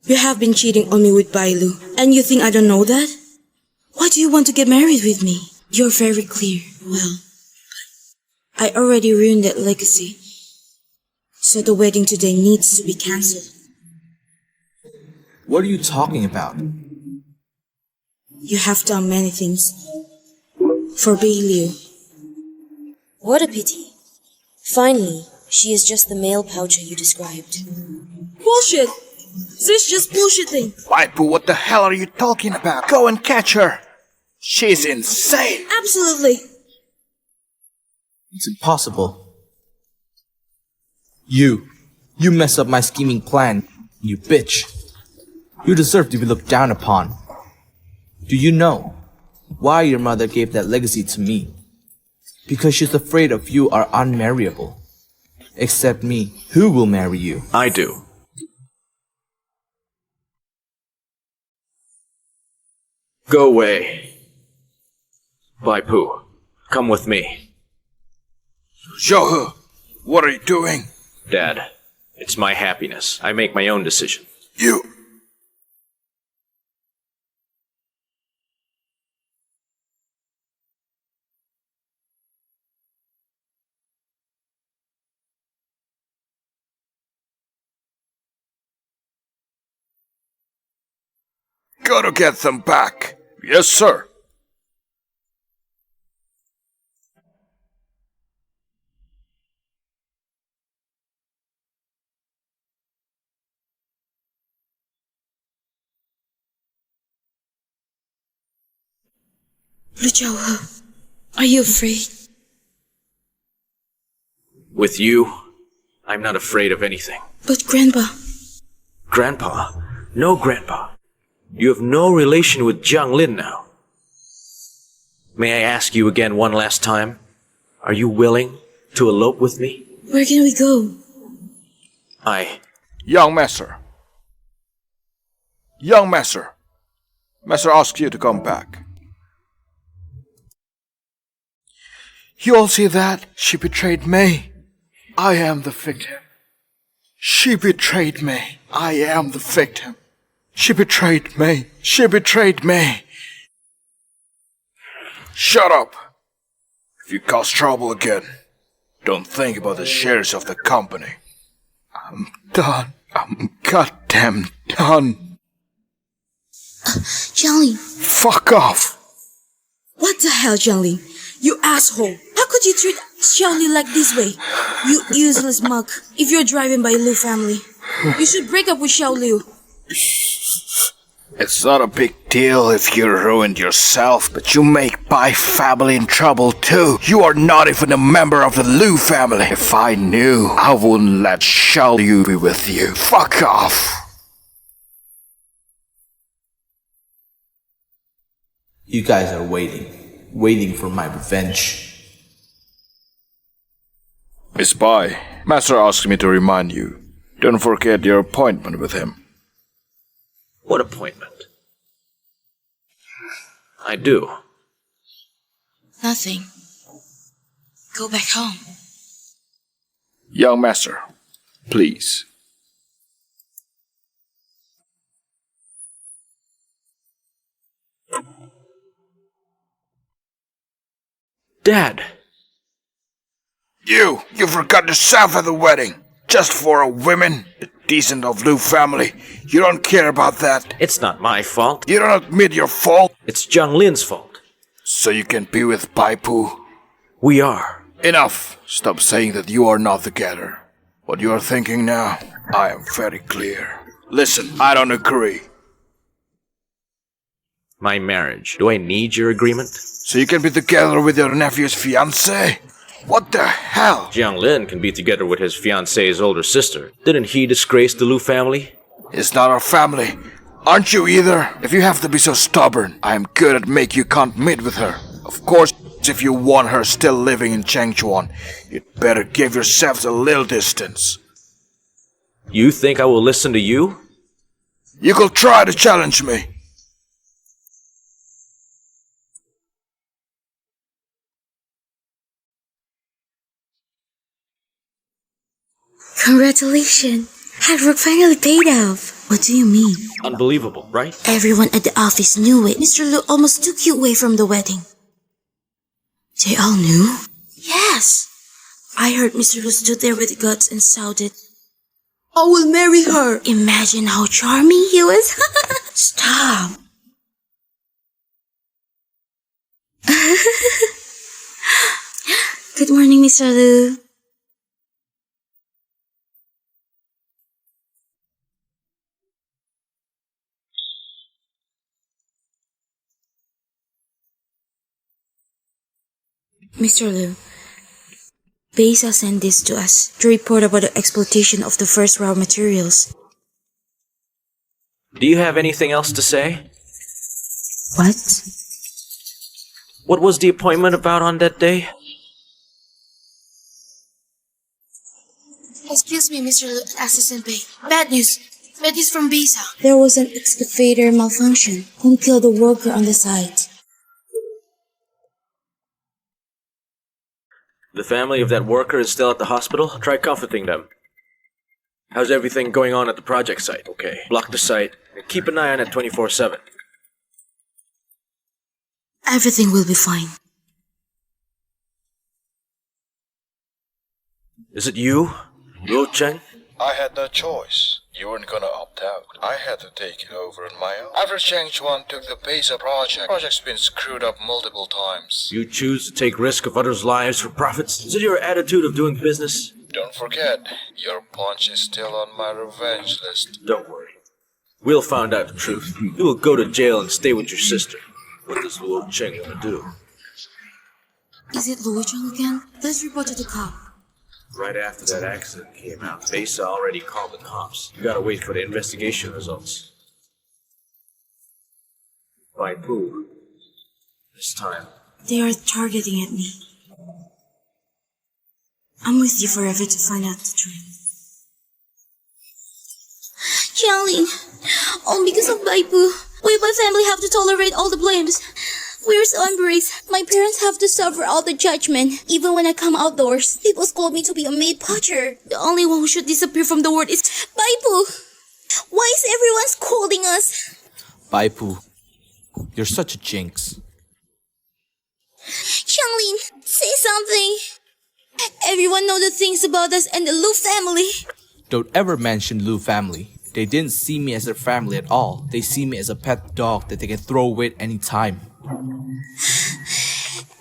You have been cheating on me with Bailu, and you think I don't know that? Why do you want to get married with me? You're very clear. Well, I already ruined that legacy. So the wedding today needs to be cancelled. What are you talking about? You have done many things for Bailu. What a pity. Finally, she is just the male poucher you described. Bullshit! This is just bullshitting. Bai Pu, what the hell are you talking about? Go and catch her! She's insane! Absolutely. It's impossible. You messed up my scheming plan, you bitch. You deserve to be looked down upon. Do you know why your mother gave that legacy to me? Because she's afraid of you are unmarriable. Except me, who will marry you? I do. Go away. Bai Pu, come with me. Zhou, what are you doing? Dad, it's my happiness. I make my own decision. You... Gotta get them back. Yes, sir. Lu Chao, are you afraid? With you, I'm not afraid of anything. But Grandpa... Grandpa? No, Grandpa. You have no relation with Jiang Lin now. May I ask you again one last time? Are you willing to elope with me? Where can we go? Young Messer. Young Messer. Messer asks you to come back. You all see that? She betrayed me. I am the victim. She betrayed me. I am the victim. She betrayed me. She betrayed me. Shut up! If you cause trouble again, don't think about the shares of the company. I'm done. I'm goddamn done. Jiangling, Fuck off! what the hell, Jiangling? You asshole! How could you treat Xiaoli like this way? You useless mug. If you're driven by Liu family, you should break up with Xiao Liu. It's not a big deal if you ruined yourself, but you make Bai family in trouble too. You are not even a member of the Liu family. If I knew, I wouldn't let Xiao Liu be with you. Fuck off! You guys are waiting for my revenge. Miss Bai, Master asked me to remind you. Don't forget your appointment with him. What appointment? I do. Nothing. Go back home. Young Master, please. Dad! You forgot yourself at the wedding. Just for a woman, the decent of Liu family. You don't care about that. It's not my fault. You don't admit your fault. It's Zhang Lin's fault. So you can be with Bai Pu. We are. Enough. Stop saying that you are not together. What you are thinking now, I am very clear. Listen, I don't agree. My marriage. Do I need your agreement? So you can be together with your nephew's fiancé? What the hell? Jiang Lin can be together with his fiancée's older sister. Didn't he disgrace the Liu family? It's not our family. Aren't you either? If you have to be so stubborn, I am good at make you can't meet with her. Of course, if you want her still living in Changchuan, you'd better give yourselves a little distance. You think I will listen to you? You could try to challenge me. Congratulations! Hard work finally paid off. What do you mean? Unbelievable, right? Everyone at the office knew it. Mr. Liu almost took you away from the wedding. They all knew? Yes! I heard Mr. Liu stood there with guts and shouted, I will marry her! Imagine how charming he was. Stop! Good morning, Mr. Liu. Mr. Liu, Besa sent this to us to report about the exploitation of the first raw materials. Do you have anything else to say? What? What was the appointment about on that day? Excuse me, Mr. Liu, Assistant Bay. Bad news. Bad news from Besa. There was an excavator malfunction who killed a worker on the site. The family of that worker is still at the hospital? Try comforting them. How's everything going on at the project site? Okay. Block the site and keep an eye on it 24/7. Everything will be fine. Is it you, Luo Cheng? I had no choice. You weren't gonna opt out. I had to take it over on my own. After Changchuan took the Besa project's been screwed up multiple times. You choose to take risk of others' lives for profits? Is it your attitude of doing business? Don't forget, your punch is still on my revenge list. Don't worry. We'll find out the truth. You will go to jail and stay with your sister. What does Luo Cheng want to do? Is it Luo Cheng again? Let's report to the cop. Right after that accident came out, Besa already called the cops. You gotta wait for the investigation results. Bai Pu. This time. They are targeting at me. I'm with you forever to find out the truth. Jiangling, all because of Bai Pu. We my family have to tolerate all the blames. We're so embraced. My parents have to suffer all the judgment. Even when I come outdoors, people scold me to be a maid poacher. The only one who should disappear from the world is Bai Pu. Why is everyone scolding us? Bai Pu, you're such a jinx. Say something. Everyone knows the things about us and the Lu family. Don't ever mention Lu family. They didn't see me as their family at all. They see me as a pet dog that they can throw away at any time.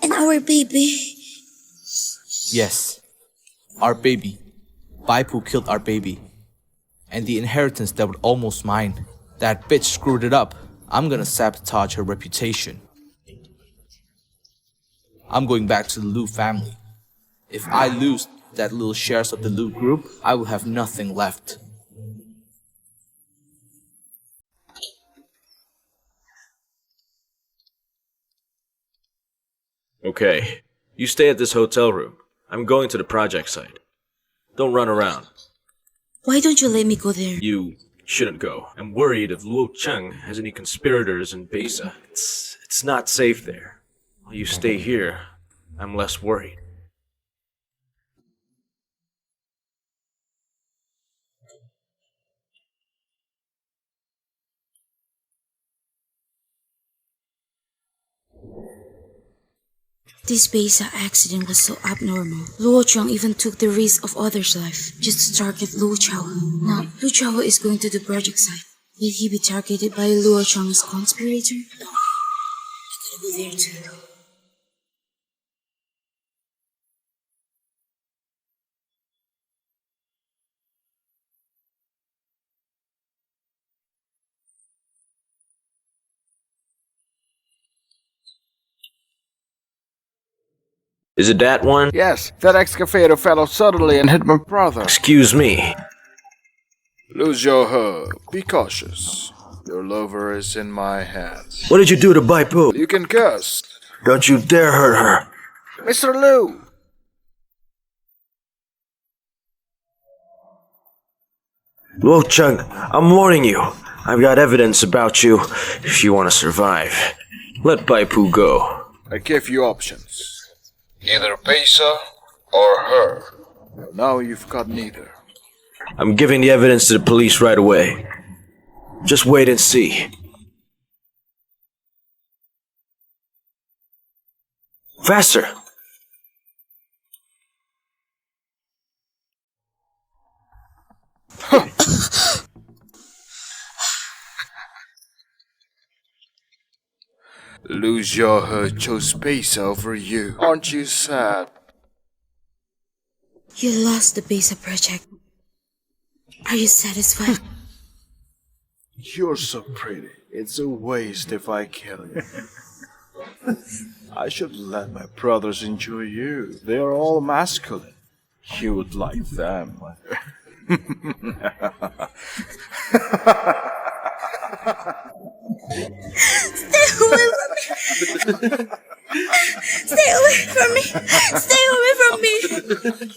And our baby. Yes, our baby. Baipu killed our baby. And the inheritance that was almost mine. That bitch screwed it up. I'm gonna sabotage her reputation. I'm going back to the Lu family. If I lose that little shares of the Lu group, I will have nothing left. Okay, you stay at this hotel room. I'm going to the project site. Don't run around. Why don't you let me go there? You shouldn't go. I'm worried if Luo Cheng has any conspirators in Besa. It's not safe there. While you stay here, I'm less worried. This Besa accident was so abnormal. Luo Chang even took the risk of others' life just to target Lu Chao. Now, Lu Chao is going to the project site. Will he be targeted by Luo Chang's conspirator? I gotta go there too. Is it that one? Yes, that excavator fell off suddenly and hit my brother. Excuse me. Lose your her. Be cautious. Your lover is in my hands. What did you do to Baipu? You can curse. Don't you dare hurt her. Mr. Liu! Luo Cheng, I'm warning you. I've got evidence about you if you want to survive. Let Baipu go. I give you options. Either Besa or her. Now you've got neither. I'm giving the evidence to the police right away. Just wait and see. Faster! Lose your her chose Besa over you. Aren't you sad? You lost the Besa project. Are you satisfied? You're so pretty. It's a waste if I kill you. I should let my brothers enjoy you. They are all masculine. You would like them. Stay away from me! Stay away from me! Stay away from me!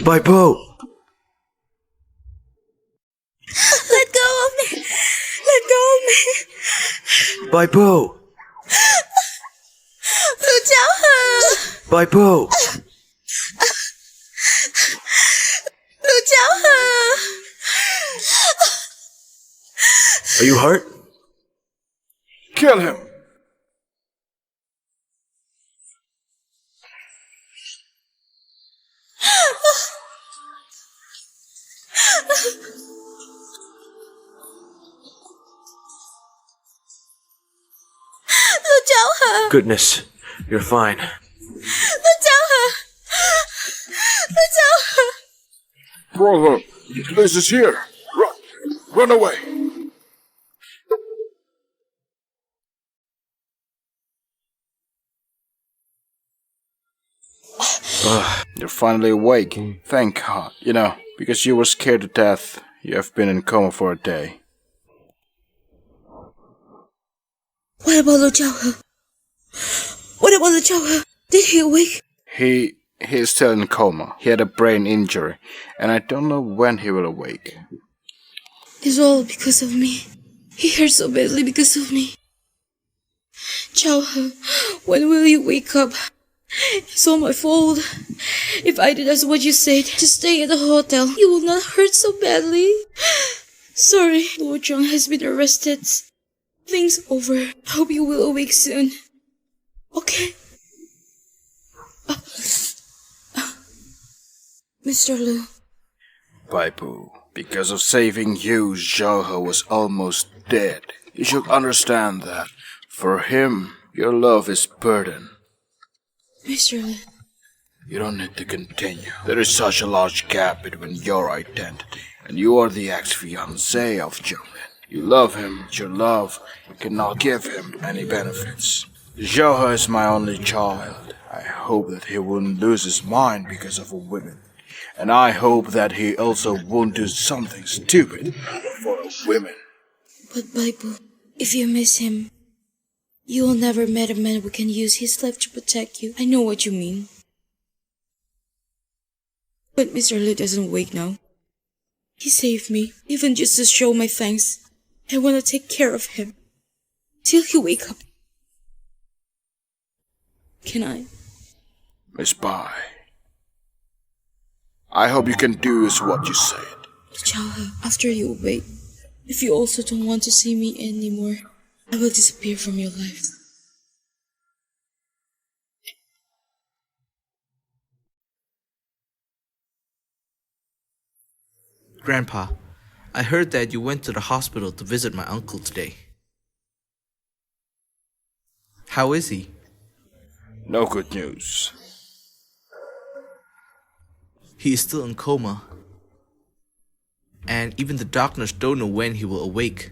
Baipu! Let go of me! Let go of me! Baipu! Lu Chao! Baipu! Lu Chao! Are you hurt? Kill him! Lu Chao! Goodness, you're fine. Lu Chao! Lu Chao! Brother, this is here. Run away. You're finally awake. Thank God. You know, because you were scared to death, you have been in coma for a day. What about Lu Chao? What about Lu Chao? Did he awake? He is still in coma. He had a brain injury, and I don't know when he will awake. It's all because of me. He hurt so badly because of me. Chao, when will you wake up? It's all my fault. If I did as what you said, to stay at the hotel, you will not hurt so badly. Sorry, Luo Chang has been arrested. Things over. Hope you will awake soon. Okay. Mr. Lu. Baipu, because of saving you, Zhao was almost dead. You should understand that. For him, your love is burden. Mr. Lu. You don't need to continue. There is such a large gap between your identity, and you are the ex-fiancé of Zhonglin. You love him, but your love cannot give him any benefits. Zhao is my only child. I hope that he won't lose his mind because of a woman. And I hope that he also won't do something stupid for a woman. But Baipu, if you miss him, you will never meet a man who can use his life to protect you. I know what you mean. But Mr. Lu doesn't wake now. He saved me, even just to show my thanks. I want to take care of him. Till he wake up. Can I? Miss Bai, I hope you can do as what you said. Chao, after you wake, if you also don't want to see me anymore, I will disappear from your life. Grandpa, I heard that you went to the hospital to visit my uncle today. How is he? No good news. He is still in coma. And even the doctors don't know when he will awake.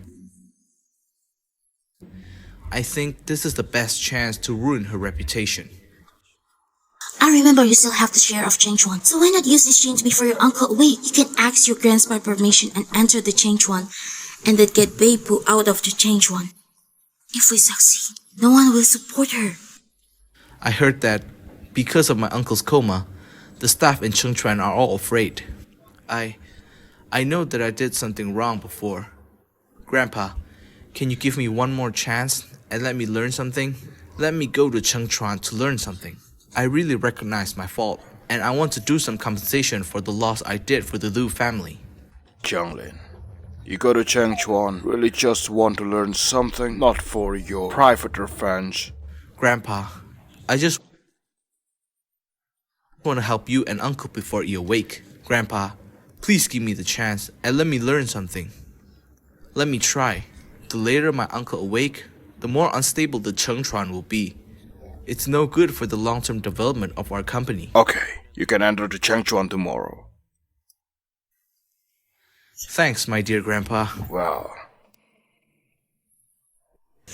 I think this is the best chance to ruin her reputation. I remember you still have the share of Changchuan, so why not use this change before your uncle awake? You can ask your grandpa permission and enter the Changchuan, and then get Beipu out of the Changchuan. If we succeed, no one will support her. I heard that because of my uncle's coma, the staff in Chengchuan are all afraid. I know that I did something wrong before. Grandpa, can you give me one more chance and let me learn something? Let me go to Chengchuan to learn something. I really recognize my fault, and I want to do some compensation for the loss I did for the Liu family. Zhonglin, you go to Changchuan really just want to learn something, not for your private revenge. Grandpa, I just want to help you and Uncle before you awake. Grandpa, please give me the chance and let me learn something. Let me try. The later my uncle awake, the more unstable the Chengchuan will be. It's no good for the long-term development of our company. Okay, you can enter the Changchuan tomorrow. Thanks, my dear Grandpa. Well.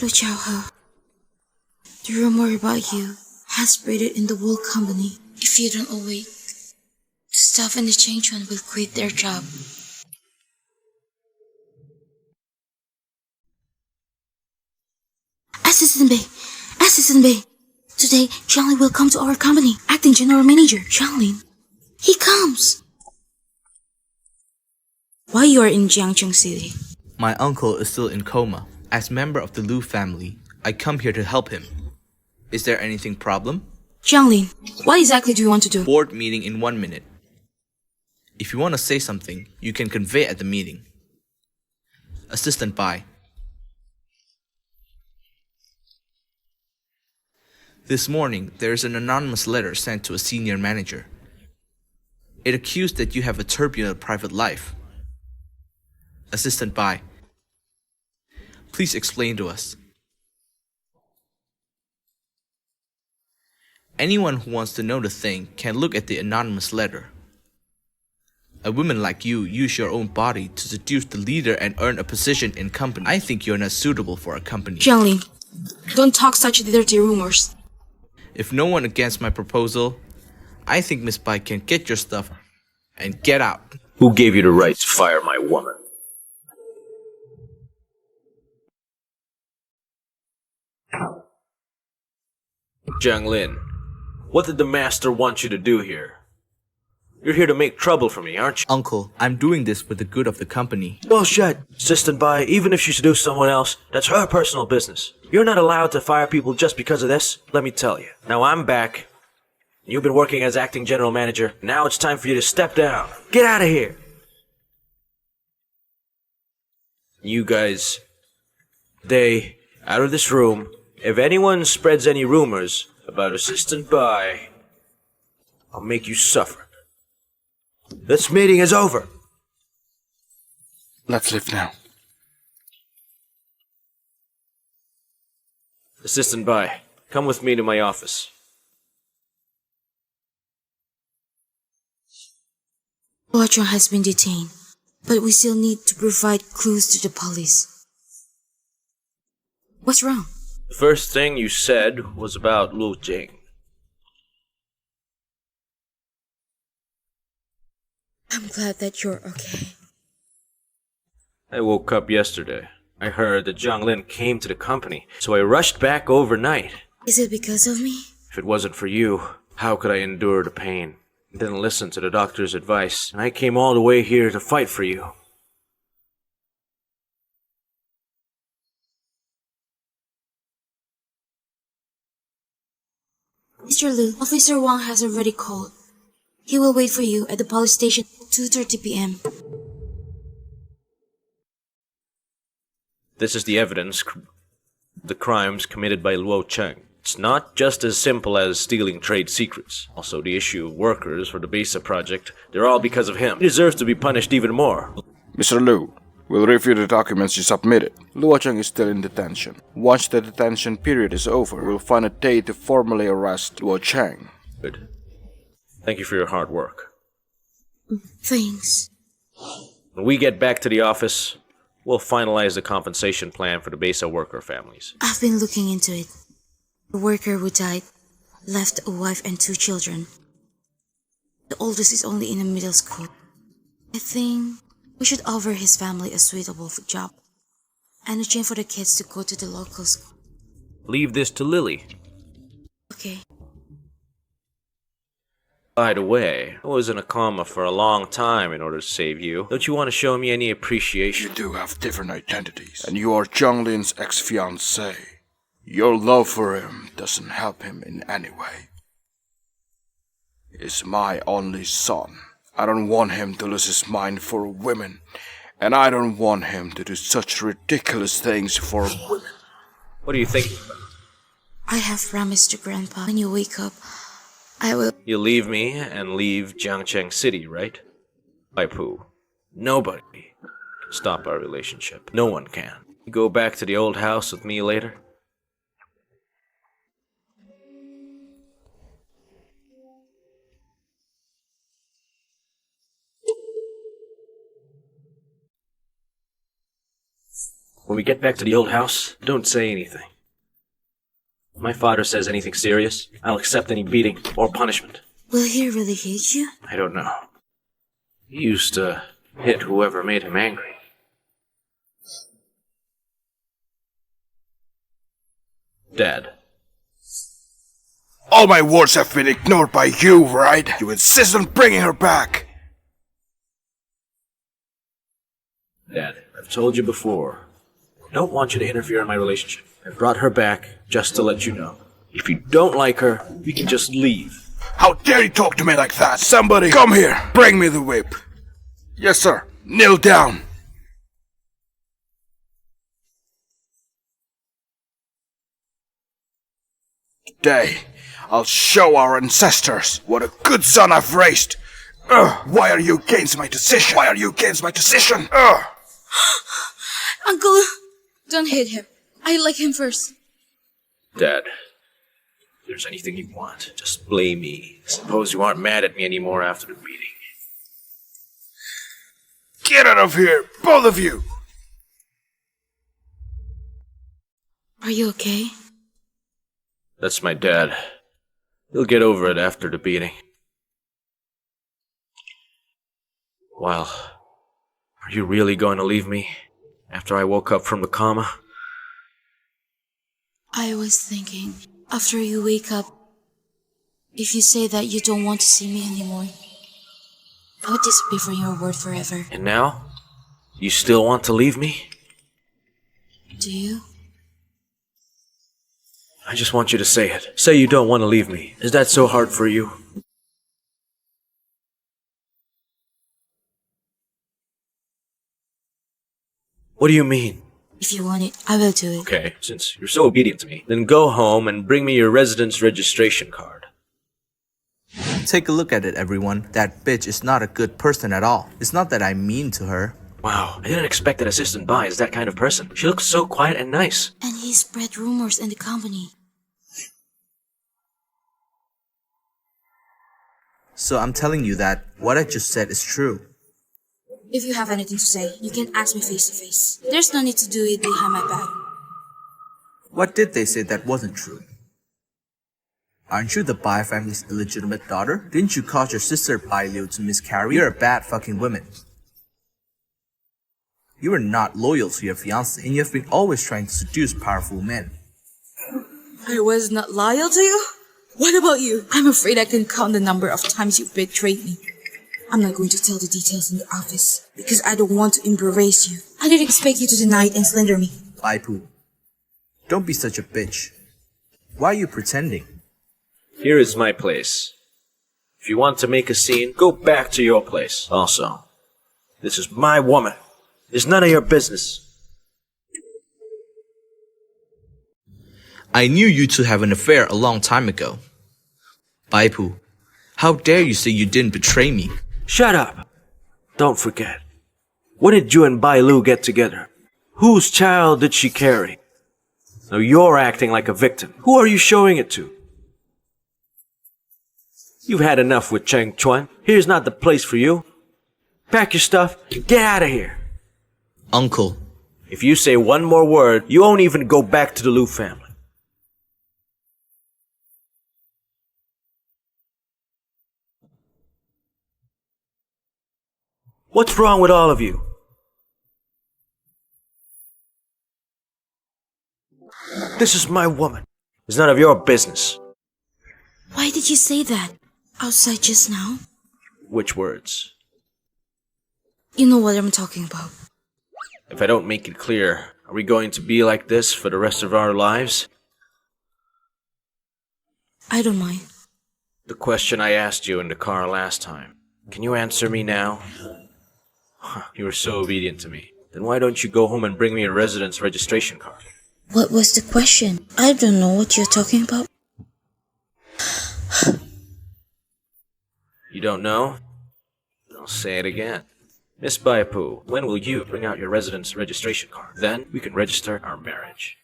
Lu Chaohe, the rumor about you has spread in the whole company. If you don't awake, the staff in the Changchuan will quit their job. Assistant Bay. Today, Xianglin will come to our company. Acting General Manager, Xianglin. He comes. Why you are in Jiangcheng City? My uncle is still in coma. As member of the Liu family, I come here to help him. Is there anything problem? Xianglin, what exactly do you want to do? Board meeting in 1 minute. If you want to say something, you can convey at the meeting. Assistant Bai. This morning, there is an anonymous letter sent to a senior manager. It accused that you have a turbulent private life. Assistant Bai, please explain to us. Anyone who wants to know the thing can look at the anonymous letter. A woman like you use your own body to seduce the leader and earn a position in company. I think you're not suitable for a company. Xianglin, don't talk such dirty rumors. If no one against my proposal, I think Miss Bai can get your stuff and get out. Who gave you the right to fire my woman? Jiang Lin, what did the master want you to do here? You're here to make trouble for me, aren't you? Uncle, I'm doing this for the good of the company. Bullshit! Assistant Bai, even if she seduced someone else, that's her personal business. You're not allowed to fire people just because of this, let me tell you. Now I'm back. You've been working as acting general manager. Now it's time for you to step down. Get out of here! You guys, stay out of this room. If anyone spreads any rumors about Assistant Bai, I'll make you suffer. This meeting is over. Let's leave now. Assistant Bai, come with me to my office. Luocheng has been detained, but we still need to provide clues to the police. What's wrong? The first thing you said was about Lu Jing. I'm glad that you're okay. I woke up yesterday. I heard that Zhang Lin came to the company, so I rushed back overnight. Is it because of me? If it wasn't for you, how could I endure the pain? I didn't listen to the doctor's advice, and I came all the way here to fight for you. Mr. Lu, Officer Wang has already called. He will wait for you at the police station at 2:30 p.m. This is the evidence, the crimes committed by Luo Cheng. It's not just as simple as stealing trade secrets. Also, the issue of workers for the Besa project, they're all because of him. He deserves to be punished even more. Mr. Liu, we'll review the documents you submitted. Luocheng is still in detention. Once the detention period is over, we'll find a day to formally arrest Luocheng. Good. Thank you for your hard work. Thanks. When we get back to the office, we'll finalize the compensation plan for the Besa worker families. I've been looking into it. The worker who died left a wife and 2 children. The oldest is only in a middle school. I think we should offer his family a suitable job and a chance for the kids to go to the local school. Leave this to Lily. Okay. By the way, I was in a coma for a long time in order to save you. Don't you want to show me any appreciation? You do have different identities, and you are Zhang Lin's ex-fiancé. Your love for him doesn't help him in any way. He's my only son. I don't want him to lose his mind for women, and I don't want him to do such ridiculous things for women. What are you thinking about? I have promised to Grandpa when you wake up, I will. You'll leave me and leave Jiangcheng City, right? Baipu. Nobody can stop our relationship. No one can. You go back to the old house with me later? When we get back to the old house, don't say anything. If my father says anything serious, I'll accept any beating or punishment. Will he really hate you? I don't know. He used to hit whoever made him angry. Dad. All my words have been ignored by you, right? You insist on bringing her back. Dad, I've told you before. I don't want you to interfere in my relationship. I brought her back just to let you know. If you don't like her, you can just leave. How dare you talk to me like that? Somebody, come here. Bring me the whip. Yes, sir. Kneel down. Today, I'll show our ancestors what a good son I've raised. Why are you against my decision? Why are you against my decision? Uncle, don't hit him. I like him first. Dad, if there's anything you want, just blame me. Suppose you aren't mad at me anymore after the meeting. Get out of here, both of you! Are you okay? That's my dad. He'll get over it after the beating. Well, are you really going to leave me after I woke up from the coma? I was thinking, after you wake up, if you say that you don't want to see me anymore, I would disappear from your world forever. And now? You still want to leave me? Do you? I just want you to say it. Say you don't want to leave me. Is that so hard for you? What do you mean? If you want it, I will do it. Okay, since you're so obedient to me, then go home and bring me your residence registration card. Take a look at it, everyone. That bitch is not a good person at all. It's not that I'm mean to her. Wow, I didn't expect that Assistant Bai is that kind of person. She looks so quiet and nice. And he spread rumors in the company. So I'm telling you that what I just said is true. If you have anything to say, you can ask me face to face. There's no need to do it behind my back. What did they say that wasn't true? Aren't you the Bai family's illegitimate daughter? Didn't you cause your sister Bai Liu to miscarry? You're a bad fucking woman. You are not loyal to your fiancé, and you have been always trying to seduce powerful men. I was not loyal to you? What about you? I'm afraid I can count the number of times you betrayed me. I'm not going to tell the details in the office, because I don't want to embarrass you. I didn't expect you to deny it and slander me. Bai Pu, don't be such a bitch. Why are you pretending? Here is my place. If you want to make a scene, go back to your place. Also, this is my woman. It's none of your business. I knew you two have an affair a long time ago. Bai Pu, how dare you say you didn't betray me? Shut up. Don't forget. When did you and Bai Lu get together? Whose child did she carry? Now you're acting like a victim. Who are you showing it to? You've had enough with Cheng Chuan. Here's not the place for you. Pack your stuff and get out of here. Uncle. If you say one more word, you won't even go back to the Lu family. What's wrong with all of you? This is my woman. It's none of your business. Why did you say that? Outside just now? Which words? You know what I'm talking about. If I don't make it clear, are we going to be like this for the rest of our lives? I don't mind. The question I asked you in the car last time. Can you answer me now? You were so obedient to me. Then why don't you go home and bring me a residence registration card? What was the question? I don't know what you're talking about. You don't know? I'll say it again. Miss Bai Pu, when will you bring out your residence registration card? Then we can register our marriage.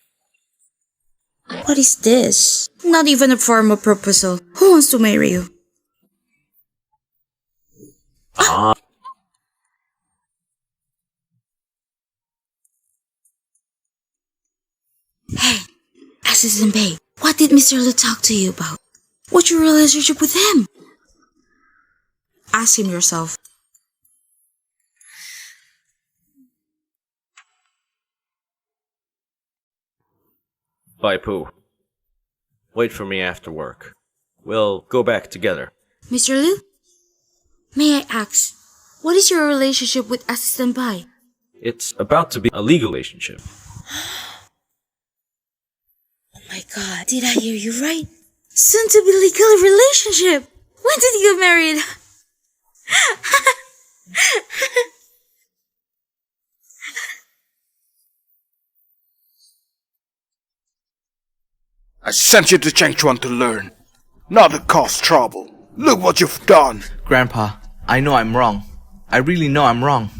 What is this? Not even a formal proposal. Who wants to marry you? Hey, Assistant Babe, what did Mr. Lu talk to you about? What's your relationship with him? Ask him yourself. Bai Pu, wait for me after work. We'll go back together. Mr. Lu, may I ask, what is your relationship with Assistant Bai? It's about to be a legal relationship. Oh my god, did I hear you right? Soon to be legal relationship! When did you get married? I sent you to Chengchuan to learn, not to cause trouble. Look what you've done. Grandpa, I know I'm wrong. I really know I'm wrong.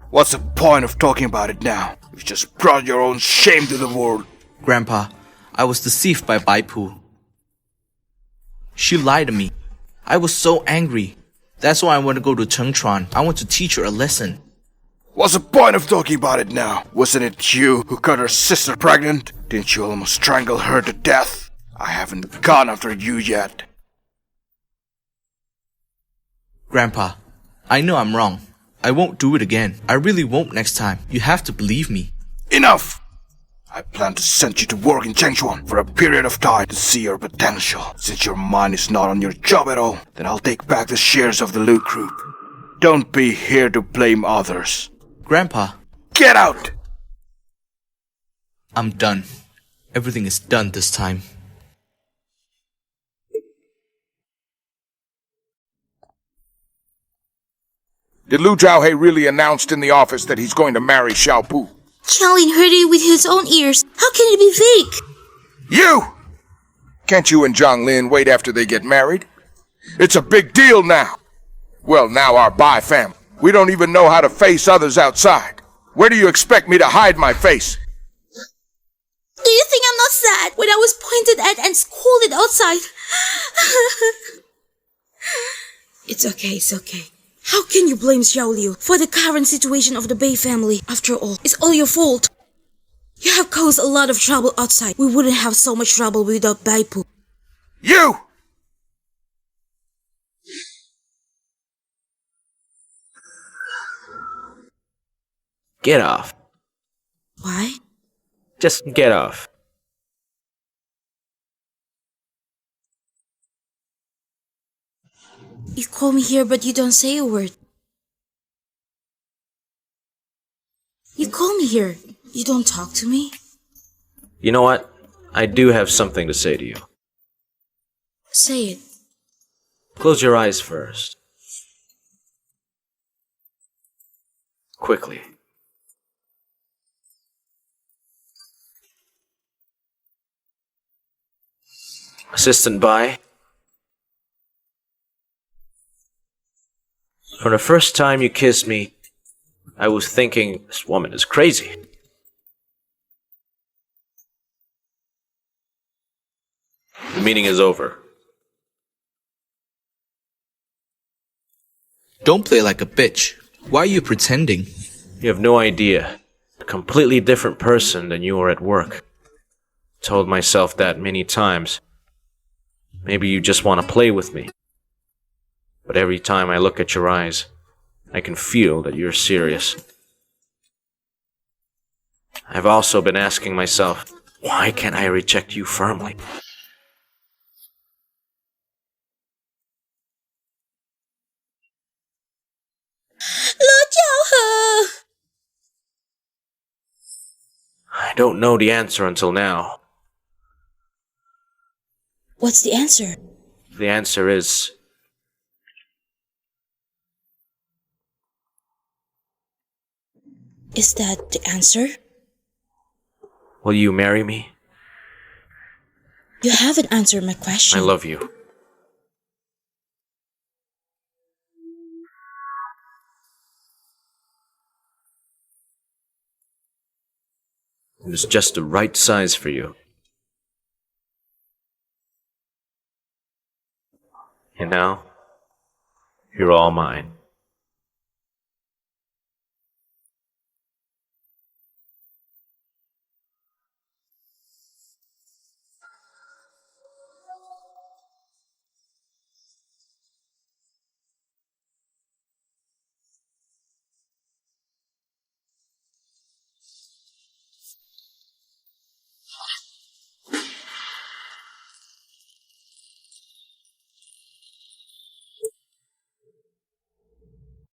What's the point of talking about it now? You just brought your own shame to the world. Grandpa, I was deceived by Bai Pu. She lied to me. I was so angry. That's why I want to go to Chengchuan. I want to teach her a lesson. What's the point of talking about it now? Wasn't it you who got her sister pregnant? Didn't you almost strangle her to death? I haven't gone after you yet. Grandpa, I know I'm wrong. I won't do it again. I really won't next time. You have to believe me. Enough! I plan to send you to work in Chengchuan for a period of time to see your potential. Since your mind is not on your job at all, then I'll take back the shares of the Lu Group. Don't be here to blame others. Grandpa. Get out! I'm done. Everything is done this time. Did Lu Zhaohei really announced in the office that he's going to marry Xiao Pu? Xiaolin heard it with his own ears. How can it be fake? You! Can't you and Zhonglin wait after they get married? It's a big deal now. Well, now our Bai family. We don't even know how to face others outside. Where do you expect me to hide my face? Do you think I'm not sad when I was pointed at and scolded outside? It's okay. How can you blame Xiao Liu for the current situation of the Bei family? After all, it's all your fault. You have caused a lot of trouble outside. We wouldn't have so much trouble without Bai Pu. You! Get off. Why? Just get off. You call me here but you don't say a word. You call me here. You don't talk to me. You know what? I do have something to say to you. Say it. Close your eyes first. Quickly. Assistant Bai. From the first time you kissed me, I was thinking, this woman is crazy. The meeting is over. Don't play like a bitch. Why are you pretending? You have no idea. A completely different person than you were at work. Told myself that many times. Maybe you just want to play with me. But every time I look at your eyes, I can feel that you're serious. I've also been asking myself, why can't I reject you firmly? I don't know the answer until now. What's the answer? The answer is... Is that the answer? Will you marry me? You haven't answered my question. I love you. It is just the right size for you. And now, you're all mine.